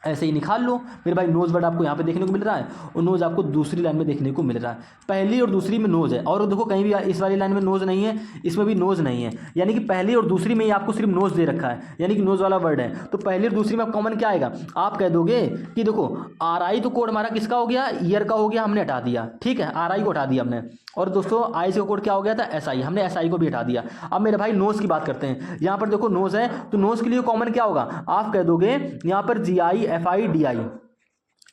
ऐसे ही निकाल लो मेरे भाई। नोज वर्ड आपको यहाँ पे देखने को मिल रहा है, और नोज आपको दूसरी लाइन में देखने को मिल रहा है। पहली और दूसरी में नोज है, और देखो कहीं भी इस वाली लाइन में नोज नहीं है, इसमें भी नोज नहीं है, यानी कि पहली और दूसरी में ही आपको सिर्फ नोज दे रखा है, यानी कि नोज वाला वर्ड है। तो पहली और दूसरी में कॉमन क्या आएगा? आप कह दोगे कि देखो RI तो कोड हमारा किसका हो गया? ईयर का हो गया, हमने हटा दिया, ठीक है, RI को हटा दिया हमने। और दोस्तों आइज का कोड क्या हो गया था? SI, हमने SI को भी हटा दिया। अब मेरे भाई नोज की बात करते हैं। यहाँ पर देखो नोज है, तो नोज के लिए कॉमन क्या होगा? आप कह दोगे यहाँ पर GIFIDI,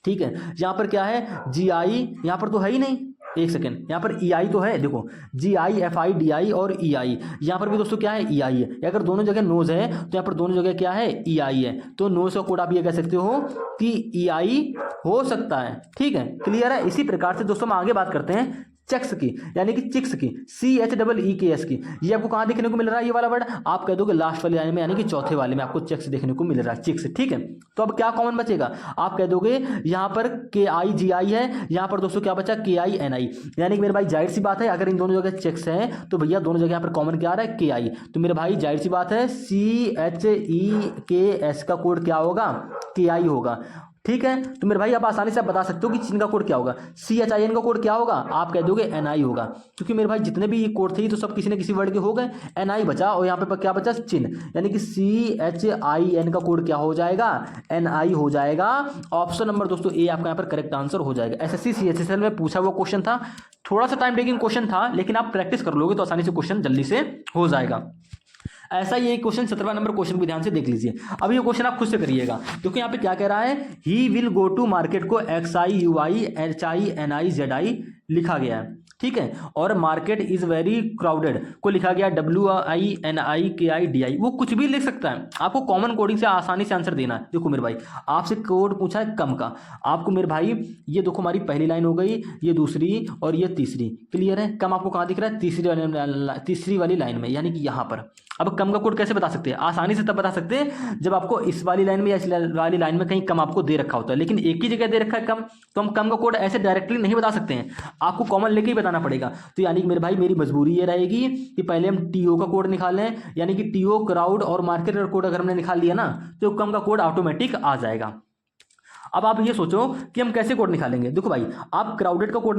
ठीक है। यहाँ पर क्या है? GI, यहाँ पर तो है ही नहीं, एक सेकेंड, यहाँ पर EI तो है, देखो GIFIDI और EI, यहाँ पर भी दोस्तों क्या है? EI है। अगर दोनों जगह नोज है तो यहाँ पर दोनों जगह क्या है? EI है। तो नोज का कोड आप ये कह सकते हो कि EI हो सकता है, ठीक है। क्लियर है? इसी प्रकार से दोस्तों हम आगे बात करते हैं चेक्स की यानी कि चिक्स की, CHEEKS की। ये आपको कहाँ देखने को मिल रहा है ये वाला वर्ड? आप कह दोगे लास्ट वाले लाइन में यानी कि चौथे वाले में आपको चेक्स देखने को मिल रहा है, चिक्स। ठीक है, तो अब क्या कॉमन बचेगा? आप कह दोगे यहाँ पर KIGI है, यहाँ पर दोस्तों क्या बचा? KINI। यानी कि मेरे भाई जाहिर सी बात है अगर इन दोनों जगह चेक्स हैं तो भैया दोनों जगह यहाँ पर कॉमन क्या आ रहा है? KI। तो मेरे भाई जाहिर सी बात है CHEKS का कोड क्या होगा? KI होगा। ठीक है, तो मेरे भाई आप आसानी से आप बता सकते हो कि चिन का कोड क्या होगा। CHIN का कोड क्या होगा? आप कह दोगे NI होगा, क्योंकि मेरे भाई जितने भी कोड थे तो सब किसी न किसी वर्ड के हो गए। NI बचा और यहाँ पे क्या बचा? चिन, यानी कि CHIN का कोड क्या हो जाएगा? NI हो जाएगा। ऑप्शन नंबर दोस्तों ए आपका यहाँ पर करेक्ट आंसर हो जाएगा। SSC CHSL में पूछा हुआ क्वेश्चन था, थोड़ा सा टाइम टेकिंग क्वेश्चन था, लेकिन आप प्रैक्टिस कर लोगे तो आसानी से क्वेश्चन जल्दी से हो जाएगा। ऐसा ही एक क्वेश्चन 17वां नंबर क्वेश्चन भी ध्यान से देख लीजिए। अब ये क्वेश्चन आप खुद से करिएगा, क्योंकि यहाँ पे क्या कह रहा है? He will go to market को XIUIHINIZI लिखा गया है। ठीक है, और मार्केट इज वेरी क्राउडेड को लिखा गया WINIKIDI। वो कुछ भी लिख सकता है, आपको कॉमन कोडिंग से आसानी से आंसर देना है। देखो मेरे भाई आपसे कोड पूछा है कम का, आपको मेरे भाई ये देखो हमारी पहली लाइन हो गई, ये दूसरी और ये तीसरी, क्लियर है? कम आपको कहाँ दिख रहा है? तीसरी वाली लाइन में, यानी कि यहाँ पर। अब कम का कोड कैसे बता सकते हैं? आसानी से तब बता सकते हैं जब आपको इस वाली लाइन में या इस वाली लाइन में कहीं कम आपको दे रखा होता है, लेकिन एक ही जगह दे रखा है कम, तो हम कम का कोड ऐसे डायरेक्टली नहीं बता सकते हैं, आपको कॉमन लेके ही बताना पड़ेगा। तो यानी कि मेरे भाई मेरी मजबूरी ये रहेगी कि पहले हम TO का कोड निकालें, यानी कि TO क्राउड और मार्केट का कोड अगर हमने निकाल लिया ना तो कम का कोड ऑटोमेटिक आ जाएगा। अब आप ये सोचो कि हम कैसे कोड निकालेंगे। देखो भाई आप क्राउड का कोड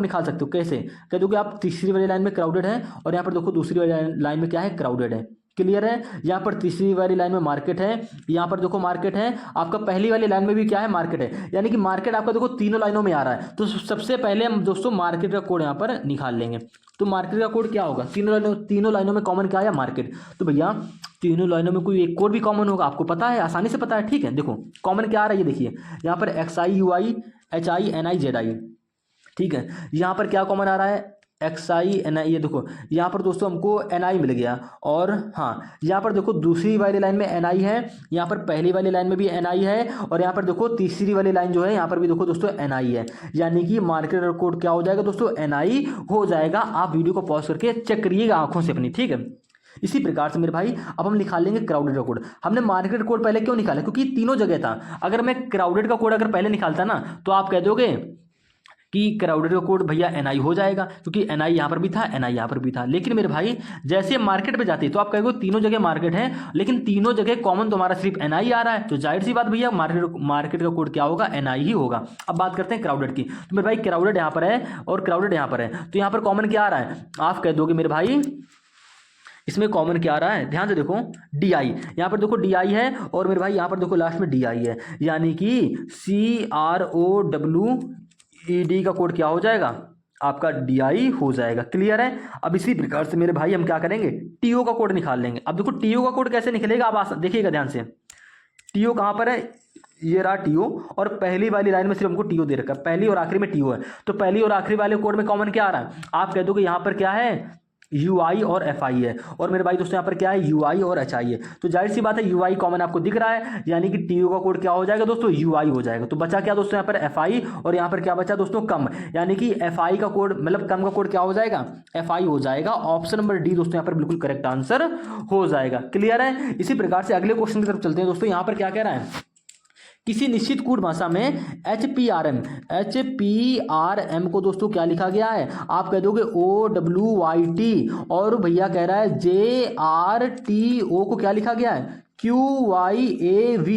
निकाल सकते हो। कैसे? कह दो कि आप तीसरी वाली लाइन में क्राउडेड है और यहाँ पर देखो दूसरी वाली लाइन में क्या है? क्राउडेड है, क्लियर है? यहाँ पर तीसरी वाली लाइन में मार्केट है, यहाँ पर देखो मार्केट है, आपका पहली वाली लाइन में भी क्या है? मार्केट है, यानी कि मार्केट आपका देखो तीनों लाइनों में आ रहा है। तो सबसे पहले हम दोस्तों मार्केट का कोड यहाँ पर निकाल लेंगे। तो मार्केट का कोड क्या होगा? तीनों लाइनों में कॉमन क्या है? मार्केट। तो भैया तीनों लाइनों में कोई एक कोड भी कॉमन होगा, आपको पता है, आसानी से पता है। ठीक है, देखो कॉमन क्या आ रहा है ये देखिए, यहाँ पर XIUIHINIZI। ठीक है, यहाँ पर क्या कॉमन आ रहा है? XINI। ये देखो यहाँ पर दोस्तों हमको NI मिल गया, और हाँ यहाँ पर देखो दूसरी वाली लाइन में NI है, यहाँ पर पहली वाली लाइन में भी NI है, और यहाँ पर देखो तीसरी वाली लाइन जो है यहाँ पर भी देखो दोस्तों NI है, यानी कि मार्केट कोड क्या हो जाएगा दोस्तों? NI हो जाएगा। आप वीडियो को पॉज करके चेक करिएगा आंखों से अपनी। ठीक है, इसी प्रकार से मेरे भाई अब हम निकालेंगे क्राउडेड का कोड। हमने मार्केट कोड पहले क्यों निकाला? क्योंकि तीनों जगह था। अगर मैं क्राउडेड का कोड अगर पहले निकालता ना तो आप कह दोगे कि क्राउडेड का कोड भैया NI हो जाएगा, क्योंकि NI यहाँ पर भी था, NI यहाँ पर भी था। लेकिन मेरे भाई जैसे मार्केट पे जाते तो आप कहोगे तीनों जगह मार्केट है, लेकिन तीनों जगह कॉमन तुम्हारा सिर्फ NI आ रहा है, तो जाहिर सी बात भैया मार्केट का कोड क्या होगा? NI ही होगा। अब बात करते हैं क्राउडेड की। तो मेरे भाई क्राउडेड यहाँ पर है और क्राउडेड यहाँ पर है, तो यहाँ पर कॉमन क्या आ रहा है? आप कह दोगे मेरे भाई इसमें कॉमन क्या आ रहा है? ध्यान से देखो DI, यहाँ पर देखो DI है, और मेरे भाई यहाँ पर देखो लास्ट में DI है, यानी कि CROWED का कोड क्या हो जाएगा? आपका DI हो जाएगा, क्लियर है? अब इसी प्रकार से मेरे भाई हम क्या करेंगे? TO का कोड निकाल लेंगे। अब देखो TO का कोड कैसे निकलेगा, आप देखिएगा ध्यान से। TO कहाँ पर है? ये रहा TO, और पहली वाली लाइन में सिर्फ हमको TO दे रखा है, पहली और आखिरी में TO है। तो पहली और आखिरी वाले कोड में कॉमन क्या आ रहा है? आप कह दो कि यहाँ पर क्या है? UI और FI है, और मेरे भाई दोस्तों यहाँ पर क्या है? UI और HI है। तो जाहिर सी बात है UI कॉमन आपको दिख रहा है, यानी कि TO का कोड क्या हो जाएगा दोस्तों? UI हो जाएगा। तो बचा क्या दोस्तों? यहाँ पर FI, और यहाँ पर क्या बचा दोस्तों? कम, यानी कि FI का कोड मतलब कम का कोड क्या हो जाएगा? FI हो जाएगा। ऑप्शन नंबर डी दोस्तों यहाँ पर बिल्कुल करेक्ट आंसर हो जाएगा, क्लियर है? इसी प्रकार से अगले क्वेश्चन की तरफ चलते हैं दोस्तों। यहाँ पर क्या कह रहा है? किसी निश्चित कूट भाषा में HPRM को दोस्तों क्या लिखा गया है? आप कह दोगे OWYT, और भैया कह रहा है JRTO को क्या लिखा गया है? QYAV,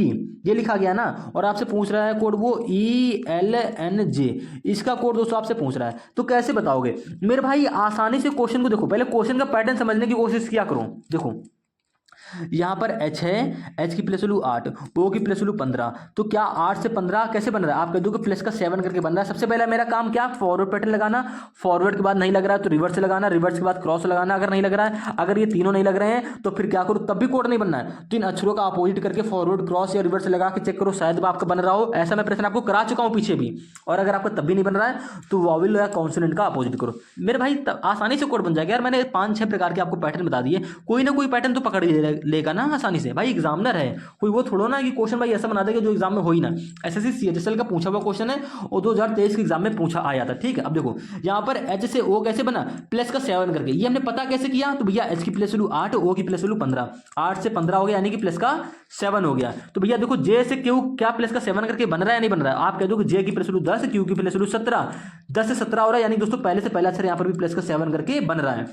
ये लिखा गया ना। और आपसे पूछ रहा है कोड वो ELNJ, इसका कोड दोस्तों आपसे पूछ रहा है, तो कैसे बताओगे? मेरे भाई आसानी से क्वेश्चन को देखो, पहले क्वेश्चन का पैटर्न समझने की कोशिश किया करो। देखो यहाँ पर H है, H की प्लस वैल्यू 8, O की प्लस वैल्यू 15, तो क्या 8 से 15 कैसे बन रहा है? आप कह दो कि प्लस का 7 करके बन रहा है। सबसे पहला मेरा काम क्या? फॉरवर्ड पैटर्न लगाना, फॉरवर्ड के बाद नहीं लग रहा है तो रिवर्स लगाना, रिवर्स के बाद क्रॉस लगाना अगर नहीं लग रहा है। अगर ये तीनों नहीं लग रहे हैं तो फिर क्या करो? तब भी कोड नहीं बनना है, तो इन अक्षरों का अपोजिट करके फॉरवर्ड क्रॉस या रिवर्स लगा के चेक करो, शायद आपका बन रहा हो। ऐसा मैं प्रश्न आपको करा चुका हूँ पीछे भी, और अगर आपका तब भी नहीं बन रहा है तो वॉवेल या कॉन्सोनेंट का अपोजिट करो। मेरे भाई आसानी से कोड बन जाएगा यार। मैंने 5-6 प्रकार के आपको पैटर्न बता दिए, कोई ना कोई पैटर्न तो पकड़ लेगा ना आसानी से। भाई एग्जामिनर है, कोई वो थोड़ा ना कि क्वेश्चन भाई ऐसा बना देगा जो एग्जाम में हो ही ना। एसएससी सीएचएसएल का पूछा हुआ क्वेश्चन है और 2023 के एग्जाम में पूछा आया था। ठीक है, अब देखो यहाँ पर एच से ओ कैसे बना, प्लस का 7 करके। ये हमने पता कैसे किया, तो भैया एच की प्लस वैल्यू 8, ओ की प्लस वैल्यू 15, 8 से 15 हो गया यानी कि प्लस का 7 हो गया। तो भैया देखो जे से क्यू क्या प्लस का 7 करके बन रहा है या नहीं बन रहा है, आप कह दो कि जे की प्लस वैल्यू 10, क्यू की प्लस वैल्यू 17, 10 से 17 हो रहा है यानी दोस्तों पहले से पहला अक्षर यहाँ पर भी प्लस का 7 करके बन रहा है।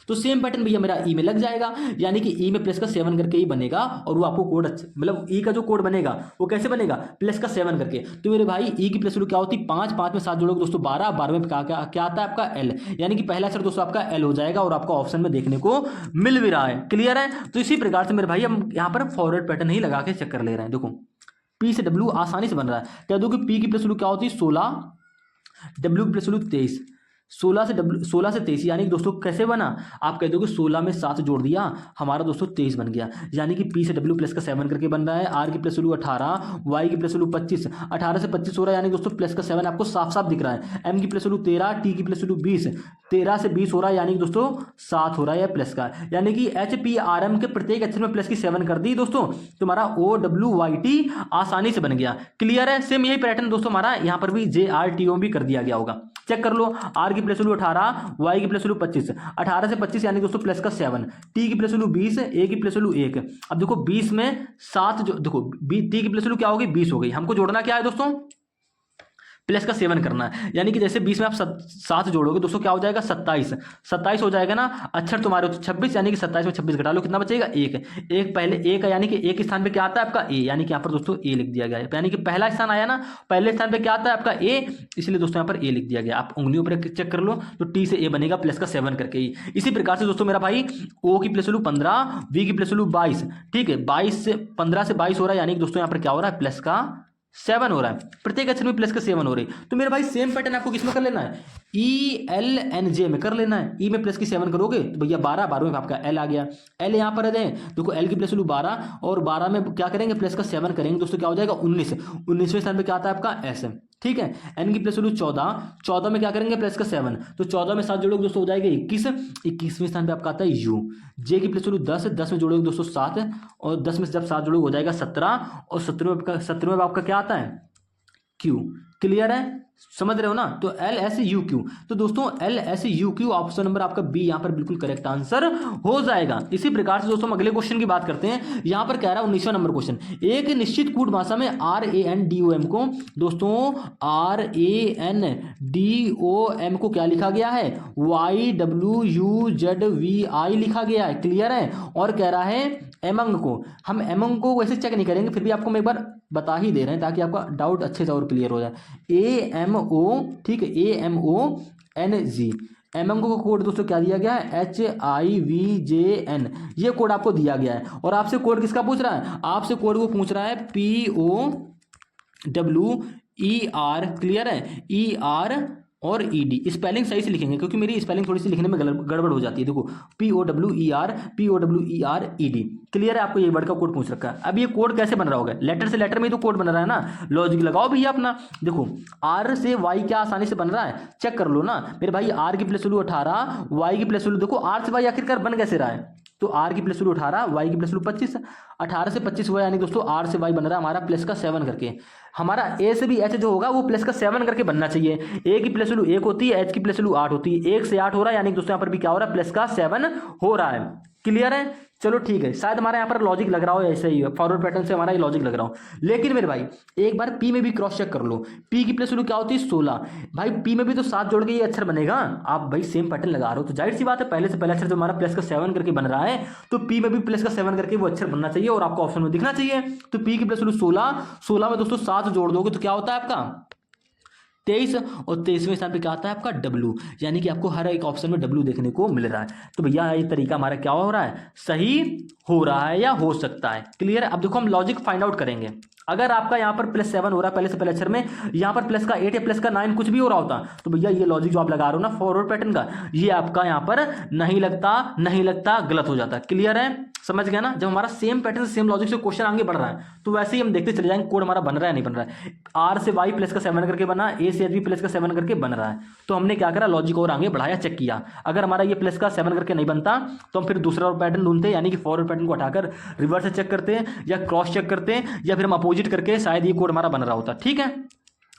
तो सेम पैटर्न भैया मेरा ई में लग जाएगा, यानी कि ई में प्लस का 7 करके ही बनेगा और वो आपको कोड मतलब ई का जो कोड बनेगा वो कैसे बनेगा, प्लस का 7 करके। तो मेरे भाई ई की प्लस वैल्यू क्या होती है 5, 5 में 7 जोड़ोगे दोस्तों 12, 12 में क्या आता है आपका एल, यानी कि पहला अक्षर दोस्तों आपका एल हो जाएगा और आपका ऑप्शन में देखने को मिल भी रहा है। क्लियर है। तो इसी प्रकार से मेरे भाई हम यहाँ पर फॉरवर्ड पैटर्न ही लगा के चेक कर ले रहे हैं। देखो पी से डब्ल्यू आसानी से बन रहा है, कह दो कि पी की प्लस वैल्यू क्या होती है 16, डब्ल्यू की प्लस वैल्यू 23, 16 से 23 यानी कि दोस्तों कैसे बना, आप कह दो कि 16 में 7 जोड़ दिया हमारा दोस्तों 23 बन गया, यानी कि पी से डब्ल्यू प्लस का 7 करके बन रहा है। आर की प्लस वैल्यू 18, वाई की प्लस वैल्यू 25, 18 से 25 हो रहा है यानी दोस्तों प्लस का 7 आपको साफ साफ दिख रहा है। एम की प्लस वैल्यू 13, टी की प्लस वैल्यू 20, 13 से 20 हो रहा है यानी कि दोस्तों 7 हो रहा है प्लस का, यानी कि एच पी आर एम के प्रत्येक अक्षर में प्लस की 7 कर दी दोस्तों, तुम्हारा ओ डब्ल्यू वाई टी आसानी से बन गया। क्लियर है। सेम यही पैटर्न दोस्तों हमारा यहाँ पर भी जे आर टी ओ भी कर दिया गया होगा। चेक कर लो, आर की प्लस वैल्यू 18, वाई की प्लस वैल्यू 25, 18 से 25 यानी दोस्तों प्लस का 7, टी की प्लस वैल्यू 20, ए की प्लस वैल्यू 1। अब देखो 20 में 7 जो देखो टी की प्लस वैल्यू क्या होगी 20 हो गई, हमको जोड़ना क्या है दोस्तों प्लस का 7 करना है, यानी कि जैसे 20 में आप 7 जोड़ोगे दोस्तों क्या हो जाएगा 27, 27 हो जाएगा ना। अक्षर तुम्हारे हो 26 यानी कि 27 में 26 घटा लो कितना बचेगा 1, एक पहले ए का यानी कि ए के स्थान पे क्या आता है आपका ए, यानी कि यहाँ पर दोस्तों ए लिख दिया गया है, यानी कि पहला स्थान आया ना, पहले स्थान पे क्या आता है आपका ए, इसलिए दोस्तों यहाँ पर ए लिख दिया गया। आप उंगलियों पर चेक कर लो तो टी से ए बनेगा प्लस का 7 करके ही। इसी प्रकार से दोस्तों मेरा भाई ओ की प्लस वैल्यू 15, वी की प्लस वैल्यू 22, ठीक है 22 से 15 से 22 हो रहा है यानी कि दोस्तों यहाँ पर क्या हो रहा है प्लस का 7 हो रहा है, प्रत्येक अक्षर में प्लस का 7 हो रही है। तो मेरे भाई सेम पैटर्न आपको किसमें कर लेना है, ई एल एन जे में कर लेना है। ई में प्लस की 7 करोगे तो भैया 12, 12 में आपका एल आ गया, एल यहाँ पर है देखो एल की प्लस वैल्यू 12 और 12 में क्या करेंगे प्लस का 7 करेंगे दोस्तों क्या हो जाएगा 19, 19वें स्थान पे क्या आता है आपका एस, ठीक है। एन की प्लस वैल्यू 14, 14 में क्या करेंगे प्लस का 7, तो 14 में 7 जोड़ोगे दोस्तों हो जाएगा 21, 21वें स्थान पे आपका आता है यू। जे की प्लस वैल्यू 10, 10 में जोड़ोगे दोस्तों 7 और 10 में जब 7 जोड़ोगे हो जाएगा 17 और 17 में आपका क्या आता है क्यू। क्लियर है, समझ रहे हो ना। तो एल एस यू क्यू, तो दोस्तों L S U Q option number आपका बी यहाँ पर बिल्कुल करेक्ट आंसर हो जाएगा। इसी प्रकार से दोस्तों हम अगले क्वेश्चन की बात करते हैं। यहाँ पर कह रहा है 19वां नंबर क्वेश्चन, एक निश्चित कूट भाषा में R A N D O M को दोस्तों R A N D O M को क्या लिखा गया है Y W U Z V I लिखा गया है। क्लियर है। और कह रहा है एमंग को, हम एमंग को वैसे चेक नहीं करेंगे फिर भी आपको मैं एक बार बता ही दे रहे हैं ताकि आपका डाउट अच्छे से और क्लियर हो जाए। ए एम ओ, ठीक है A M O N G, among का कोड दोस्तों क्या दिया गया है HIVJN, ये कोड आपको दिया गया है। और आपसे कोड किसका पूछ रहा है, आपसे कोड वो पूछ रहा है POWER। क्लियर है, ER और ED स्पेलिंग सही से लिखेंगे क्योंकि मेरी स्पेलिंग थोड़ी सी लिखने में गड़बड़ हो जाती है। देखो POWER। क्लियर है, आपको ये वर्ड का कोड पूछ रखा है। अब ये कोड कैसे बन रहा होगा, लेटर से लेटर में ही तो कोड बन रहा है ना, लॉजिक लगाओ भैया अपना। देखो R से Y क्या आसानी से बन रहा है, चेक कर लो ना मेरे भाई। R की प्लस वैल्यू 18, Y की प्लस वैल्यू, देखो R से Y आखिरकार बन कैसे रहा है, तो R की प्लस वैल्यू 18, Y की प्लस वैल्यू 25, 18 से 25 हुआ यानी दोस्तों R से Y बन रहा है हमारा प्लस का 7 करके। हमारा A से भी H जो होगा वो प्लस का 7 करके बनना चाहिए। A की प्लस वैल्यू 1 होती है, H की प्लस वैल्यू 8 होती है, 1 से 8 हो रहा है यानी दोस्तों यहाँ पर भी क्या हो रहा है प्लस का 7 हो रहा है। क्लियर है, चलो ठीक है। शायद हमारा यहाँ पर लॉजिक लग रहा हो, ऐसे ही फॉरवर्ड पैटर्न से हमारा ये लॉजिक लग रहा हो। लेकिन मेरे भाई एक बार P में भी क्रॉस चेक कर लो, P की प्लस वैल्यू क्या होती है 16, भाई P में भी तो 7 जोड़ के ये अक्षर बनेगा। आप भाई सेम पैटर्न लगा रहे हो तो जाहिर सी बात है पहले से पहला अक्षर जो हमारा प्लस का 7 करके बन रहा है तो P में भी प्लस का 7 करके वो अक्षर बनना चाहिए और आपको ऑप्शन में दिखना चाहिए। तो P की प्लस वैल्यू 16, 16 में दोस्तों 7 जोड़ दोगे तो क्या होता है आपका 23 और 23वें स्थान पे क्या आता है आपका W, यानी कि आपको हर एक ऑप्शन में W देखने को मिल रहा है। तो भैया ये तरीका हमारा क्या हो रहा है, सही हो रहा है या हो सकता है। क्लियर है। अब देखो हम लॉजिक फाइंड आउट करेंगे। अगर आपका यहाँ पर +7 हो रहा है पहले से पहले अक्षर में, यहाँ पर प्लस का 8 या प्लस का 9 कुछ भी हो रहा होता, तो भैया ये लॉजिक जो आप लगा रहे हो ना फॉरवर्ड पैटर्न का, ये आपका यहाँ पर नहीं लगता, गलत हो जाता है। क्लियर है, समझ गया ना। जब हमारा सेम पैटर्न सेम लॉजिक से क्वेश्चन आगे बढ़ रहा है तो वैसे ही हम देखते चले जाएंगे कोड हमारा बन रहा है नहीं बन रहा है। आर से वाई प्लस का 7 करके बना, ए से एच बी प्लस का 7 करके बन रहा है, तो हमने क्या करा, लॉजिक और आगे बढ़ाया, चेक किया। अगर हमारा ये प्लस का 7 करके नहीं बनता तो हम फिर दूसरा पैटर्न ढूंढते, यानी कि फॉरवर्ड पैटर्न को हटाकर रिवर्स से चेक करते हैं या क्रॉस चेक करते हैं, या फिर हम अपोजिट करके शायद ये कोड हमारा बन रहा होता। ठीक है,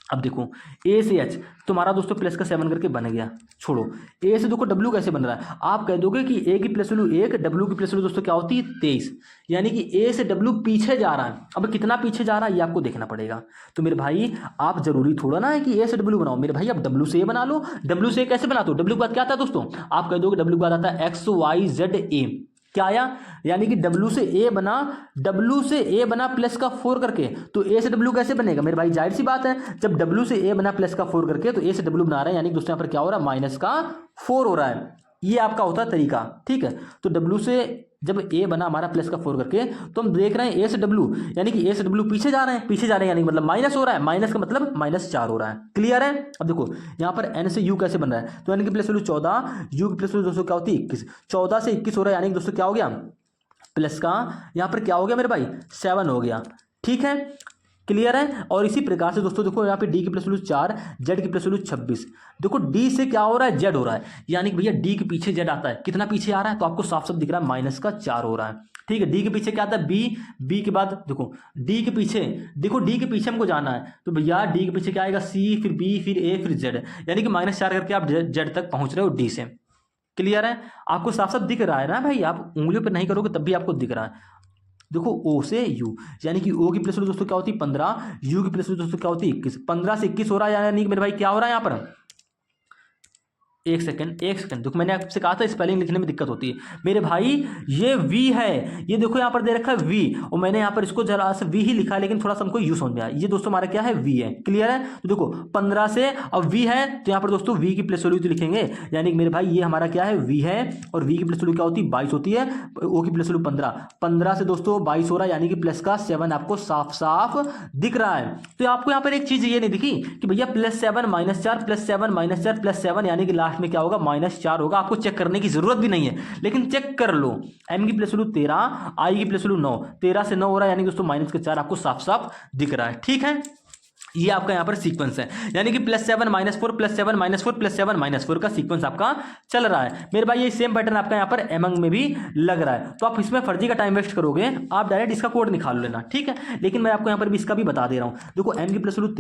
अब देखो ए से एच तुम्हारा दोस्तों प्लस का 7 करके बन गया, छोड़ो। ए से देखो डब्ल्यू कैसे बन रहा है, आप कह दोगे कि ए की प्लस वैल्यू 1, डब्ल्यू की प्लस वैल्यू दोस्तों क्या होती है 23, यानी कि ए से डब्ल्यू पीछे जा रहा है। अब कितना पीछे जा रहा है ये आपको देखना पड़ेगा। तो मेरे भाई आप जरूरी थोड़ा ना है कि ए से डब्ल्यू बनाओ, मेरे भाई आप डब्ल्यू से ए बना लो। डब्ल्यू से कैसे बनाते हो, डब्ल्यू के बाद क्या आता है दोस्तों, आप कह दोगे डब्ल्यू के बाद आता है एक्स वाई जेड ए, क्या आया, यानी कि W से A बना प्लस का 4 करके, तो A से W कैसे बनेगा मेरे भाई, जाहिर सी बात है जब W से A बना प्लस का 4 करके तो A से W बना रहे हैं, यानी दोस्तों यहाँ पर क्या हो रहा है, माइनस का 4 हो रहा है। ये आपका होता है तरीका। ठीक है, तो W से जब A बना हमारा प्लस का 4 करके, तो हम देख रहे हैं A से W, यानी कि A से W पीछे जा रहे हैं, यानी मतलब माइनस हो रहा है, माइनस का मतलब -4 हो रहा है। क्लियर है। अब देखो यहाँ पर N से U कैसे बन रहा है, तो N की प्लस वैल्यू 14, U की प्लस वैल्यू दोस्तों क्या होती है 21, 14 से 21 हो रहा है, यानी कि दोस्तों क्या हो गया, प्लस का यहाँ पर क्या हो गया मेरे भाई 7 हो गया। ठीक है, क्लियर है। और इसी प्रकार से दोस्तों देखो यहाँ पे डी की प्लस वैल्यू 4, जेड की प्लस वैल्यू 26, देखो डी से क्या हो रहा है, जेड हो रहा है, यानी कि भैया डी के पीछे जेड आता है, कितना पीछे आ रहा है, तो आपको साफ साफ दिख रहा है -4 हो रहा है। ठीक है, डी के पीछे क्या आता है बी के बाद देखो डी के पीछे, देखो डी के पीछे हमको जाना है, तो भैया डी के पीछे क्या आएगा, सी फिर बी फिर ए फिर जेड, यानी कि -4 करके आप जेड तक पहुंच रहे हो डी से। क्लियर है, आपको साफ साफ दिख रहा है ना भाई, आप उंगलियों पर नहीं करोगे तब भी आपको दिख रहा है। देखो ओ से यू, यानी कि ओ की प्लस वैल्यू दोस्तों क्या होती है 15, यू की प्लस वैल्यू दोस्तों क्या होती है 21, 15 से 21 हो रहा है, यानी कि मेरे भाई क्या हो रहा है यहाँ पर, एक सेकंड देखो मैंने आपसे कहा था स्पेलिंग लिखने में दिक्कत होती है मेरे भाई, ये वी है, ये देखो यहाँ पर दे रखा है वी, और मैंने यहाँ पर इसको जरा सा वी ही लिखा है, लेकिन थोड़ा सा हमको यू समझ में आया, ये दोस्तों हमारा क्या है वी है। क्लियर है, तो देखो 15 से अब वी है, तो यहाँ पर दोस्तों वी की प्लस वैल्यू तो लिखेंगे, यानी कि मेरे भाई ये हमारा क्या है वी है, और वी की प्लस वैल्यू क्या होती है 22 होती है, ओ की प्लस वैल्यू 15 से दोस्तों 22 हो रहा है, यानी कि प्लस का 7 आपको साफ साफ दिख रहा है। तो आपको यहाँ पर एक चीज ये नहीं दिखी कि भैया +7 -4 +7 -4 +7, यानी कि लास्ट में क्या होगा -4 होगा, आपको चेक करने की जरूरत भी नहीं है, लेकिन चेक कर लो। m की प्लस वैल्यू 13, i की प्लस वैल्यू 9, 13 से 9 हो रहा है, यानी कि दोस्तों -4 आपको साफ साफ दिख रहा है। ठीक है, ये आपका यहाँ पर सीक्वेंस है, यानी कि +7 -4 +7 -4 +7 -4 का सीक्वेंस आपका चल रहा है मेरे भाई। ये सेम पैटर्न आपका यहाँ पर एमंग में भी लग रहा है, तो आप इसमें फर्जी का टाइम वेस्ट करोगे, आप डायरेक्ट इसका कोड निकाल लेना। ठीक है, लेकिन मैं आपको यहाँ पर भी इसका भी बता दे रहा हूँ। देखो m की प्लस वैल्यू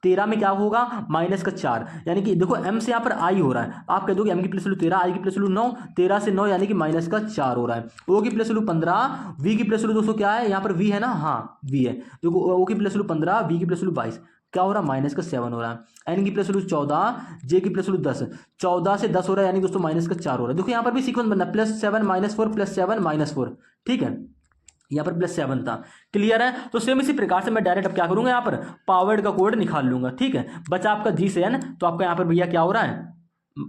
13 में क्या होगा -4, यानी कि देखो m से यहाँ पर i हो रहा है, आप कह दोगे m की प्लस वैल्यू 13, i की प्लस वैल्यू 9, 13 से 9 यानी कि -4 हो रहा है। o की प्लस वैल्यू 15, v की प्लस वैल्यू दोस्तों क्या है, यहाँ पर v है ना, हाँ v है, देखो o की प्लस वैल्यू 15, v की प्लस वैल्यू 22, क्या हो रहा है -7 हो रहा है। n की प्लस वैल्यू 14, j की प्लस वैल्यू 10, 14 से 10 हो रहा है, यानी दोस्तों -4 हो रहा है। देखो यहाँ पर भी सीक्वेंस बनना है +7 -4 +7 -4। ठीक है, यहाँ पर +7 था। क्लियर है, तो सेम इसी प्रकार से मैं डायरेक्ट अब क्या करूंगा, यहाँ पर पावर्ड का कोड निकाल लूंगा। ठीक है, बचा आपका g से n, तो आपका यहाँ पर भैया क्या हो रहा है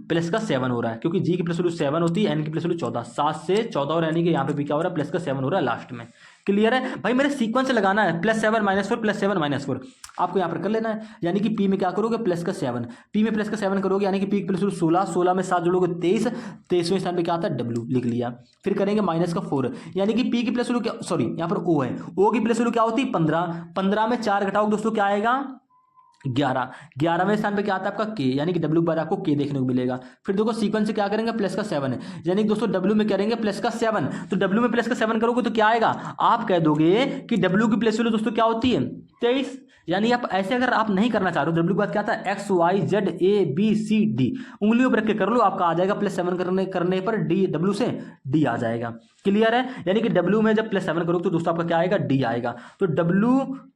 प्लस का 7 हो रहा है, क्योंकि g की प्लस वैल्यू 7 होती है, n की प्लस वैल्यू 14, 7 से 14 और यानी कि यहाँ पे भी क्या हो रहा है प्लस का 7 हो रहा है लास्ट में। क्लियर है भाई, मेरे सीक्वेंस लगाना है +7 -4 +7 -4, आपको यहाँ पर कर लेना है, यानी कि p में क्या करोगे +7, p में +7 करोगे, यानी कि p की प्लस वैल्यू 16, 16 में 7 जोड़ोगे 23, 23वें स्थान पे क्या आता है w लिख लिया, फिर करेंगे -4, यानी कि p की प्लस वैल्यू क्या, सॉरी यहाँ पर o है, o की प्लस वैल्यू क्या होती है 15, 15 में 4 घटाओगे दोस्तों क्या आएगा 11, 11वें स्थान पे क्या आता है आपका k, यानी कि w पर आपको k देखने को मिलेगा। फिर देखो सीक्वेंस से क्या करेंगे प्लस का 7 है, यानी कि दोस्तों w में करेंगे प्लस का 7, तो w में प्लस का 7 करोगे तो क्या आएगा, आप कह दोगे कि w की प्लस वैल्यू दोस्तों क्या होती है 23, यानी आप ऐसे अगर आप नहीं करना चाह रहे हो, w के बाद क्या आता है x y z a b c d, उंगलियों पर रख के कर लो, आपका आ जाएगा +7 करने पर d, w से d आ जाएगा। क्लियर है, यानी कि w में जब +7 करोगे तो दोस्तों आपका क्या आएगा d आएगा, तो w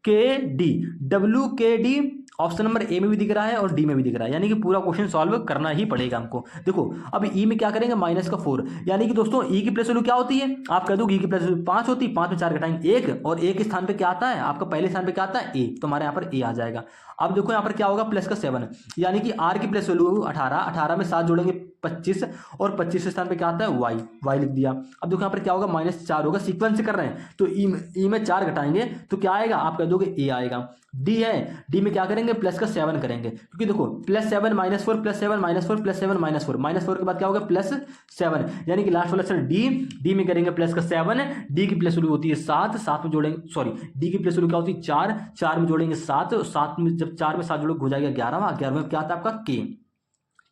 k d option number A में भी दिख रहा है और डी में भी दिख रहा है, यानी कि पूरा क्वेश्चन सॉल्व करना ही पड़ेगा हमको। देखो अब ई में क्या करेंगे -4, यानी कि दोस्तों ई की प्लस वैल्यू क्या होती है, आप कह दो ई की प्लस वैल्यू 5 होती है, 5 में 4 घटाएंगे 1, और एक स्थान पे क्या आता है आपका पहले स्थान पे क्या आता है ए, तो हमारे यहाँ पर ए आ जाएगा। अब देखो यहाँ पर क्या होगा प्लस का 7, यानी कि आर की प्लस वैल्यू 18, 18 में 7 जोड़ेंगे 25 और 25 के स्थान पे क्या आता है वाई, वाई लिख दिया। अब देखो यहाँ पर क्या होगा -4 होगा, सीक्वेंस से कर रहे हैं तो ई में 4 घटाएंगे तो क्या आएगा, आप कह दोगे ए आएगा। डी है, डी में क्या करेंगे प्लस का 7 करेंगे, क्योंकि देखो +7 -4 +7 -4 +7 -4 -4 के बाद क्या होगा +7, यानी कि लास्ट वाला अक्षर डी, डी में करेंगे प्लस का 7, डी की प्लस वैल्यू होती है 7, 7 में जोड़ेंगे सॉरी डी की प्लस वैल्यू क्या होती है 4, 4 में जोड़ेंगे 7, 7 में जब 4 में 7 जोड़ोगे हो जाएगा 11वां, 11वें में क्या आता है आपका के।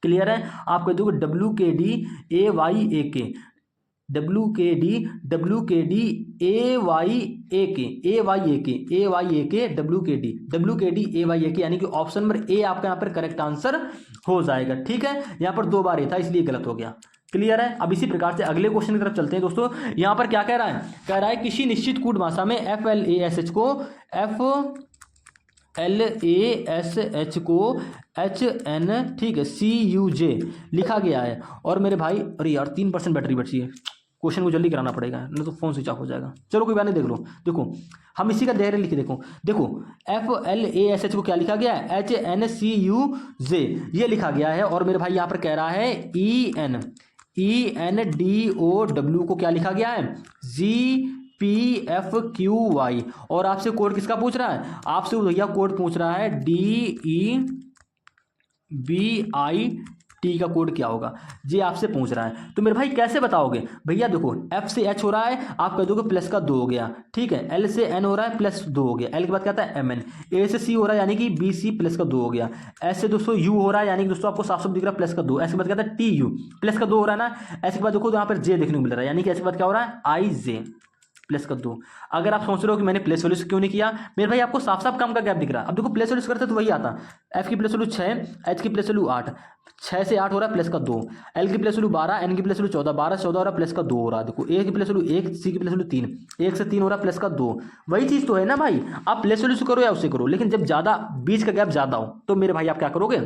क्लियर है, आप कह दोगे WKD AYAK, WKD AYAK WKD AYAK, यानी कि ऑप्शन नंबर ए आपका यहाँ पर करेक्ट आंसर हो जाएगा। ठीक है, यहाँ पर 2 बार ये था इसलिए गलत हो गया। क्लियर है, अब इसी प्रकार से अगले क्वेश्चन की तरफ चलते हैं दोस्तों। यहाँ पर क्या कह रहा है, कह रहा है किसी निश्चित कूट भाषा में FLASH को HN ठीक है CUJ लिखा गया है। और मेरे भाई अरे यार 3% बैटरी बची है, क्वेश्चन को जल्दी कराना पड़ेगा नहीं तो फोन स्विच ऑफ हो जाएगा। चलो कोई बात नहीं, देख लो, देखो हम इसी का धैर्य लिखे, देखो FLASH को क्या लिखा गया है HNCUJ ये लिखा गया है। और मेरे भाई यहाँ पर कह रहा है ENDOW को क्या लिखा गया है GPFQY। और आपसे कोड किसका पूछ रहा है, आपसे भैया कोड पूछ रहा है DEBIT का कोड क्या होगा, ये आपसे पूछ रहा है। तो मेरे भाई कैसे बताओगे, भैया देखो F से H हो रहा है, आप कह दोगे प्लस का 2 हो गया, ठीक है। L से N हो रहा है +2 हो गया, L के बाद क्या आता है MN, A से C हो रहा है यानी कि BC प्लस का 2 हो गया, S से दोस्तों U हो रहा है यानी कि दोस्तों आपको साफ साफ दिख रहा है प्लस का 2, S के बाद क्या आता है TU प्लस का 2 हो रहा है ना, S के बाद देखो तो यहाँ पर J देखने को मिल रहा है यानी कि S के बाद क्या हो रहा है IJ प्लस का 2। अगर आप सोच रहे हो कि मैंने प्लस वैल्यू से क्यों नहीं किया, मेरे भाई आपको साफ साफ कम का गैप दिख रहा है। अब देखो प्लस वैल्यू करते तो वही आता, F की प्लस वैल्यू 6, H की प्लस वैल्यू 8, 6 से 8 हो रहा है प्लस का 2, L की प्लस वैल्यू 12, N की प्लस वैल्यू 14, 12 14 हो रहा है प्लस का 2 हो रहा है। देखो A की प्लस वैल्यू 1, C की प्लस वैल्यू 3, 1 से 3 हो रहा है प्लस का 2, वही चीज़ तो है ना भाई। आप प्लस वैल्यू से करो या उससे करो, लेकिन जब ज़्यादा बीच का गैप ज़्यादा हो तो मेरे भाई आप क्या करोगे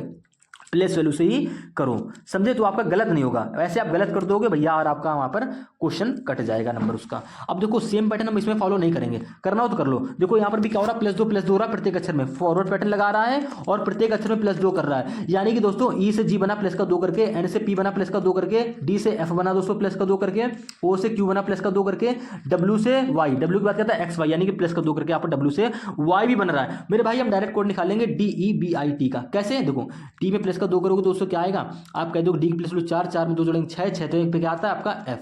प्लस वैल्यू से ही करो, समझे, तो आपका गलत नहीं होगा। वैसे आप गलत कर दोगे भैया और आपका वहां पर क्वेश्चन कट जाएगा नंबर उसका। अब देखो सेम पैटर्न हम इसमें फॉलो नहीं करेंगे, करना हो तो कर लो। देखो यहाँ पर भी क्या हो रहा है +2 हो रहा है, प्रत्येक अक्षर में फॉरवर्ड पैटर्न लगा रहा है और प्रत्येक अक्षर में +2 कर रहा है, यानी कि दोस्तों E से G बना प्लस का 2 करके, N से P बना प्लस का 2 करके, D से F बना दोस्तों प्लस का 2 करके, O से Q बना प्लस का 2 करके, W से Y, W के बाद क्या था XY यानी कि प्लस का 2 करके, यहाँ पर W से Y भी बन रहा है। मेरे भाई हम डायरेक्ट कोड निकालेंगे DEBIT का, कैसे, देखो D में प्लस का 2 करोगे दोस्तों आएगा, आप कह दो डी की प्लस वैल्यू 4, 4 में 2 जोड़ेंगे 6, 6 तो एक पे क्या आता है आपका F,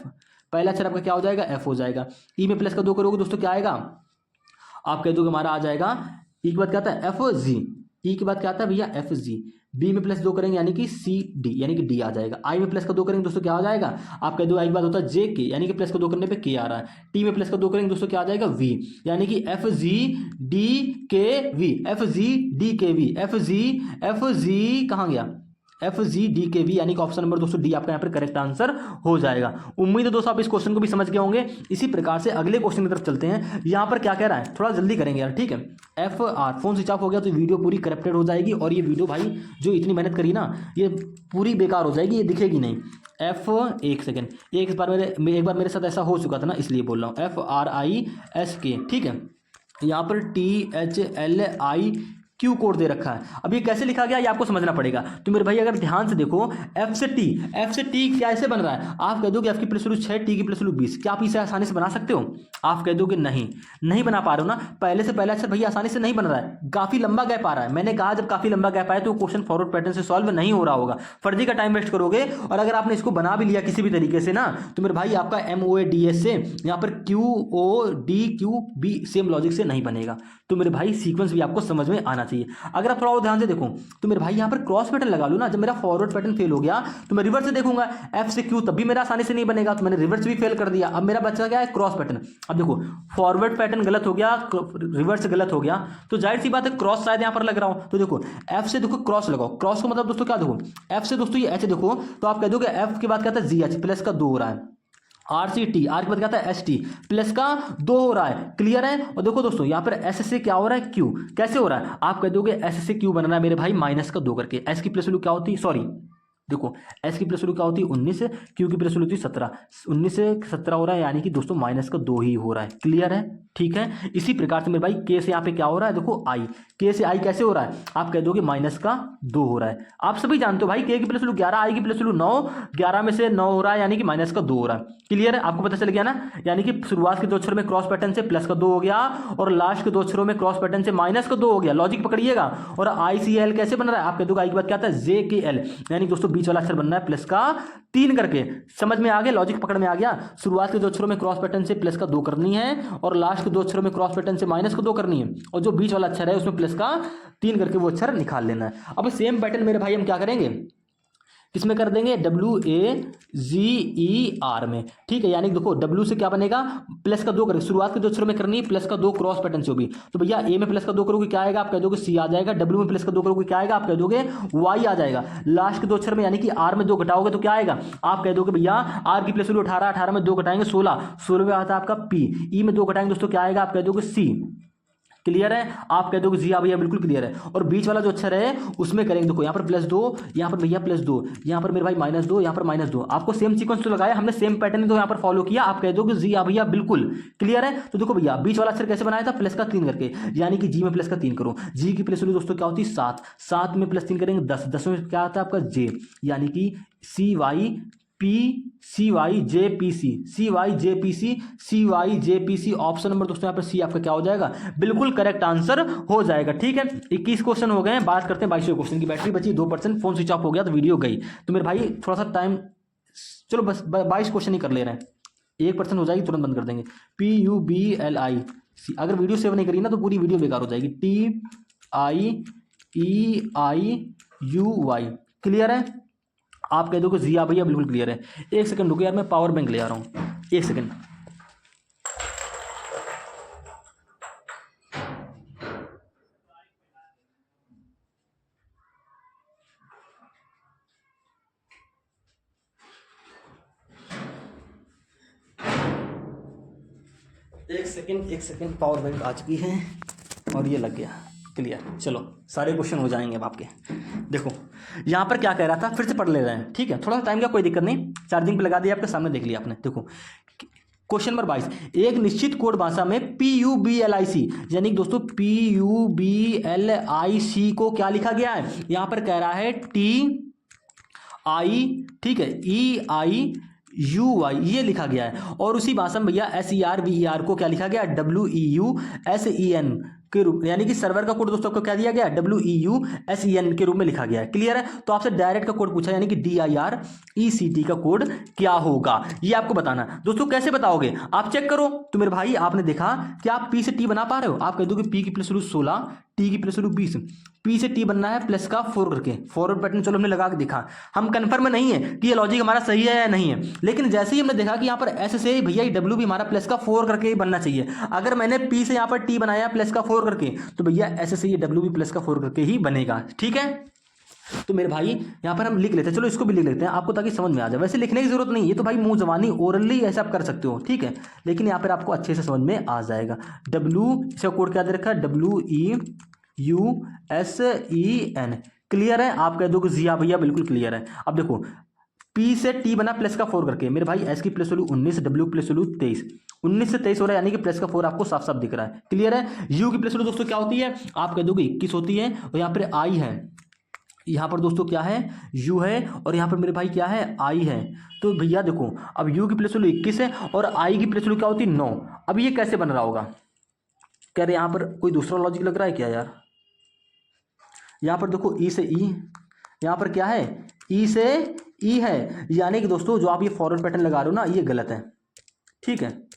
पहला अक्षर आपका क्या हो जाएगा F हो जाएगा। ई में प्लस का 2 करोगे दोस्तों क्या आएगा, आप कह दोगे हमारा आ जाएगा ई के बाद क्या आता है FG, ई के बाद क्या आता है भैया FG, बी में प्लस 2 करेंगे यानी कि CD यानी कि D आ जाएगा, आई में प्लस का 2 करेंगे दोस्तों क्या आ जाएगा, आप कह दो आई के बाद होता है JK यानी कि प्लस का 2 करने पे K आ रहा है, टी में प्लस का 2 करेंगे दोस्तों क्या आ जाएगा V यानी कि FG कहाँ गया FGDKV यानी कि ऑप्शन नंबर दोस्तों डी आपका यहाँ पर करेक्ट आंसर हो जाएगा। उम्मीद है दोस्तों आप इस क्वेश्चन को भी समझ गए होंगे। इसी प्रकार से अगले क्वेश्चन की तरफ चलते हैं। यहाँ पर क्या कह रहा है, थोड़ा जल्दी करेंगे यार, ठीक है। FR फोन स्विच ऑफ हो गया तो वीडियो पूरी करप्टेड हो जाएगी और ये वीडियो भाई जो इतनी मेहनत करी ना ये पूरी बेकार हो जाएगी, ये दिखेगी नहीं। एक सेकेंड, एक बार मेरे साथ ऐसा हो चुका था ना इसलिए बोल रहा हूँ। FRISK ठीक है, यहाँ पर THLIQ कोड दे रखा है। अब ये कैसे लिखा गया ये आपको समझना पड़ेगा। तो मेरे भाई अगर ध्यान से देखो F से T कैसे बन रहा है, आप कह दोगे F की प्लस वैल्यू 6, T की प्लस वैल्यू 20, क्या आप इसे आसानी से बना सकते हो, आप कह दोगे नहीं बना पा रहे हो ना, पहले से पहला अक्षर भैया आसानी से नहीं बन रहा है, काफी लंबा गैप आ रहा है। मैंने कहा जब काफी लंबा गैप आए तो क्वेश्चन फॉरवर्ड पैटर्न से सॉल्व नहीं हो रहा होगा, फर्जी का टाइम वेस्ट करोगे। और अगर आपने इसको बना भी लिया किसी भी तरीके से ना तो मेरे भाई आपका MOADS से यहाँ पर QODQB सेम लॉजिक से नहीं बनेगा। तो मेरे भाई सीक्वेंस भी आपको समझ में आना चाहिए। अगर आप थोड़ा और ध्यान से देखो तो मेरे भाई यहाँ पर क्रॉस पैटर्न लगा लो ना, जब मेरा फॉरवर्ड पैटर्न फेल हो गया तो मैं रिवर्स से देखूंगा F से Q, तब भी मेरा आसानी से नहीं बनेगा, तो मैंने रिवर्स भी फेल कर दिया। अब मेरा बचा क्या है क्रॉस पैटर्न। अब देखो फॉरवर्ड पैटर्न गलत हो गया, रिवर्स गलत हो गया, तो जाहिर सी बात है क्रॉस शायद यहाँ पर लग रहा हूँ। तो देखो F से देखो क्रॉस लगाओ, क्रॉस को मतलब दोस्तों क्या, देखो F से दोस्तों ये H देखो तो आप कह दोगे F के बाद क्या था GH प्लस का 2 हो रहा है, RCT आर के बाद क्या था ST प्लस का 2 हो रहा है। क्लियर है। और देखो दोस्तों यहाँ पर S से क्या हो रहा है Q, कैसे हो रहा है, आप कह दोगे S से Q बन रहा है मेरे भाई -2 करके। S की प्लस वैल्यू क्या होती है, सॉरी देखो एस की प्लस वैल्यू क्या होती है 19, क्यू की प्लस वैल्यू होती है 17, 19 से 17 हो रहा है यानी कि दोस्तों माइनस का 2 ही हो रहा है। क्लियर है, ठीक है। इसी प्रकार से मेरे भाई के से यहाँ पे क्या हो रहा है, देखो आई, के से आई कैसे हो रहा है, आप कह दोगे माइनस का 2 हो रहा है। आप सभी जानते हो भाई के की प्लस वैल्यू 11, आई की प्लस वैल्यू 9, 11 में से 9 हो रहा है यानी कि माइनस का 2 हो रहा है। क्लियर है, आपको पता चल गया ना, यानी कि शुरुआत के 2 अक्षरों में क्रॉस पैटर्न से प्लस का 2 हो गया और लास्ट के 2 अक्षरों में क्रॉस पैटर्न से माइनस का 2 हो गया। लॉजिक पकड़िएगा। और आई सी एल कैसे बन रहा है, आप कह दोगे आई के बाद क्या आता है जे के एल, यानी दोस्तों बीच वाला अक्षर बनना है प्लस का 3 करके। समझ में आ गया, लॉजिक पकड़ में आ गया। शुरुआत के 2 अक्षरों में क्रॉस पैटर्न से प्लस का 2 करनी है और लास्ट के 2 अक्षरों में क्रॉस पैटर्न से माइनस का 2 करनी है और जो बीच वाला अक्षर है उसमें प्लस का 3 करके वो अक्षर निकाल लेना है। अब सेम पैटर्न मेरे भाई हम क्या करेंगे, किसमें कर देंगे, WAGER में, ठीक है। यानी देखो W से क्या बनेगा, प्लस का 2 करेंगे, शुरुआत के 2 अक्षरों में करनी है प्लस का 2 क्रॉस पैटर्न से होगी। तो भैया ए में प्लस का 2 करोगे क्या आएगा, आप कह दोगे C आ जाएगा। W में प्लस का 2 करोगे क्या आएगा, आप कह दोगे Y आ जाएगा। लास्ट के 2 अक्षर में यानी कि R में 2 घटाओगे तो क्या आएगा, आप कह दोगे भैया R की प्लस वैल्यू 18, 18 में 2 घटाएंगे 16, 16 में आता है आपका P, E में 2 घटाएंगे दोस्तों क्या आएगा, आप कह दोगे C। क्लियर है, आप कह दोगे जी हाँ भैया बिल्कुल क्लियर है। और बीच वाला जो अक्षर है उसमें करेंगे, देखो यहाँ पर प्लस 2, यहाँ पर भैया प्लस 2, यहाँ पर मेरे भाई माइनस 2, यहाँ पर माइनस 2। आपको सेम सीक्वेंस तो लगाया हमने, सेम पैटर्न तो यहाँ पर फॉलो किया, आप कह दोगे जी हाँ भैया बिल्कुल क्लियर है। तो देखो भैया बीच वाला अक्षर कैसे बनाया था, प्लस का 3 करके, यानी कि जी में प्लस का 3 करो। जी की प्लस वैल्यू दोस्तों क्या होती है 7, 7 में प्लस 3 करेंगे 10, 10 में क्या आता है आपका जे, यानी कि CYJPC ऑप्शन नंबर दोस्तों यहाँ पर सी आपका क्या हो जाएगा, बिल्कुल करेक्ट आंसर हो जाएगा। ठीक है, 21 क्वेश्चन हो गए हैं, बात करते हैं 22वें क्वेश्चन की। बैटरी बची 2%, फोन स्विच ऑफ हो गया तो वीडियो गई। तो मेरे भाई थोड़ा सा टाइम, चलो बस 22 क्वेश्चन ही कर ले रहे हैं, 1% हो जाएगी तुरंत बंद कर देंगे। PUBLI, अगर वीडियो सेव नहीं करी ना तो पूरी वीडियो बेकार हो जाएगी। TIEIUY, क्लियर है, आप कह दो कि जिया भैया बिल्कुल क्लियर है। 1 सेकंड रुको यार, मैं पावर बैंक ले आ रहा हूँ, 1 सेकंड। एक सेकंड पावर बैंक आ चुकी है और ये लग गया, क्लियर। चलो सारे क्वेश्चन हो जाएंगे अब आपके। देखो यहाँ पर क्या कह रहा था, फिर से पढ़ ले रहे हैं, ठीक है, थोड़ा सा टाइम का कोई दिक्कत नहीं, चार्जिंग पे लगा दिया, आपके सामने देख लिया आपने। देखो क्वेश्चन नंबर 22, एक निश्चित कोड भाषा में PUBLIC, यानी दोस्तों PUBLIC को क्या लिखा गया है, यहाँ पर कह रहा है TI, ठीक है, EIUY ये लिखा गया है। और उसी भाषा में भैया SERVER को क्या लिखा गया, WEUSEN के रूप, यानी कि सर्वर का कोड दोस्तों को क्या दिया गया, WEUSEN के रूप में लिखा गया है। क्लियर है, तो आपसे डायरेक्ट का कोड पूछा, यानी कि DIRECT का कोड क्या होगा ये आपको बताना। दोस्तों कैसे बताओगे, आप चेक करो। तो मेरे भाई आपने देखा कि आप P से T बना पा रहे हो, आप कह दो कि P की प्लस वैल्यू 16, T की प्लस वैल्यू 20, P से T बनना है प्लस का 4 करके, फॉरवर्ड पैटर्न चलो हमने लगा के देखा, हम कंफर्म नहीं है कि ये लॉजिक हमारा सही है या नहीं है, लेकिन जैसे ही हमने देखा कि यहाँ पर S से भैया W भी हमारा प्लस का 4 करके ही बनना चाहिए। अगर मैंने P से यहाँ पर T बनाया प्लस का 4 करके, तो भैया S से ये W भी प्लस का 4 करके ही बनेगा। ठीक है, तो मेरे भाई यहाँ पर हम लिख लेते हैं, चलो इसको भी लिख लेते हैं आपको ताकि समझ में आ जाए। वैसे लिखने की जरूरत नहीं है, ये तो भाई मुंह जबानी ओरली ऐसा आप कर सकते हो, ठीक है, लेकिन यहाँ पर आपको अच्छे से समझ में आ जाएगा। W इसका कोड क्या दे रखा है, WEUSEN, क्लियर है, आप कह दो कि जिया भैया बिल्कुल क्लियर है। अब देखो P से T बना प्लस का 4 करके, मेरे भाई S की plus value 19, W plus value 23, 19 से 23 हो रहा है, यानी कि प्लस का 4 आपको साफ साफ दिख रहा है। क्लियर है, U की प्लस वैल्यू दोस्तों क्या होती है, आप कह दोगे 21 होती है, और यहाँ पर I है, यहाँ पर दोस्तों क्या है U है, और यहाँ पर मेरे भाई क्या है I है। तो भैया देखो अब U की प्लस वैल्यू 21 है और I की प्लस वैल्यू क्या होती है 9। अब ये कैसे बन रहा होगा, कह रहे यहाँ पर कोई दूसरा लॉजिक लग रहा है क्या यार। यहाँ पर देखो E से E, यहाँ पर क्या है E से E है, यानी कि दोस्तों जो आप ये फॉरवर्ड पैटर्न लगा रहे हो ना ये गलत है। ठीक है,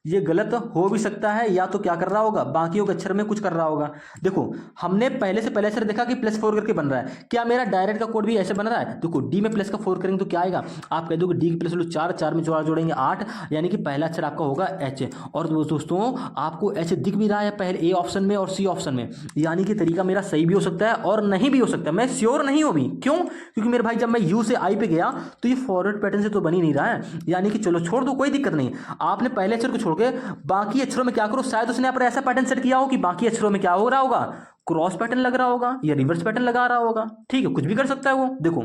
ये गलत हो भी सकता है, या तो क्या कर रहा होगा बाकियों के अक्षर में कुछ कर रहा होगा। देखो हमने पहले से पहले अक्षर देखा कि प्लस 4 करके बन रहा है, क्या मेरा डायरेक्ट का कोड भी ऐसे बन रहा है। देखो D में प्लस का 4 करेंगे तो क्या आएगा, आप कह दो कि D की प्लस वैल्यू 4, 4 में जोड़ेंगे 8, यानी कि पहला अक्षर आपका होगा H। और दोस्तों आपको H दिख भी रहा है पहले A ऑप्शन में और C ऑप्शन में, यानी कि तरीका मेरा सही भी हो सकता है और नहीं भी हो सकता है, मैं श्योर नहीं हूँ भी। क्यों, क्योंकि मेरे भाई जब मैं U से I पे गया तो ये फॉरवर्ड पैटर्न से तो बन ही नहीं रहा है, यानी कि चलो छोड़ दो कोई दिक्कत नहीं। आपने पहले अक्षर को छोड़ के बाकी अक्षरों में क्या करो, शायद उसने यहाँ पर ऐसा पैटर्न सेट किया हो कि बाकी अक्षरों में क्या हो रहा होगा, क्रॉस पैटर्न लग रहा होगा या रिवर्स पैटर्न लगा रहा होगा। ठीक है, कुछ भी कर सकता है वो। देखो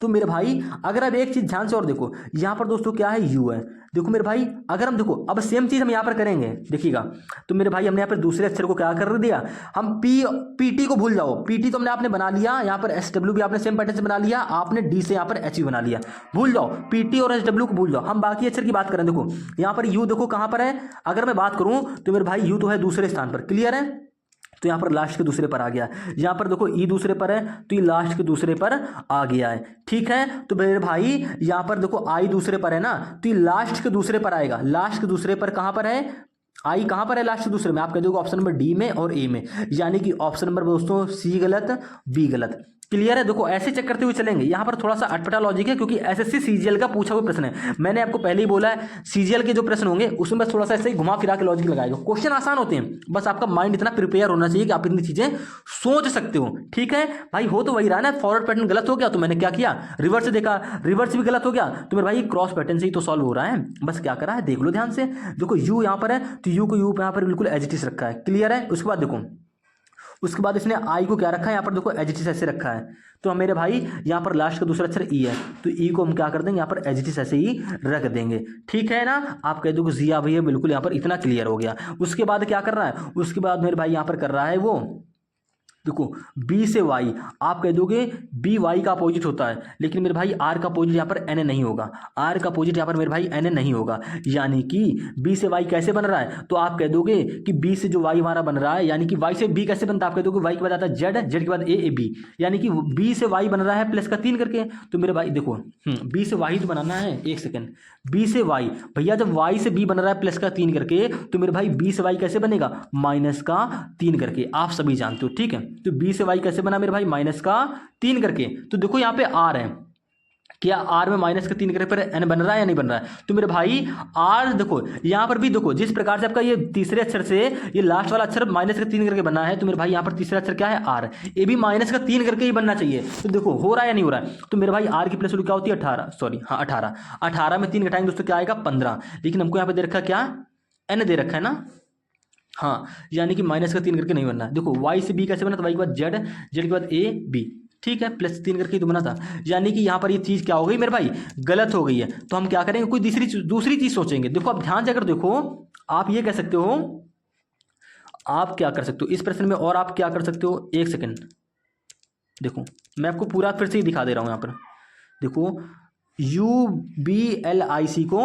तो मेरे भाई अगर अब एक चीज ध्यान से और देखो, यहाँ पर दोस्तों क्या है, यू है। देखो मेरे भाई अगर हम देखो अब सेम चीज हम यहाँ पर करेंगे, देखिएगा। तो मेरे भाई हमने यहाँ पर दूसरे अक्षर को क्या कर दिया, हम पीटी को भूल जाओ, पीटी तो हमने आपने बना लिया, यहाँ पर एसडब्ल्यू भी आपने सेम पैटर्न से बना लिया, आपने डी से यहाँ पर एच भी बना लिया, भूल जाओ पीटी और एसडब्ल्यू को भूल जाओ। हम बाकी अक्षर की बात करें, देखो यहाँ पर यू देखो कहाँ पर है, अगर मैं बात करूं तो मेरे भाई यू तो है दूसरे स्थान पर, क्लियर है। तो यहाँ पर लास्ट के दूसरे पर आ गया, यहाँ पर देखो ई दूसरे पर है तो ये लास्ट के दूसरे पर आ गया है, ठीक है। तो मेरे भाई यहाँ पर देखो आई दूसरे पर है ना, तो ये लास्ट के दूसरे पर आएगा, लास्ट के दूसरे पर कहाँ पर है, आई कहाँ पर है लास्ट के दूसरे में, आप कह दोगे ऑप्शन नंबर डी में और ए में, यानी कि ऑप्शन नंबर दोस्तों सी गलत, बी गलत, क्लियर है। देखो ऐसे चेक करते हुए चलेंगे, यहाँ पर थोड़ा सा अटपटा लॉजिक है क्योंकि एसएससी सीजीएल का पूछा हुआ प्रश्न है। मैंने आपको पहले ही बोला है सीजीएल के जो प्रश्न होंगे उसमें बस थोड़ा सा ऐसे ही घुमा फिरा के लॉजिक लगाएगा, क्वेश्चन आसान होते हैं, बस आपका माइंड इतना प्रिपेयर होना चाहिए कि आप इतनी चीजें सोच सकते हो, ठीक है भाई। हो तो वही रहा ना, फॉरवर्ड पैटर्न गलत हो गया तो मैंने क्या किया, रिवर्स देखा, रिवर्स भी गलत हो गया तो मेरे भाई क्रॉस पैटर्न से ही तो सॉल्व हो रहा है, बस क्या करा है देख लो ध्यान से। देखो यू यहाँ पर है तो यू को यू यहाँ पर बिल्कुल एज इट इज रखा है, क्लियर है। उसके बाद देखो, उसके बाद इसने आई को क्या रखा है, यहाँ पर देखो एज इट इज ऐसे रखा है, तो मेरे भाई यहाँ पर लास्ट का दूसरा अक्षर ई है तो ई को हम क्या कर देंगे, यहाँ पर एज इट इज ऐसे ही रख देंगे, ठीक है ना। आप कह दो कि जिया भैया बिल्कुल यहाँ पर इतना क्लियर हो गया। उसके बाद क्या कर रहा है, उसके बाद मेरे भाई यहाँ पर कर रहा है वो, देखो बी से वाई, आप कह दोगे बी वाई का अपोजिट होता है, लेकिन मेरे भाई आर का अपोजिट यहाँ पर एन नहीं होगा, आर का अपोजिट यहाँ पर मेरे भाई एन नहीं होगा, यानी कि बी से वाई कैसे बन रहा है, तो आप कह दोगे कि बी से जो वाई हमारा बन रहा है, यानी कि वाई से बी कैसे बनता है, आप कह दोगे वाई के बाद आता है जेड, जेड के बाद ए बी, यानी कि बी से वाई बन रहा है प्लस का 3 करके। तो मेरे भाई देखो बी से वाई तो बनाना है, एक सेकेंड, बी से वाई भैया जब वाई से बी बन रहा है प्लस का 3 करके, तो मेरे भाई बी से वाई कैसे बनेगा, माइनस का 3 करके, आप सभी जानते हो, ठीक है। तो बी से वाई कैसे बना मेरे भाई, माइनस का 3 करके। तो देखो यहाँ पे आर है, क्या आर में माइनस का 3 करके पर एन बन रहा है या नहीं बन रहा है, तो मेरे भाई आर देखो यहाँ पर भी देखो जिस प्रकार से आपका ये तीसरे अक्षर से ये लास्ट वाला अक्षर माइनस का 3 करके बना है, तो मेरे भाई यहाँ पर तीसरा अक्षर क्या है आर, ये भी माइनस का 3 करके ही बनना चाहिए। तो देखो हो रहा है या नहीं हो रहा है, तो मेरे भाई आर की प्लस वैल्यू क्या होती है 18, सॉरी हाँ 18, 18 में 3 घटाएंगे दोस्तों क्या आएगा 15, लेकिन हमको यहाँ पे दे रखा क्या, एन दे रखा है ना, हाँ, यानी कि माइनस का 3 करके नहीं बनना। देखो वाई से बी कैसे बना, तो वाई के बाद जेड, जेड के बाद ए बी, ठीक है, प्लस 3 करके तो बना था, यानी कि यहाँ पर ये चीज़ क्या हो गई मेरे भाई, गलत हो गई है। तो हम क्या करेंगे, कोई दूसरी चीज़ सोचेंगे। देखो आप ध्यान से अगर देखो, आप ये कह सकते हो, आप क्या कर सकते हो इस प्रश्न में, और आप क्या कर सकते हो, एक सेकेंड देखो मैं आपको पूरा फिर से ही दिखा दे रहा हूँ। यहाँ पर देखो यू बी एल आई सी को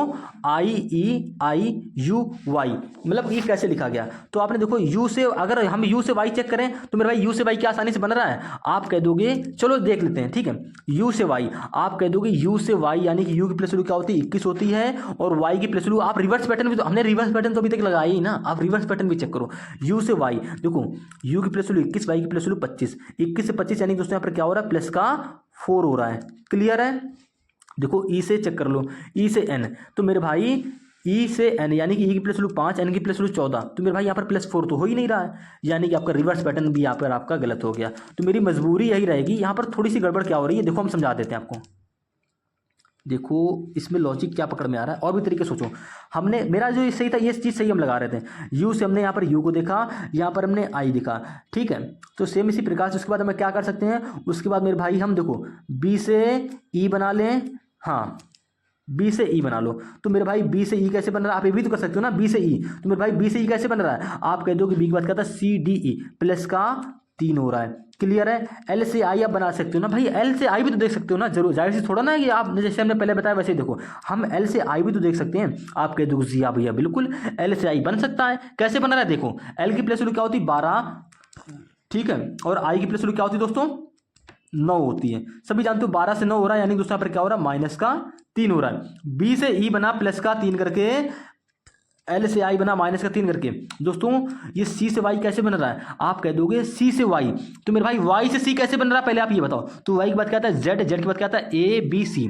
आई ई आई यू वाई, मतलब ये कैसे लिखा गया। तो आपने देखो यू से, अगर हम यू से वाई चेक करें तो मेरे भाई यू से वाई क्या आसानी से बन रहा है, आप कह दोगे, चलो देख लेते हैं, ठीक है। यू से वाई, आप कह दोगे यू से वाई, यानी कि यू की प्लस वैल्यू क्या होती है 21 होती है, और वाई की प्लस वैल्यू, आप रिवर्स पैटर्न भी, तो हमने रिवर्स पैटर्न तो अभी तक लगाया ही ना, आप रिवर्स पैटर्न भी चेक करो। यू से वाई देखो, यू की प्लस वैल्यू 21, वाई की प्लस वैल्यू 25, 21 से 25 यानी दोस्तों यहाँ पर क्या हो रहा है, प्लस का 4 हो रहा है, क्लियर है। देखो ई से चेक कर लो, ई से एन, तो मेरे भाई ई से एन, यानी कि ई की प्लस वैल्यू 5, एन की प्लस वैल्यू 14, तो मेरे भाई यहाँ पर +4 तो हो ही नहीं रहा है, यानी कि आपका रिवर्स पैटर्न भी यहाँ पर आपका गलत हो गया। तो मेरी मजबूरी यही रहेगी, यहाँ पर थोड़ी सी गड़बड़ क्या हो रही है, देखो हम समझा देते हैं आपको। देखो इसमें लॉजिक क्या पकड़ में आ रहा है, और भी तरीके सोचो। हमने, मेरा जो सही था ये चीज़ सही हम लगा रहे थे, यू से हमने यहाँ पर यू को देखा, यहाँ पर हमने आई दिखा, ठीक है। तो सेम इसी प्रकार से उसके बाद हमें क्या कर सकते हैं, उसके बाद मेरे भाई हम देखो बी से ई बना लें, हाँ बी से ई बना लो। तो मेरे भाई बी से ई कैसे बन रहा है, आप ये भी तो कर सकते हो ना, बी से ई, तो मेरे भाई बी से ई कैसे बन रहा है, आप कह दो कि बी की बात करता है सी डी ई, प्लस का 3 हो रहा है, क्लियर है। एल से आई आप बना सकते हो ना भाई, एल से आई भी तो देख सकते हो ना, जरूर जाहिर सी थोड़ा ना है कि आप जैसे हमने पहले बताया वैसे ही देखो, हम एल से आई भी तो देख सकते हैं। आप कह दो जी हाँ भैया बिल्कुल एल से आई बन सकता है, कैसे बन रहा है, देखो एल की प्लस वैल्यू क्या होती है 12, ठीक है, और आई की प्लस वैल्यू क्या होती है दोस्तों 9 होती है, सभी जानते हो 12 से 9 हो रहा है, यानी दोस्तों यहाँ पर क्या हो रहा है, माइनस का 3 हो रहा है। बी से ई बना प्लस का 3 करके, एल से आई बना माइनस का 3 करके। दोस्तों ये सी से वाई कैसे बन रहा है, आप कह दोगे सी से वाई, तो मेरे भाई वाई से सी कैसे बन रहा है पहले आप ये बताओ। तो वाई के बाद क्या आता है जेड, जेड के बाद क्या आता है ए बी सी,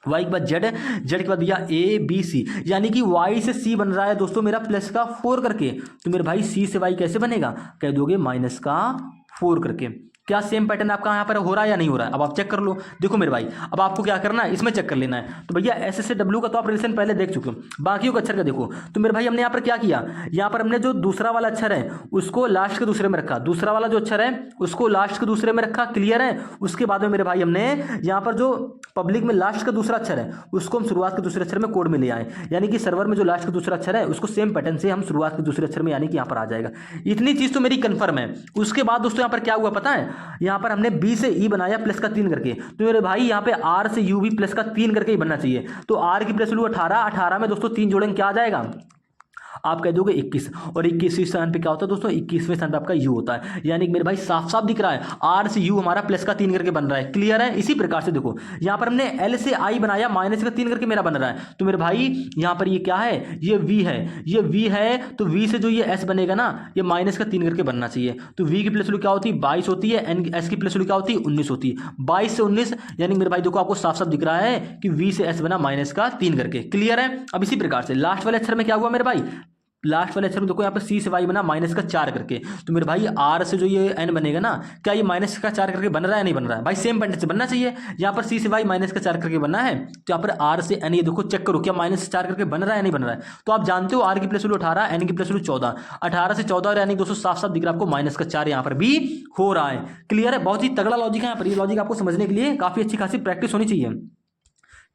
वाई के बाद जेड, जेड के बाद भैया ए बी सी, यानी कि वाई से सी बन रहा है दोस्तों मेरा प्लस का 4 करके। तो मेरे भाई सी से वाई कैसे बनेगा, कह दोगे माइनस का 4 करके, क्या सेम पैटर्न आपका यहाँ पर हो रहा है या नहीं हो रहा है? अब आप चेक कर लो। देखो मेरे भाई, अब आपको क्या करना है, इसमें चेक कर लेना है। तो भैया एस से डब्ल्यू का तो आप रिलेशन पहले देख चुके हो, बाकियों का अक्षर का देखो। तो मेरे भाई हमने यहाँ पर क्या किया, यहाँ पर हमने जो दूसरा वाला अक्षर है उसको लास्ट के दूसरे में रखा, दूसरा वाला जो अक्षर है उसको लास्ट के दूसरे में रखा, क्लियर है। उसके बाद में मेरे भाई हमने यहाँ पर जो पब्लिक में लास्ट का दूसरा अक्षर है उसको हम शुरुआत के दूसरे अक्षर में कोड में ले आए, यानी कि सर्वर में जो लास्ट का दूसरा अक्षर है उसको सेम पैटर्न से हम शुरुआत के दूसरे अक्षर में यानी कि यहाँ पर आ जाएगा। इतनी चीज तो मेरी कंफर्म है। उसके बाद दोस्तों यहाँ पर क्या हुआ पता है, यहाँ पर हमने बी से ई बनाया प्लस का 3 करके, तो मेरे भाई यहाँ पे आर से यू भी प्लस का 3 करके ही बनना चाहिए। तो आर की प्लस वैल्यू 18, 18 में दोस्तों 3 जोड़ेंगे क्या आ जाएगा, आप कह दोगे 21, और 21वें स्थान पे क्या होता है दोस्तों, 21वें स्थान पे आपका यू होता है, यानी कि मेरे भाई साफ साफ दिख रहा है आर से यू हमारा प्लस का 3 करके बन रहा है, क्लियर है। इसी प्रकार से देखो यहाँ पर हमने एल से आई बनाया माइनस का 3 करके मेरा बन रहा है, तो मेरे भाई यहाँ पर ये क्या है, ये वी है, ये वी है, तो वी से जो ये एस बनेगा ना ये माइनस का 3 करके बनना चाहिए। तो वी की प्लस वैल्यू क्या होती है 22 होती है, एन एस की प्लस वैल्यू क्या होती है 19 होती है, 22 से 19, यानी मेरे भाई देखो आपको साफ साफ दिख रहा है कि वी से एस बना माइनस का 3 करके, क्लियर है। अब इसी प्रकार से लास्ट वाले अक्षर में क्या हुआ मेरे भाई, लास्ट वाले अक्षर में देखो यहाँ पर सी से वाई बना माइनस का 4 करके, तो मेरे भाई आर से जो ये एन बनेगा ना, क्या ये माइनस का 4 करके बन रहा है नहीं बन रहा है, भाई सेम पैटर्न से बनना चाहिए। यहाँ पर सी से वाई माइनस का 4 करके बनना है, तो यहाँ पर आर से एन ये देखो चेक करो क्या माइनस 4 करके बन रहा है नहीं बन रहा है। तो आप जानते हो आर की प्लस वैल्यू 18, एन की प्लस वैल्यू 14, 18 से 14 और यानी दोस्तों साफ साफ दिख रहा है आपको माइनस का 4 यहाँ पर भी हो रहा है, क्लियर है। बहुत ही तगड़ा लॉजिक है यहाँ पर, ये लॉजिक आपको समझने के लिए काफी अच्छी खासी प्रैक्टिस होनी चाहिए,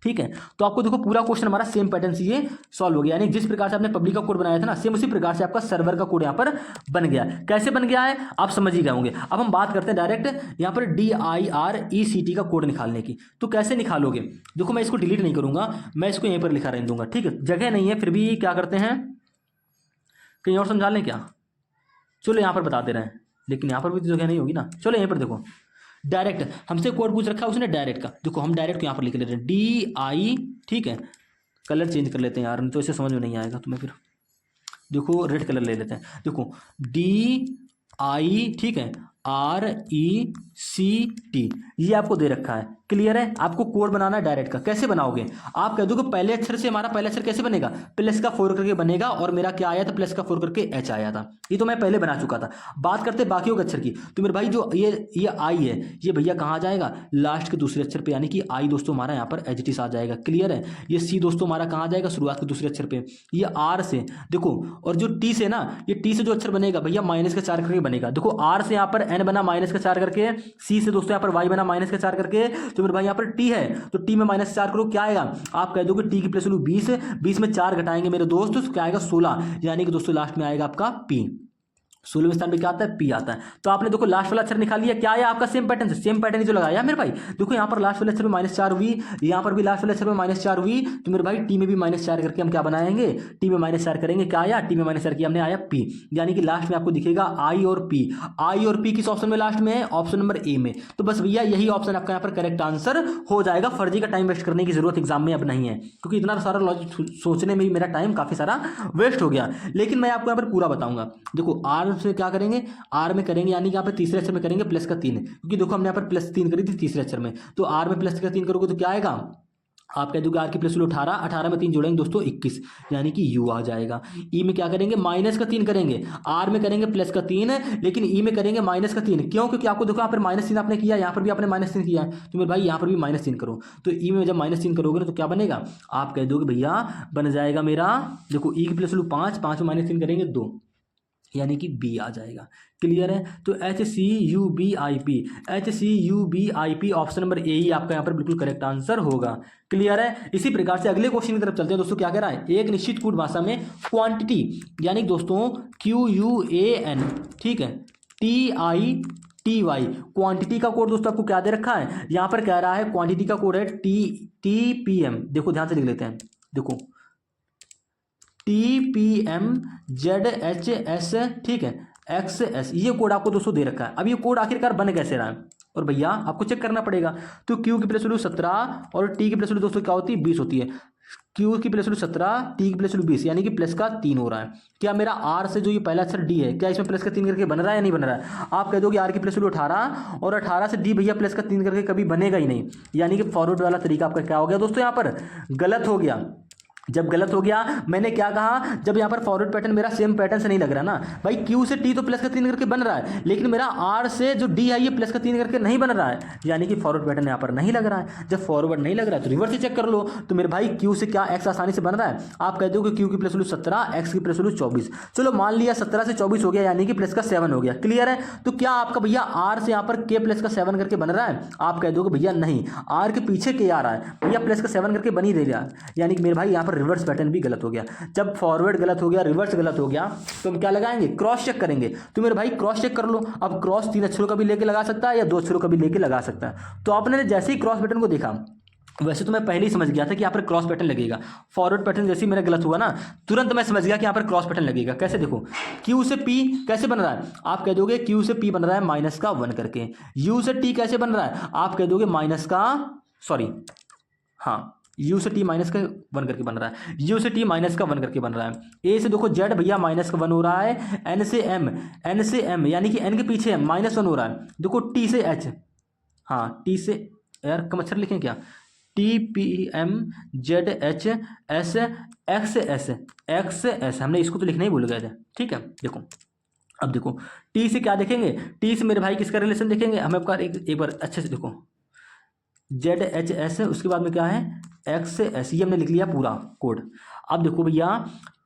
ठीक है। तो आपको देखो पूरा क्वेश्चन हमारा सेम पैटर्न से ये सॉल्व हो गया, यानी जिस प्रकार से आपने पब्लिक का कोड बनाया था ना सेम उसी प्रकार से आपका सर्वर का कोड यहाँ पर बन गया। कैसे बन गया है आप समझ ही गए होंगे। अब हम बात करते हैं डायरेक्ट यहाँ पर DIRECT का कोड निकालने की। तो कैसे निकालोगे, देखो मैं इसको डिलीट नहीं करूंगा, मैं इसको यहीं पर लिखा रहने दूंगा, ठीक है। जगह नहीं है फिर भी क्या करते हैं, कहीं और समझा लें क्या, चलो यहाँ पर बता दे रहे हैं, लेकिन यहाँ पर भी तो जगह नहीं होगी ना। चलो यहीं पर देखो डायरेक्ट हमसे कोड पूछ रखा है उसने डायरेक्ट का, देखो हम डायरेक्ट यहाँ पर लिख लेते हैं DI, ठीक है। कलर चेंज कर लेते हैं यार, तो इसे समझ में नहीं आएगा तुम्हें, फिर देखो रेड कलर ले लेते हैं, देखो DI, ठीक है, RECT ये आपको दे रखा है, क्लियर है। आपको कोड बनाना है डायरेक्ट का, कैसे बनाओगे, आप कह दो कि पहले अक्षर से हमारा पहला अक्षर कैसे बनेगा, प्लस का 4 करके बनेगा, और मेरा क्या आया था प्लस का 4 करके H आया था, ये तो मैं पहले बना चुका था। बात करते हैं बाकियों के अक्षर की, तो मेरे भाई जो ये आई है ये भैया कहाँ जाएगा, लास्ट के दूसरे अक्षर पे, यानी कि आई दोस्तों हमारा यहाँ पर एच आ जाएगा, क्लियर है। ये सी दोस्तों हमारा कहाँ जाएगा, शुरुआत के दूसरे अक्षर पे। ये आर से देखो, और जो टी से ना, ये टी से जो अक्षर बनेगा भैया माइनस का 4 करके बनेगा, देखो आर से यहाँ पर एन बना माइनस का 4 करके, सी से दोस्तों यहाँ पर वाई बना माइनस का 4 करके, तो मेरे भाई यहाँ पर टी है, तो टी में माइनस 4 करो क्या आएगा, आप कह दोगे टी की प्लस वैल्यू 20, 20 में 4 घटाएंगे मेरे दोस्त तो क्या आएगा 16, यानी कि दोस्तों लास्ट में आएगा आपका पी। 16वें स्थान पे क्या आता है, पी आता है। तो आपने देखो लास्ट वाला अक्षर निकाल लिया, क्या है आपका सेम पैटर्न से, सेम पैटर्न ही जो लगाया मेरे भाई। देखो यहाँ पर लास्ट वाले अक्षर में -4 हुई, यहाँ पर भी लास्ट वाले अक्षर में -4 हुई, तो मेरे भाई टी में भी -4 करके हम क्या बनाएंगे, टी में -4 करेंगे, क्या आया टी में -4 किया हमने, आया पी, यानी कि लास्ट में आपको दिखेगा आई और पी। आई और पी किस ऑप्शन में लास्ट में है, ऑप्शन नंबर ए में। तो बस भैया यही ऑप्शन आपका यहाँ पर करेक्ट आंसर हो जाएगा, फर्जी का टाइम वेस्ट करने की जरूरत एग्जाम में अब नहीं है, क्योंकि इतना सारा लॉजिक सोचने में ही मेरा टाइम काफी सारा वेस्ट हो गया। लेकिन मैं आपको यहाँ पर पूरा बताऊंगा। देखो आर से क्या करेंगे, आर में करेंगे, यानी कि यहाँ पे तीसरे अक्षर में करेंगे प्लस का 3, क्योंकि देखो हमने यहाँ पर +3 करी थी तीसरे अक्षर में, तो आर में प्लस का 3 करोगे तो क्या आएगा, आप कह दोगे आर की प्लस वैल्यू 18, 18 में 3 जोड़ेंगे दोस्तों 21, यानी कि यू आ जाएगा। ई में क्या करेंगे, माइनस का 3 करेंगे, आर में करेंगे प्लस का 3, लेकिन ई में करेंगे माइनस का 3, क्यों, क्योंकि आपको देखो यहाँ पर -3 आपने किया, यहाँ पर भी आपने -3 किया है, तो मेरे भाई यहाँ पर भी -3 करो। तो ई में जब -3 करोगे तो क्या बनेगा, आप कह दोगे भैया बन जाएगा मेरा, देखो ई की प्लस वैल्यू 5, 5 में -3 करेंगे 2, यानी कि बी आ जाएगा, क्लियर है। तो HCUBIP ऑप्शन नंबर ए ही आपका यहाँ पर बिल्कुल करेक्ट आंसर होगा, क्लियर है। इसी प्रकार से अगले क्वेश्चन की तरफ चलते हैं दोस्तों। क्या कह रहा है, एक निश्चित कूट भाषा में क्वांटिटी, यानी दोस्तों QUAN, ठीक है, TITY, क्वांटिटी का कोड दोस्तों आपको क्या दे रखा है, यहाँ पर कह रहा है क्वांटिटी का कोड है TPM, देखो ध्यान से लिख लेते हैं, देखो TPMZHS, ठीक है, XS, ये कोड आपको दोस्तों दे रखा है। अब ये कोड आखिरकार बन कैसे रहा है, और भैया आपको चेक करना पड़ेगा। तो Q की प्लस वैल्यू 17 और T की प्लस वैल्यू दोस्तों क्या होती है, 20 होती है। Q की प्लस वैल्यू 17, T की प्लस वैल्यू 20, यानी कि प्लस का 3 हो रहा है। क्या मेरा R से जो ये पहला अक्षर D है, क्या इसमें प्लस का 3 करके बन रहा है या नहीं बन रहा है, आप कह दोगे R की प्लस वैल्यू 18, और 18 से D भैया प्लस का 3 करके कभी बनेगा ही नहीं, यानी कि फॉरवर्ड वाला तरीका आपका क्या हो गया दोस्तों, यहाँ पर गलत हो गया। जब गलत हो गया, मैंने क्या कहा, जब यहाँ पर फॉरवर्ड पैटर्न मेरा सेम पैटर्न से नहीं लग रहा ना भाई, क्यू से टी तो प्लस का 3 करके बन रहा है, लेकिन मेरा आर से जो डी आई ये प्लस का 3 करके नहीं बन रहा है, यानी कि फॉरवर्ड पैटर्न यहाँ पर नहीं लग रहा है। जब फॉरवर्ड नहीं लग रहा है तो रिवर्स ही चेक कर लो। तो मेरे भाई क्यू से क्या एक्स आसानी से बन रहा है, आप कहते हो कि क्यू की प्लस वैल्यू 17, एक्स की प्लस वैल्यू 24। चलो मान लिया 17 से 24 हो गया, यानी कि प्लस का 7 हो गया। क्लियर है? तो क्या आपका भैया आर से यहाँ पर के प्लस का 7 करके बन रहा है? आप कह दोगे भैया नहीं, आर के पीछे के आ रहा है भैया, प्लस का 7 करके बन ही दे रहा है, यानी कि मेरे भाई यहाँ पर रिवर्स पैटर्न भी गलत हो गया। जब फॉरवर्ड गलत हो गया, रिवर्स गलत हो गया, तो हम क्या लगाएंगे, क्रॉस चेक करेंगे। तो मेरे भाई क्रॉस चेक कर लो। अब क्रॉस 3 अक्षरों का भी लेके लगा सकता है या 2 अक्षरों का भी लेके लगा सकता है। तो आपने जैसे ही क्रॉस पैटर्न को देखा, वैसे तो मैं पहले ही समझ गया था कि यहाँ पर क्रॉस पैटर्न लगेगा। फॉरवर्ड पैटर्न जैसे ही मेरा गलत हुआ ना, तुरंत मैं समझ गया कि यहाँ पर क्रॉस पैटर्न लगेगा। कैसे देखो, क्यू से पी कैसे बन रहा है, आप कह दोगे क्यू से पी बन रहा है माइनस का 1 करके। यू से टी कैसे बन रहा है, आप कह दोगे माइनस का, सॉरी हाँ, यू से टी माइनस का 1 करके बन रहा है, यू से टी माइनस का 1 करके बन रहा है। ए से देखो जेड भैया माइनस का 1 हो रहा है, एन से एम यानी कि एन के पीछे एम -1 हो रहा है। देखो टी से एच, हाँ टी से, यार कम अक्षर लिखें क्या, T P M Z H S X S, हमने इसको तो लिखना ही भूल गए थे। ठीक है, देखो अब देखो टी से क्या देखेंगे, टी से मेरे भाई किसका रिलेशन देखेंगे, हमें आपका एक बार अच्छे से देखो, जेड एच एस, उसके बाद में क्या है एक्स एस, ये हमने लिख लिया पूरा कोड। अब देखो भैया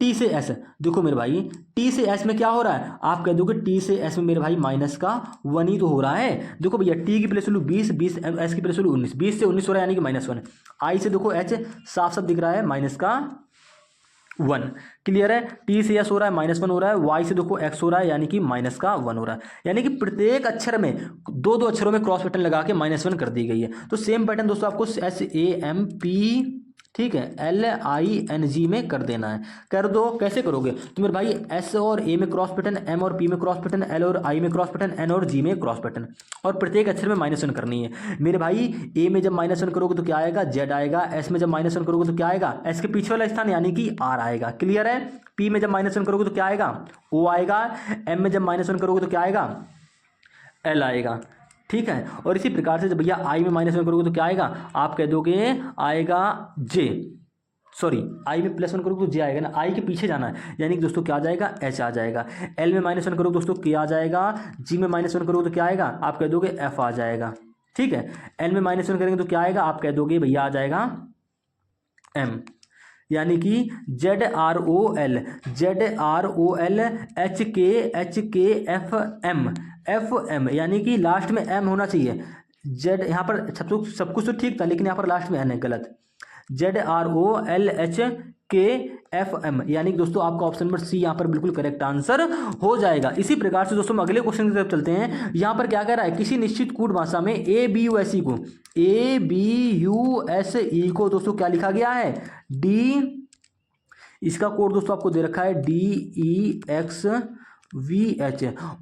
टी से एस, देखो मेरे भाई टी से एस में क्या हो रहा है, आप कह दोगे टी से एस में मेरे भाई माइनस का 1 ही तो हो रहा है। देखो भैया टी की प्लेस वैल्यू 20, एस की प्लेस वैल्यू 19, 20 से 19 हो रहा है, यानी कि -1। आई से देखो एच साफ साफ दिख रहा है माइनस का 1। क्लियर है? टी से एस हो रहा है -1 हो रहा है, वाई से देखो एक्स हो रहा है, यानी कि माइनस का 1 हो रहा है। यानी कि प्रत्येक अक्षर में दो अक्षरों में क्रॉस पैटर्न लगा के -1 कर दी गई है। तो सेम पैटर्न दोस्तों आपको SAMP, ठीक है, LING में कर देना है। कर दो, कैसे करोगे, तो मेरे भाई S और A में क्रॉस पैटर्न, M और P में क्रॉस पैटर्न, L और I में क्रॉस पैटर्न, N और G में क्रॉस पैटर्न, और प्रत्येक अक्षर में -1 करनी है। मेरे भाई A में जब -1 करोगे तो क्या आएगा, Z आएगा। S में जब -1 करोगे तो क्या आएगा, S के पीछे वाला स्थान यानी कि R आएगा। क्लियर है? P में जब -1 करोगे तो क्या आएगा, O आएगा। M में जब -1 करोगे तो क्या आएगा, L आएगा। ठीक है, और इसी प्रकार से जब भैया आई में -1 करोगे तो क्या आएगा, आप कह दोगे आएगा जे, सॉरी आई में +1 करोगे तो जे आएगा ना, आई के पीछे जाना है, यानी कि दोस्तों क्या आ जाएगा, एच आ जाएगा। एल में -1 करोगे दोस्तों के आ जाएगा, जी में -1 करोगे तो क्या आएगा, आप कह दोगे एफ आ जाएगा। ठीक है, एल में -1 करेंगे तो क्या आएगा, आप कह दोगे भैया आ जाएगा एम, यानी कि ZROL HK यानी कि लास्ट में M होना चाहिए। जेड यहाँ पर सब कुछ तो ठीक था, लेकिन यहाँ पर लास्ट में N है, गलत। ZROLHKFM, यानी कि दोस्तों आपका ऑप्शन नंबर सी यहाँ पर बिल्कुल करेक्ट आंसर हो जाएगा। इसी प्रकार से दोस्तों हम अगले क्वेश्चन की तरफ चलते हैं। यहाँ पर क्या कह रहा है, किसी निश्चित कूट भाषा में ABUSE को दोस्तों क्या लिखा गया है, D, इसका कोड दोस्तों आपको दे रखा है DEXVH,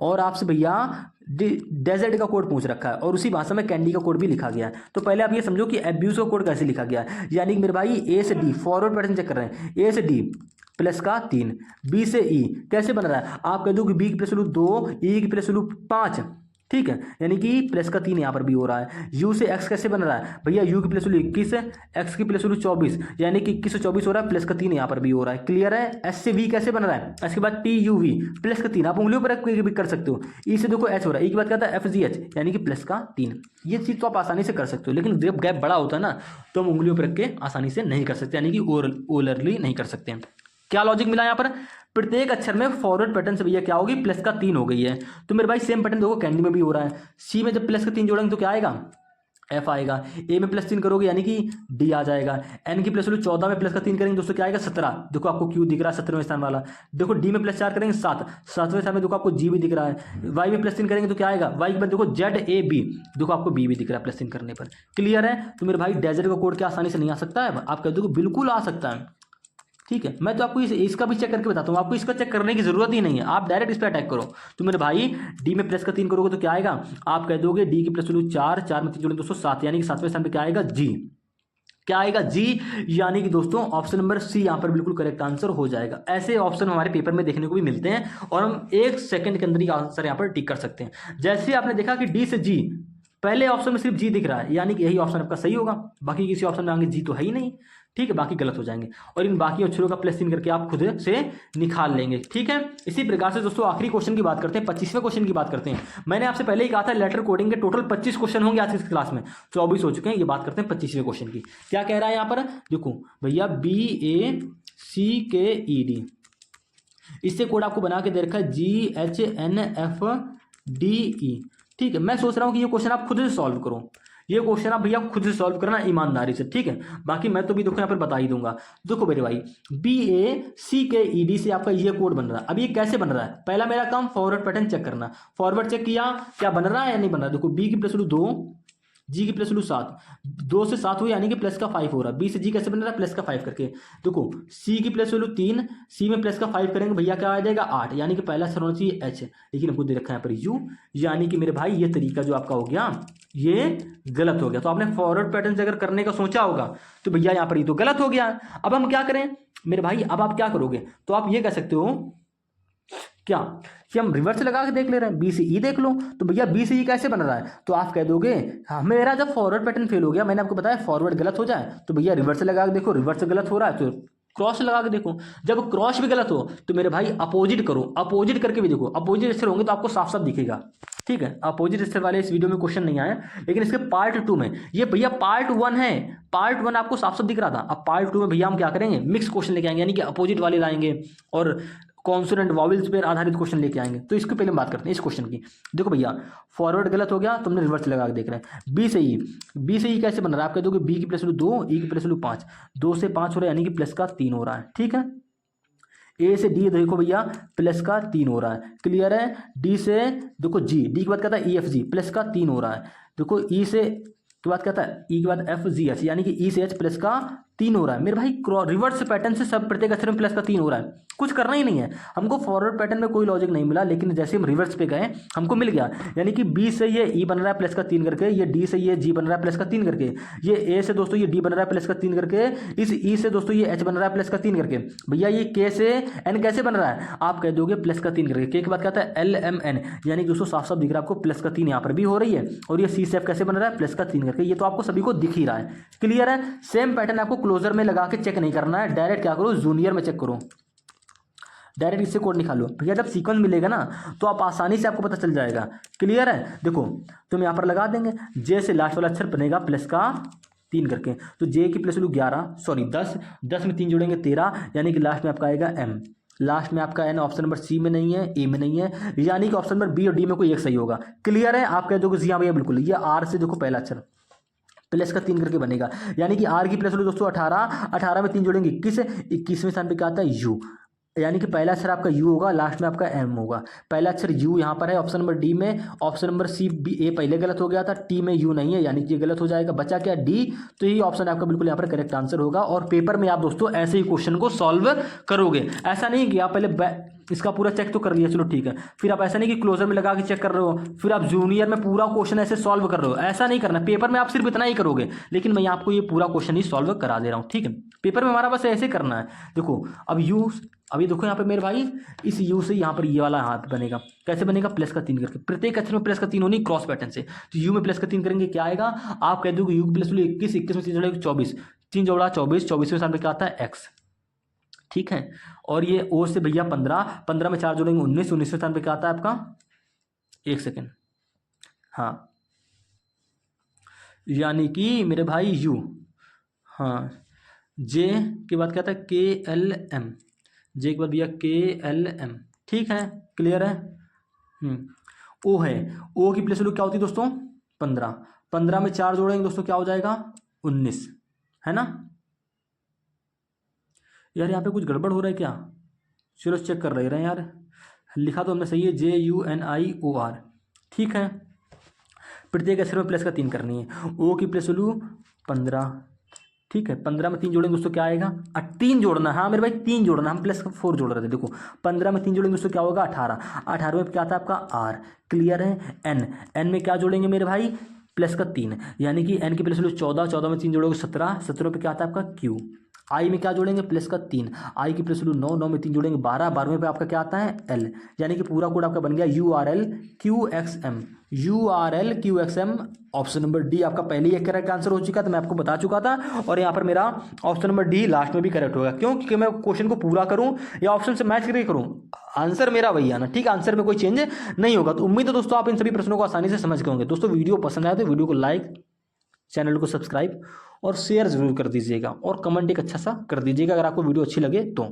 और आपसे भैया डेजर्ट का कोड पूछ रखा है, और उसी भाषा में कैंडी का कोड भी लिखा गया है। तो पहले आप ये समझो कि एब्यूज का कोड कैसे लिखा गया है, यानी कि मेरे भाई A से D, फॉरवर्ड पैटर्न चेक कर रहे हैं, A से D प्लस का 3, B से E कैसे बन रहा है, आप कह दो कि B की प्लस वैल्यू 2, E की प्लस वैल्यू 5, ठीक है, यानी कि प्लस का 3 यहाँ पर भी हो रहा है। U से X कैसे बन रहा है भैया, U की प्लस वैल्यू 21, X की प्लस वैल्यू 24, यानी कि 21 से 24 हो रहा है, प्लस का 3 यहाँ पर भी हो रहा है। क्लियर है? S से V कैसे बन रहा है, इसके बाद TUV प्लस का 3, आप उंगलियों पर रख के भी कर सकते हो। E से देखो H हो रहा है, E के बाद क्या था FGH, यानी कि प्लस का 3। ये चीज़ तो आप आसानी से कर सकते हो, लेकिन जब गैप बड़ा होता है ना तो हम उंगलियों पर रख के आसानी से नहीं कर सकते, यानी कि ओरली नहीं कर सकते हैं। क्या लॉजिक मिला यहाँ पर, प्रत्येक अक्षर में फॉरवर्ड पैटर्न से भैया क्या होगी, प्लस का 3 हो गई है। तो मेरे भाई सेम पैटर्न देखो कैंडी में भी हो रहा है। सी में जब प्लस का 3 जोड़ेंगे तो क्या आएगा, एफ आएगा। ए में +3 करोगे यानी कि डी आ जाएगा। एन की प्लस वैल्यू 14 में प्लस का 3 करेंगे दोस्तों क्या आएगा, 17। देखो आपको क्यू दिख रहा है 17वें स्थान वाला। देखो डी में +4 करेंगे 7, 7वें स्थान में देखो आपको जी भी दिख रहा है। वाई में +3 करेंगे तो क्या आएगा, वाई के बाद देखो ZAB, देखो आपको बी भी दिख रहा है +3 करने पर। क्लियर है? तो मेरे भाई डेजर्ट का कोड क्या आसानी से नहीं आ सकता है, आप कह दो बिल्कुल आ सकता है। ठीक है, मैं तो आपको इसका भी चेक करके बताता हूँ, आपको इसका चेक करने की जरूरत ही नहीं है, आप डायरेक्ट इस पर अटैक करो। तो मेरे भाई डी में प्लस का 3 करोगे तो क्या आएगा, आप कह दोगे डी की प्लस वैल्यू 4, 4 में 3 जोड़े दोस्तों 7, यानी कि 7वें स्थान पे क्या आएगा, जी। क्या आएगा, जी, यानी कि दोस्तों ऑप्शन नंबर सी यहाँ पर बिल्कुल करेक्ट आंसर हो जाएगा। ऐसे ऑप्शन हमारे पेपर में देखने को भी मिलते हैं और हम 1 सेकंड के अंदर ही आंसर यहाँ पर टिक कर सकते हैं। जैसे आपने देखा कि डी से जी, पहले ऑप्शन में सिर्फ जी दिख रहा है, यानी कि यही ऑप्शन आपका सही होगा, बाकी किसी ऑप्शन में आगे जी तो है ही नहीं। ठीक है, बाकी गलत हो जाएंगे और इन बाकी अक्षरों का प्लस चिन्ह करके आप खुद से निकाल लेंगे। ठीक है, इसी प्रकार से दोस्तों आखिरी क्वेश्चन की बात करते हैं, 25वें क्वेश्चन की बात करते हैं। मैंने आपसे पहले ही कहा था लेटर कोडिंग के टोटल 25 क्वेश्चन होंगे आज की क्लास में, 24 हो चुके हैं। ये बात करते हैं 25वें क्वेश्चन की। क्या कह रहा है यहाँ पर, देखो भैया BACKED, इससे कोड आपको बना के दे रखा है GHNFDE। ठीक है, मैं सोच रहा हूँ कि ये क्वेश्चन आप खुद से सॉल्व करो, ये क्वेश्चन आप भैया खुद से सॉल्व करना ईमानदारी से। ठीक है, बाकी मैं तो भी देखो यहाँ पर बता ही दूंगा। देखो मेरे भाई BACKED से आपका ये कोड बन रहा है। अब ये कैसे बन रहा है, पहला मेरा काम फॉरवर्ड पैटर्न चेक करना। फॉरवर्ड चेक किया, क्या बन रहा है या नहीं बन रहा है। देखो B की प्लस वैल्यू 2, G की प्लस वैल्यू 7, 2 से 7 हुई यानी कि प्लस का 5 हो रहा है। B से G कैसे बन रहा है, प्लस का 5 करके। देखो C की प्लस वैल्यू 3, C में प्लस का 5 करेंगे भैया क्या आ जाएगा 8, यानी कि पहला अक्षर होना चाहिए H, लेकिन हमको दे रखा है यहाँ पर U, यानी कि मेरे भाई ये तरीका जो आपका हो गया ये गलत हो गया। तो आपने फॉरवर्ड पैटर्न से अगर करने का सोचा होगा तो भैया यहाँ पर ये तो गलत हो गया। अब हम क्या करें मेरे भाई, अब आप क्या करोगे, तो आप ये कह सकते हो क्या कि हम रिवर्स लगा के देख ले रहे हैं, BCE देख लो। तो भैया BCE कैसे बन रहा है, तो आप कह दोगे हाँ मेरा जब फॉरवर्ड पैटर्न फेल हो गया, मैंने आपको बताया फॉरवर्ड गलत हो जाए तो भैया रिवर्स लगा के देखो, रिवर्स गलत हो रहा है तो क्रॉस लगा के देखो। जब क्रॉस भी गलत हो तो मेरे भाई अपोजिट करो, अपोजिट करके भी देखो। अपोजिट अक्षर होंगे तो आपको साफ साफ दिखेगा। ठीक है, अपोजिट अक्षर वाले इस वीडियो में क्वेश्चन नहीं आए, लेकिन इसके पार्ट 2 में, ये भैया पार्ट 1 है, पार्ट 1 आपको साफ साफ दिख रहा था। अब पार्ट 2 में भैया हम क्या करेंगे, मिक्स क्वेश्चन लेके आएंगे, यानी कि अपोजिट वाले लाएंगे और कॉन्सोनेंट वॉवेल्स पर आधारित क्वेश्चन लेके आएंगे। तो इसको पहले बात करते हैं इस क्वेश्चन की। देखो भैया फॉरवर्ड गलत हो गया, तुमने रिवर्स लगा के देख रहे हैं। B से E कैसे बन रहा है, आप कह दोगे B की प्लस वैल्यू 2, E की प्लस वैल्यू 5, 2 से 5 हो रहा है यानी कि प्लस का 3 हो रहा है। ठीक है, A से D देखो भैया प्लस का 3 हो रहा है, क्लियर है। D से देखो G, D के बाद कहता है EFG प्लस का 3 हो रहा है। देखो E से के बाद कहता है E के बाद FGH, यानी कि E से H प्लस का 3 हो रहा है। मेरे भाई रिवर्स पैटर्न से सब प्रत्येक अक्षर में प्लस का 3 हो रहा है, कुछ करना ही नहीं है हमको। फॉरवर्ड पैटर्न में कोई लॉजिक नहीं मिला, लेकिन जैसे हम रिवर्स पे गए हमको मिल गया। यानी कि B से ये E बन रहा है प्लस का 3 करके, ये D से ये G बन रहा है प्लस का 3 करके, ये A से दोस्तों ये D बन रहा है प्लस का 3 करके, इस E से दोस्तों ये H बन रहा है प्लस का 3 करके। भैया ये K से N कैसे बन रहा है, आप कह दोगे प्लस का 3 करके। K के बाद कहता है LMN, यानी कि दोस्तों साफ साफ दिख रहा है आपको प्लस का 3 यहाँ पर भी हो रही है। और ये C से F कैसे बन रहा है, प्लस का 3 करके। ये तो आपको सभी को दिख ही रहा है, क्लियर है। सेम पैटर्न आपको क्लोजर में लगा के चेक नहीं करना है, डायरेक्ट क्या करो जूनियर में चेक करो, डायरेक्ट इससे कोड निकालो भैया। जब सीक्वेंस मिलेगा ना तो आप आसानी से आपको पता चल जाएगा, क्लियर है। देखो तुम यहाँ पर लगा देंगे, J से लास्ट वाला अक्षर बनेगा प्लस का 3 करके, तो J की प्लस वैल्यू 10 में 3 जोड़ेंगे 13, यानी कि लास्ट में आपका आएगा M, लास्ट में आपका N ऑप्शन नंबर C में नहीं है, A में नहीं है, यानी कि ऑप्शन नंबर B और D में कोई एक सही होगा, क्लियर है। आप कह दोगे हाँ भैया बिल्कुल, ये R से देखो पहला अक्षर प्लस का 3 करके बनेगा, यानी कि R की प्लस वैल्यू दोस्तों 18 में 3 जोड़ेंगे 21, 21वें स्थान पे क्या आता है U, यानी कि पहला अक्षर आपका U होगा, लास्ट में आपका M होगा। पहला अक्षर U यहाँ पर है ऑप्शन नंबर D में, option number C B A पहले गलत हो गया था, T में U नहीं है, यानी कि ये गलत हो जाएगा। बचा क्या D, तो ये ऑप्शन आपका बिल्कुल यहाँ पर करेक्ट आंसर होगा। और पेपर में आप दोस्तों ऐसे ही क्वेश्चन को सॉल्व करोगे, ऐसा नहीं कि आप पहले इसका पूरा चेक तो कर लिया चलो ठीक है, फिर आप ऐसा नहीं कि क्लोजर में लगा के चेक कर रहे हो, फिर आप जूनियर में पूरा क्वेश्चन ऐसे सॉल्व कर रहे हो, ऐसा नहीं करना। पेपर में आप सिर्फ इतना ही करोगे, लेकिन मैं आपको ये पूरा क्वेश्चन ही सॉल्व करा दे रहा हूँ, ठीक है। पेपर में हमारा बस ऐसे करना है। देखो अब यू, अभी देखो यहाँ पे मेरे भाई इस यू से यहाँ पर ये वाला हाथ बनेगा, कैसे बनेगा, प्लस का 3 करके। प्रत्येक अक्षर में प्लस का 3 होनी क्रॉस पैटर्न से, तो यू में प्लस का 3 करेंगे क्या आएगा, आप कह दोगे यू प्लस 21, 21 में 3 जोड़ेगा 24, 3 जोड़ा 24, 24वें स्थान पे क्या आता है एक्स, ठीक है। और ये ओ से भैया 15, 15 में 4 जोड़ेंगे 19, 19वें स्थान पे क्या आता है आपका, एक सेकेंड, हाँ यानी कि मेरे भाई यू, हाँ जे के बाद क्या आता है के एल एम, जे के बाद भैया के एल एम, ठीक है क्लियर है। ओ है, ओ की प्लेस वैल्यू क्या होती है दोस्तों 15, 15 में 4 जोड़ेंगे दोस्तों क्या हो जाएगा 19, है ना। यार यहाँ पे कुछ गड़बड़ हो रहा है क्या, चलो चेक कर रहे हैं यार, लिखा तो हमने सही है JUNIOR, ठीक है। प्रत्येक अक्षर में प्लस का 3 करनी है। ओ की प्लस वैल्यू 15, ठीक है, 15 में 3 जोड़ेंगे दोस्तों क्या आएगा, 3 जोड़ना, हाँ मेरे भाई 3 जोड़ना, हम प्लस का 4 जोड़ रहे थे। देखो 15 में 3 जोड़ेंगे दोस्तों क्या होगा 18, 18 में क्या आता है आपका आर, क्लियर है। एन, एन में क्या जोड़ेंगे मेरे भाई प्लस का 3, यानी कि एन की प्लस वैल्यू 14, 14 में 3 जोड़ोगे 17, 17 पे क्या आता है आपका क्यू, आई में क्या जोड़ेंगे प्लस का 3, आई की प्लस 9, 9 में 3 जोड़ेंगे 12, 12वें पे आपका क्या आता है एल, यानी कि पूरा कोड आपका बन गया URL QXM, URL QXM। Option number D आपका पहले ही एक करेक्ट आंसर हो चुका था, मैं आपको बता चुका था, और यहाँ पर मेरा ऑप्शन नंबर डी लास्ट में भी करेक्ट होगा। क्यों? क्योंकि मैं क्वेश्चन को पूरा करूँ या ऑप्शन से मैच करके करूँ, आंसर मेरा वही आना, ठीक, आंसर में कोई चेंज नहीं होगा। तो उम्मीद है दोस्तों आप इन सभी प्रश्नों को आसानी से समझ गए होंगे। दोस्तों वीडियो पसंद आए तो वीडियो को लाइक, चैनल को सब्सक्राइब और शेयर जरूर कर दीजिएगा, और कमेंट एक अच्छा सा कर दीजिएगा अगर आपको वीडियो अच्छी लगे तो।